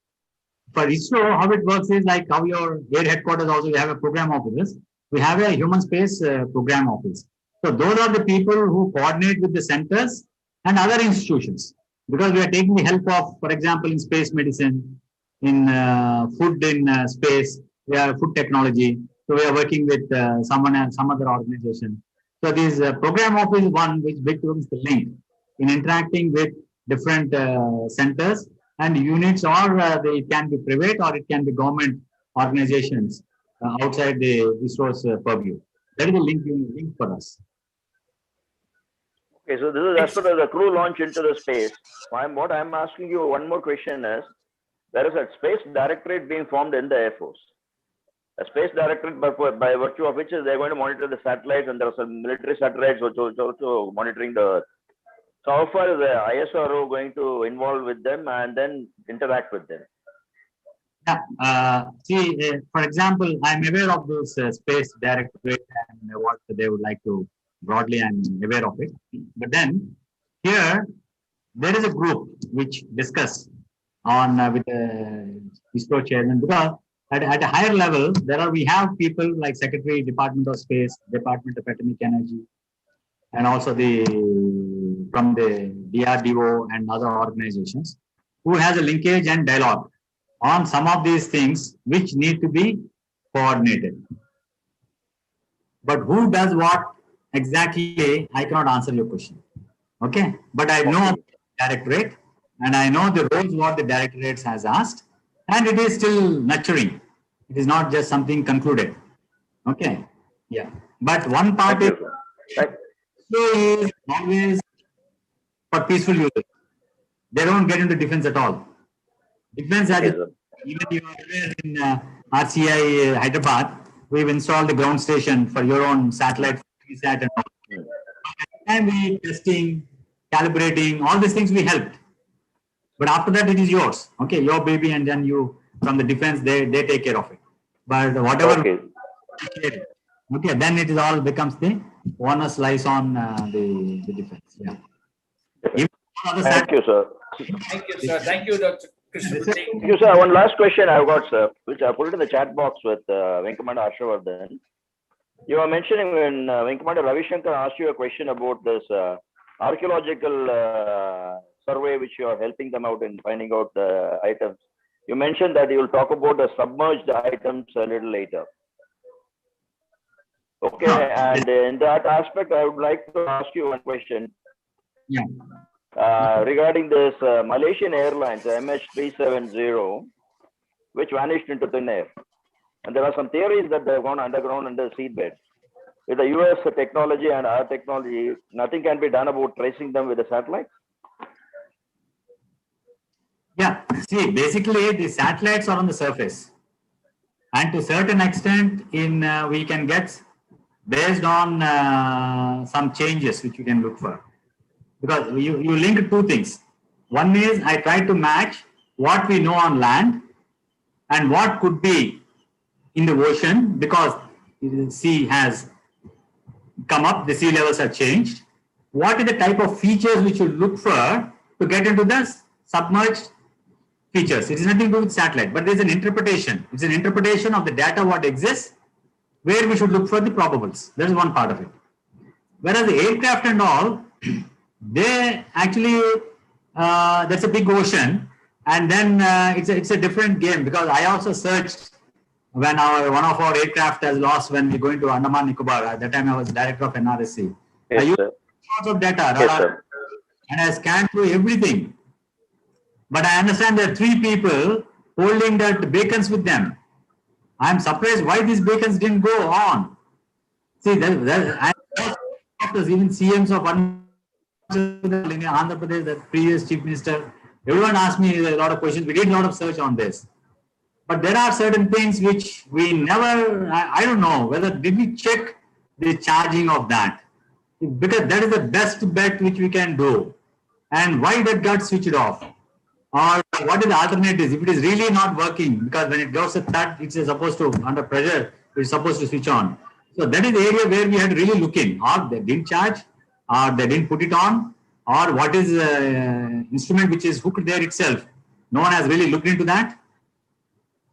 For ISRO, how it works is like how your air headquarters also we have a program office. We have a human space program office. So those are the people who coordinate with the centers and other institutions, because we are taking the help of, for example, in space medicine, in food in space, we have food technology. So we are working with someone and some other organization. So this program office is one which becomes the link in interacting with different centers and units, or it can be private or it can be government organizations outside the ISRO's purview. That is a link for us. Okay, so this is as far as the crew launch into the space. What I'm asking you one more question is, there is a space directorate being formed in the Air Force. A space directorate by virtue of which they're going to monitor the satellites, and there are some military satellites which are also monitoring the Earth. So how far is the ISRO going to involve with them and then interact with them? Yeah, for example, I'm aware of this space directorate and what they would like to, broadly I'm aware of it. But then here, there is a group which discuss on with the ISRO chairman, because At a higher level, we have people like Secretary, Department of Space, Department of Atomic Energy, and also from the DRDO and other organizations who has a linkage and dialogue on some of these things which need to be coordinated. But who does what exactly, I cannot answer your question. Okay, but I know the directorate and I know the roles what the directorate has asked, and it is still nurturing. It is not just something concluded. Okay, yeah. But one part is always for peaceful users. They don't get into defense at all. Defense has even you are there in RCI Hyderabad, we've installed the ground station for your own satellite, sat and all. And we testing, calibrating, all these things we helped. But after that, it is yours. Okay, your baby, and then you from the defense, they take care of it. But whatever, okay, then it is all becomes the bonus lies on the defense. Yeah. Thank you, sir. Thank you, sir. Thank you, Dr. Krishna Murthy. Thank you, sir. One last question I've got, sir, which I put it in the chat box with Venkamada Ashavardhan. You were mentioning when Venkamada Ravishankar asked you a question about this archaeological survey, which you are helping them out in finding out the items. You mentioned that you will talk about the submerged items a little later. Okay, and in that aspect, I would like to ask you one question. Yeah. Regarding this Malaysian Airlines MH370, which vanished into thin air. And there are some theories that they've gone underground under the seabed. With the US technology and our technology, nothing can be done about tracing them with a satellite? Yeah, see, basically the satellites are on the surface. And to a certain extent, we can get based on some changes which you can look for. Because you link two things. One is I try to match what we know on land and what could be in the ocean, because the sea has come up, the sea levels have changed. What is the type of features which you look for to get into the submerged features? It is nothing to do with satellite, but there is an interpretation. It's an interpretation of the data what exists, where we should look for the probables. That is one part of it. Whereas the aircraft and all, they actually, that's a big ocean, and then it's a different game, because I also searched when one of our aircraft has lost when we go into Andaman Nicobar. At that time I was director of NRSC. Yes, I used sir. lots of data, Yes, sir. and I scanned through everything. But I understand there are 3 people holding that beacons with them. I'm surprised why these beacons didn't go on. See, even CMs of Andhra Pradesh, the previous chief minister, everyone asked me a lot of questions. We did a lot of search on this. But there are certain things which we never, I don't know whether did we check the charging of that, because that is the best bet which we can do. And why that got switched off? Or what is the alternatives if it is really not working? Because when it goes at that, it's supposed to, under pressure, it's supposed to switch on. So that is the area where we had to really look in. Or they didn't charge, or they didn't put it on, or what is the instrument which is hooked there itself. No one has really looked into that.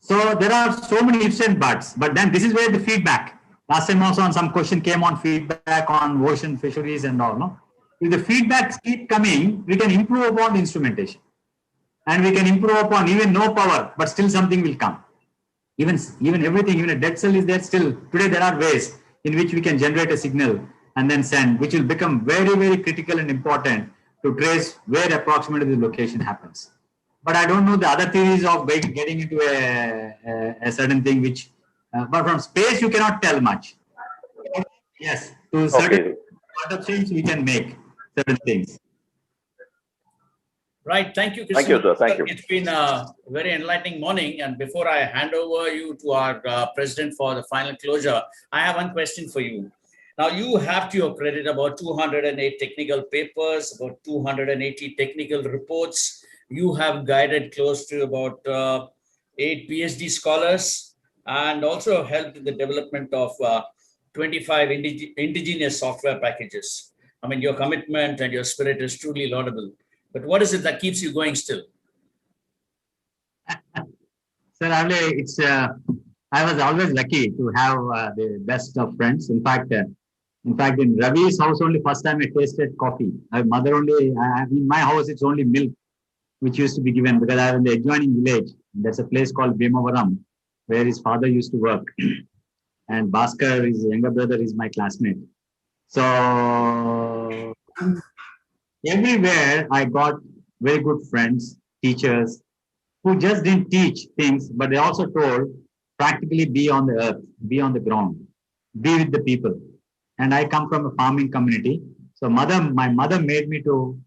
So there are so many ifs and buts, but then this is where the feedback. Last time also on some question came on feedback on ocean fisheries and all. No? If the feedbacks keep coming, we can improve upon the instrumentation. And we can improve upon even no power, but still something will come. Even everything, even a dead cell is there still. Today there are ways in which we can generate a signal and then send, which will become very, very critical and important to trace where approximately the location happens. But I don't know the other theories of getting into a certain thing which, but from space you cannot tell much. Yes, to certain part of things we can make certain things. Right. Thank you, Thank you, sir. Thank you. It's been a very enlightening morning. And before I hand over you to our president for the final closure, I have one question for you. Now, you have to your credit about 208 technical papers, about 280 technical reports. You have guided close to about 8 PhD scholars, and also helped in the development of 25 indigenous software packages. I mean, your commitment and your spirit is truly laudable. But what is it that keeps you going still? Sir, it's I was always lucky to have the best of friends. In fact, in Ravi's house only first time I tasted coffee. My mother only in my house it's only milk which used to be given because I was in the adjoining village. There's a place called Bhimavaram where his father used to work, and Bhaskar, his younger brother, is my classmate. So everywhere I got very good friends, teachers, who just didn't teach things, but they also told practically be on the earth, be on the ground, be with the people. And I come from a farming community. So my mother made me to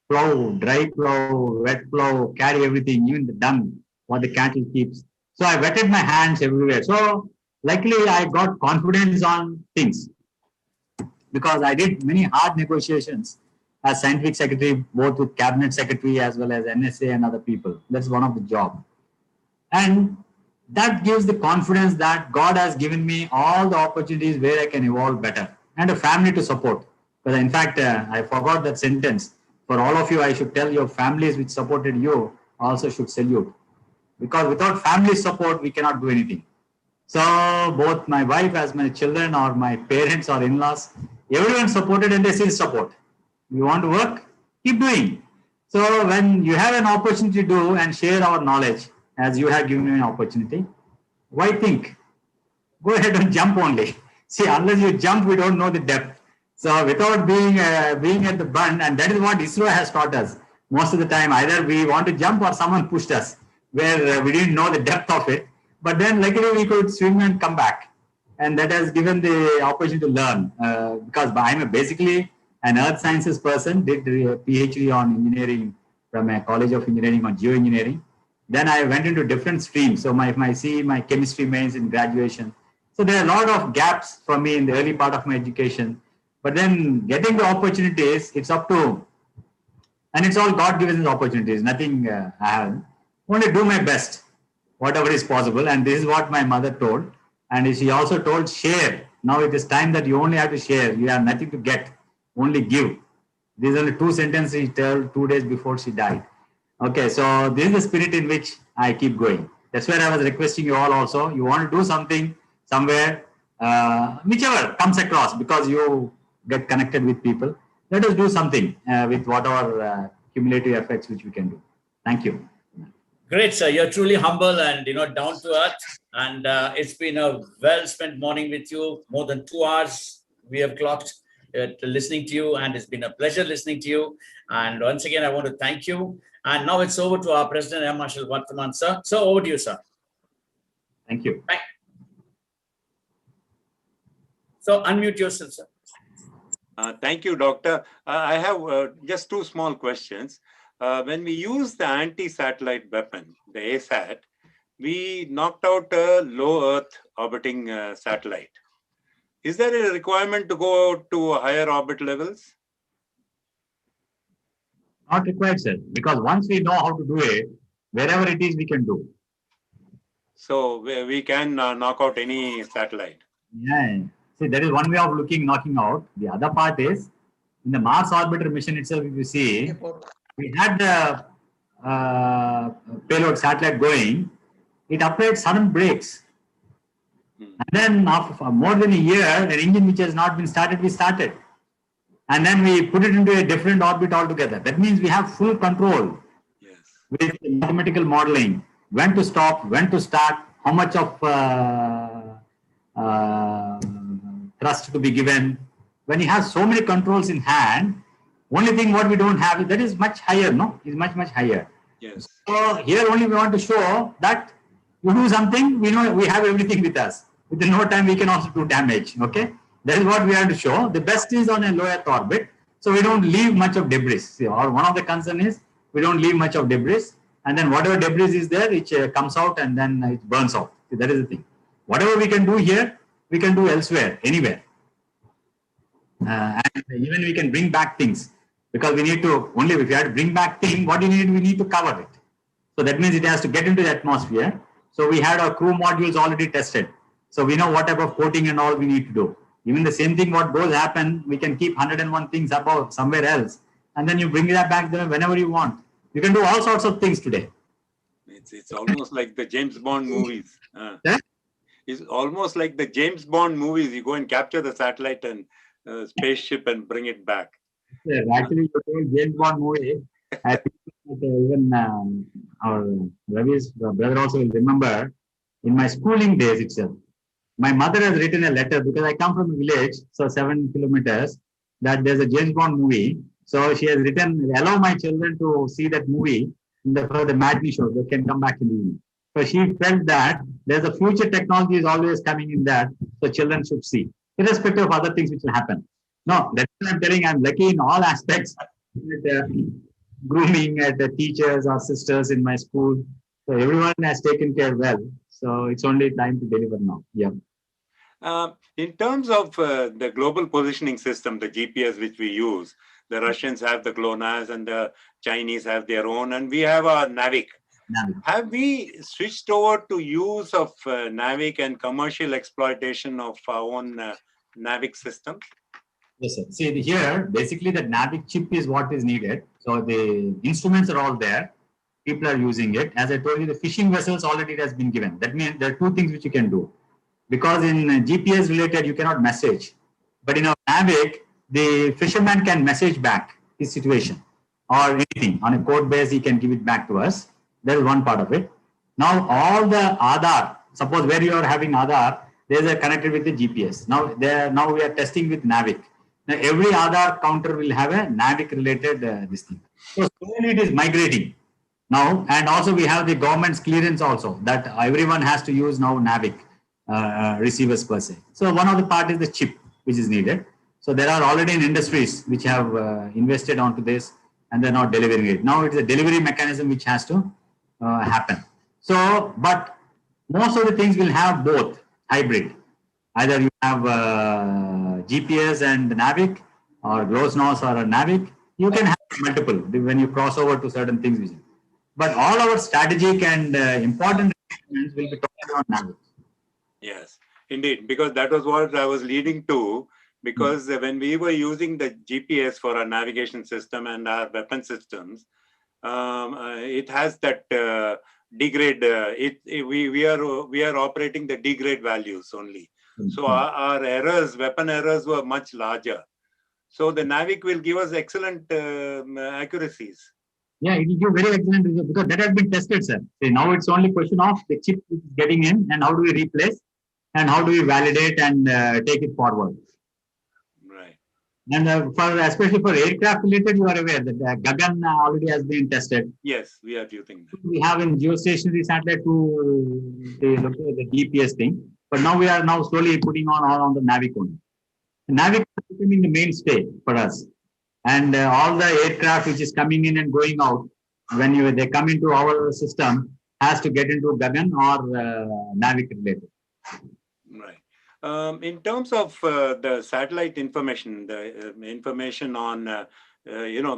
plow, dry plow, wet plow, carry everything, even the dung, what the cattle keeps. So I wetted my hands everywhere. So luckily I got confidence on things because I did many hard negotiations as scientific secretary, both with cabinet secretary as well as NSA and other people. That's one of the job. And that gives the confidence that God has given me all the opportunities where I can evolve better and a family to support. Because in fact, I forgot that sentence. For all of you, I should tell your families which supported you also should salute. Because without family support, we cannot do anything. So both my wife as my children or my parents or in-laws, everyone supported and they still support. You want to work? Keep doing. So when you have an opportunity to do and share our knowledge, as you have given me an opportunity, why think? Go ahead and jump only. See, unless you jump, we don't know the depth. So without being at the bund, and that is what Isro has taught us. Most of the time, either we want to jump or someone pushed us, where we didn't know the depth of it. But then luckily we could swim and come back. And that has given the opportunity to learn. Because I'm basically an earth sciences person, did a PhD on engineering from a college of engineering on geoengineering. Then I went into different streams. So my chemistry mains in graduation. So there are a lot of gaps for me in the early part of my education. But then getting the opportunities, it's up to, and it's all God given opportunities, nothing I have. Only do my best, whatever is possible. And this is what my mother told. And she also told, share. Now it is time that you only have to share. You have nothing to get, only give. These are only 2 sentences she told 2 days before she died. Okay, so this is the spirit in which I keep going. That's where I was requesting you all also. You want to do something somewhere, whichever comes across, because you get connected with people. Let us do something with whatever cumulative effects which we can do. Thank you. Great, sir. You're truly humble and down to earth. And it's been a well-spent morning with you. More than 2 hours we have clocked listening to you, and it's been a pleasure listening to you. And once again, I want to thank you. And now it's over to our President, Air Marshal Varthaman, sir. So over to you, sir. Thank you. Bye. So unmute yourself, sir. Thank you, Doctor. I have just 2 small questions. When we use the anti-satellite weapon, the ASAT, we knocked out a low Earth orbiting satellite. Is there a requirement to go to higher orbit levels? Not required, sir, because once we know how to do it, wherever it is, we can do. So we can knock out any satellite. Yeah. See, there is one way of knocking out. The other part is, in the Mars orbiter mission itself, if you see, we had the payload satellite going, it applied sudden brakes. And then after more than a year, an engine which has not been started, we started. And then we put it into a different orbit altogether. That means we have full control with mathematical modeling, when to stop, when to start, how much of thrust to be given. When you have so many controls in hand, only thing what we don't have, that is much higher, no? Is much, much higher. Yes. So here only we want to show that you do something, we know we have everything with us. Within no time, we can also do damage, okay? That is what we have to show. The best is on a low Earth orbit, so we don't leave much of debris. See, or one of the concern is we don't leave much of debris, and then whatever debris is there, it comes out and then it burns out. See, that is the thing. Whatever we can do here, we can do elsewhere, anywhere. And even we can bring back things, because we need to, only if you have to bring back things, what we need to cover it. So that means it has to get into the atmosphere. So we had our crew modules already tested. So we know what type of coating and all we need to do. Even the same thing what those happen, we can keep 101 things above somewhere else. And then you bring that back there whenever you want. You can do all sorts of things today. It's almost like the James Bond movies. Yeah? It's almost like the James Bond movies. You go and capture the satellite and spaceship and bring it back. Yeah, actually, you told James Bond movie. I think that, even our Ravi's brother also will remember in my schooling days itself. My mother has written a letter because I come from a village, so 7 kilometers, that there's a James Bond movie. So she has written, allow my children to see that movie for the matinee show. They can come back in the evening. So she felt that there's a future technology is always coming in that, so children should see, irrespective of other things which will happen. No, that's what I'm telling. I'm lucky in all aspects. Grooming at the teachers or sisters in my school. So everyone has taken care well. So it's only time to deliver now. Yeah. In terms of the global positioning system, the GPS which we use, the Russians have the GLONASS and the Chinese have their own, and we have our NAVIC. Have we switched over to use of NAVIC and commercial exploitation of our own NAVIC system? Yes, sir. See here, basically the NAVIC chip is what is needed. So the instruments are all there. People are using it. As I told you, the fishing vessels already it has been given. That means there are two things which you can do. Because in GPS related, you cannot message. But in our NAVIC, the fisherman can message back his situation or anything. On a code base, he can give it back to us. That is one part of it. Now, all the Aadhaar, suppose where you are having Aadhaar, there is a connected with the GPS. Now we are testing with NAVIC. Now, every Aadhaar counter will have a NAVIC related this thing. So slowly it is migrating now. And also we have the government's clearance also that everyone has to use now NAVIC receivers per se. So one of the part is the chip which is needed. So there are already industries which have invested onto this and they're not delivering it. Now it's a delivery mechanism which has to happen. So, but most of the things will have both hybrid. Either you have GPS and NAVIC or GLONASS or a NAVIC. You can have multiple when you cross over to certain things. But all our strategic and important requirements will be talking on NAVIC. Yes, indeed, because that was what I was leading to. Because when we were using the GPS for our navigation system and our weapon systems, it has that degrade. We are operating the degrade values only. So our errors, weapon errors, were much larger. So the NAVIC will give us excellent accuracies. Yeah, it will give very excellent results because that has been tested, sir. See, now it's only question of the chip getting in and how do we replace and how do we validate and take it forward. Right. And especially for aircraft related, you are aware that Gagan already has been tested. Yes, we are using that. We have in geostationary satellite to look at the GPS thing, but now we are now slowly putting on the NAVIC only. The NAVIC is becoming the mainstay for us. And all the aircraft which is coming in and going out, when they come into our system, has to get into Gagan or NAVIC related. Right. In terms of the satellite information, the information on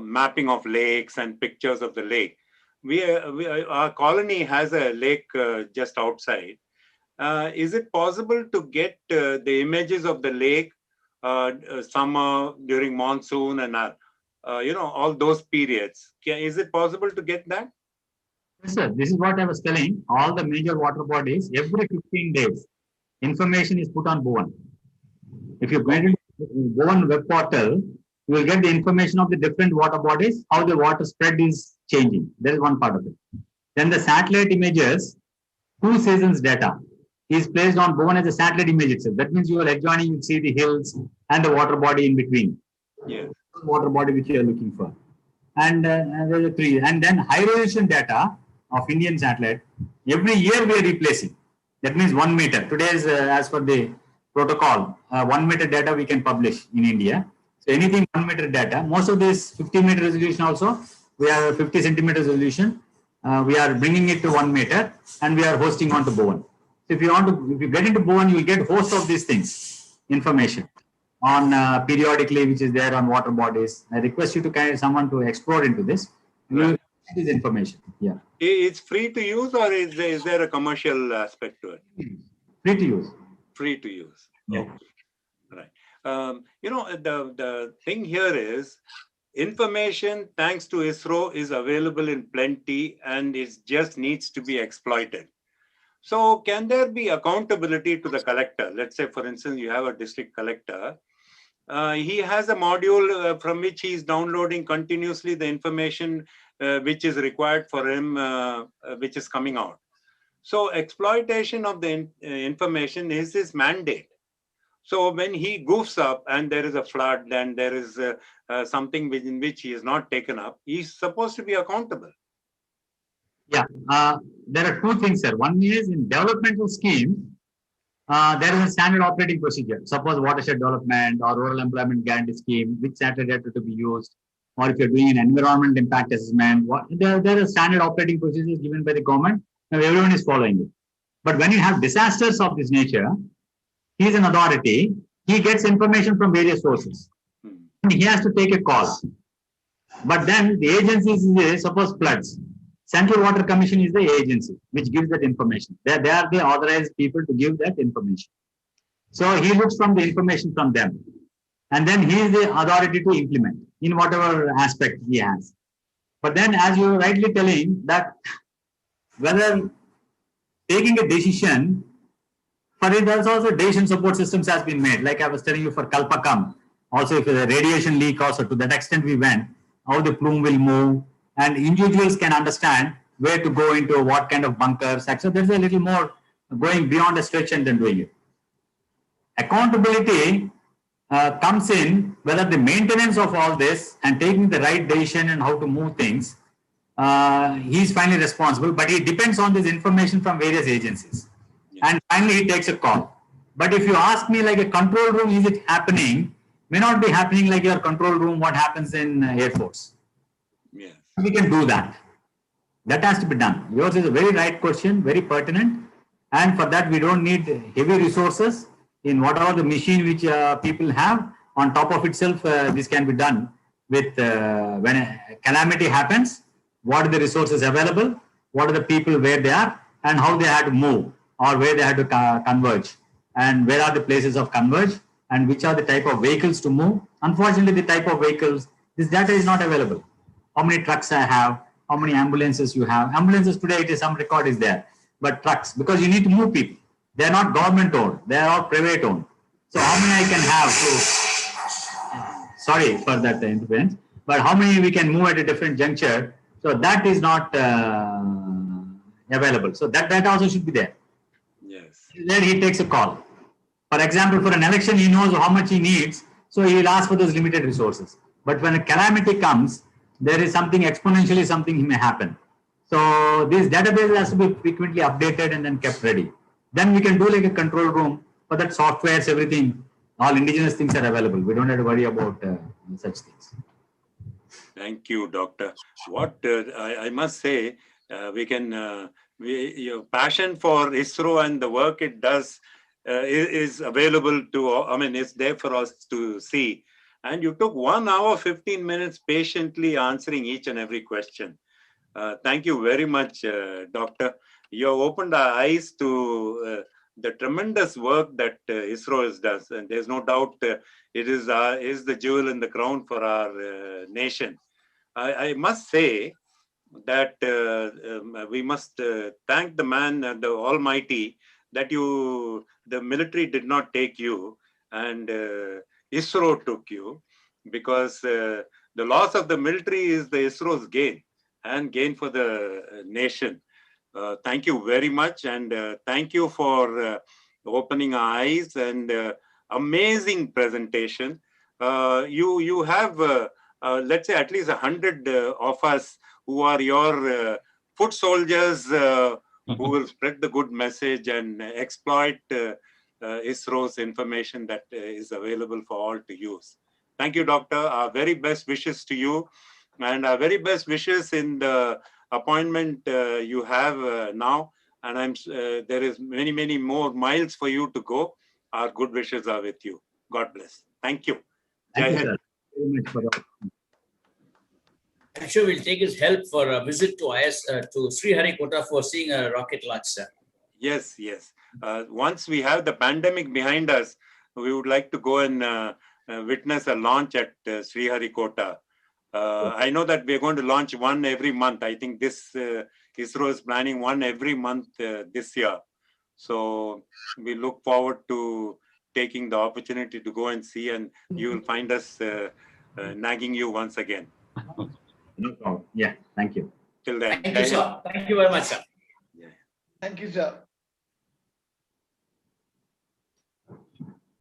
mapping of lakes and pictures of the lake, our colony has a lake just outside. Is it possible to get the images of the lake summer, during monsoon, and all those periods? Is it possible to get that? Yes, sir. This is what I was telling. All the major water bodies, every 15 days, information is put on Bowen. If you go into Bowen web portal, you will get the information of the different water bodies, how the water spread is changing. That is one part of it. Then the satellite images, 2 seasons data is placed on Bowen as a satellite image itself. That means you are adjoining, you see the hills and the water body in between. Yes. Water body which you are looking for. And there are 3. And then high resolution data of Indian satellite, every year we are replacing. That means 1 meter. Today is, as per the protocol, 1 meter data we can publish in India. So anything 1 meter data, most of this 50 meter resolution also, we have 50 centimeter resolution. We are bringing it to 1 meter and we are hosting on to Bowen. So if you get into Bowen, you will get host of these things, information on periodically, which is there on water bodies. I request you to someone to explore into this. Right. This information. Yeah. It's free to use, or is there a commercial aspect to it? Free to use. Free to use. Yeah. Okay. Right. The thing here is, Information, thanks to ISRO, is available in plenty and it just needs to be exploited. So can there be accountability to the collector? Let's say, for instance, you have a district collector. He has a module from which he is downloading continuously the information which is required for him, which is coming out. So exploitation of the information is his mandate. So when he goofs up and there is a flood and there is something in which he is not taken up, he's supposed to be accountable. Yeah, there are two things, sir. One is in developmental schemes, there is a standard operating procedure. Suppose watershed development or rural employment guarantee scheme, which standard data to be used, or if you're doing an environment impact assessment, there are standard operating procedures given by the government, and everyone is following it. But when you have disasters of this nature, he is an authority, he gets information from various sources. And he has to take a call. But then the agencies, suppose floods. Central Water Commission is the agency which gives that information. They are the authorized people to give that information. So he looks from the information from them. And then he is the authority to implement in whatever aspect he has. But then, as you were rightly telling, that whether taking a decision, for it, there's also decision support systems has been made. Like I was telling you for Kalpakam, also if the radiation leak also, to that extent we went, how the plume will move, and individuals can understand where to go into what kind of bunkers. So there's a little more going beyond a stretch and then doing it. Accountability comes in whether the maintenance of all this and taking the right decision and how to move things, he's finally responsible, but it depends on this information from various agencies. And finally, he takes a call. But if you ask me like a control room, is it happening? May not be happening like your control room, what happens in Air Force. Yes. We can do that. That has to be done. Yours is a very right question, very pertinent. And for that, we don't need heavy resources in whatever the machine which people have. On top of itself, this can be done with when a calamity happens, what are the resources available, what are the people where they are, and how they had to move or where they had to converge, and where are the places of converge, and which are the type of vehicles to move. Unfortunately, the type of vehicles, this data is not available. How many trucks I have, how many ambulances you have. Ambulances today, it is some record is there, but trucks, because you need to move people. They are not government owned, they are all private owned. So how many I can have to, sorry for that interference, but how many we can move at a different juncture, so that is not available. So that also should be there. Yes. Then he takes a call. For example, for an election, he knows how much he needs, so he will ask for those limited resources. But when a calamity comes, there is something exponentially, something may happen. So this database has to be frequently updated and then kept ready. Then we can do like a control room for that softwares, everything, all indigenous things are available. We don't have to worry about such things. Thank you, Doctor. What I must say, your passion for ISRO and the work it does is available to, it's there for us to see. And you took 1 hour, 15 minutes patiently answering each and every question. Thank you very much, Doctor. You have opened our eyes to the tremendous work that ISRO does. And there's no doubt it is the jewel in the crown for our nation. I must say that we must thank the man, the Almighty, that the military did not take you and ISRO took you, because the loss of the military is the ISRO's gain and gain for the nation. Thank you very much, and thank you for opening our eyes and amazing presentation. You have, let's say, at least 100 of us who are your foot soldiers who will spread the good message and exploit ISRO's information that is available for all to use. Thank you, Doctor. Our very best wishes to you, and our very best wishes in the appointment you have now. And there is many more miles for you to go. Our good wishes are with you. God bless. Thank you. Thank you, sir. Very much for that. I'm sure we'll take his help for a visit to Sriharikota for seeing a rocket launch, sir. Yes. Once we have the pandemic behind us, we would like to go and witness a launch at Sriharikota. I know that we're going to launch one every month. I think this ISRO is planning one every month this year. So we look forward to taking the opportunity to go and see, and you will find us nagging you once again. No problem. Yeah, thank you. Till then. Thank you, sir. Thank you very much, sir. Thank you, sir.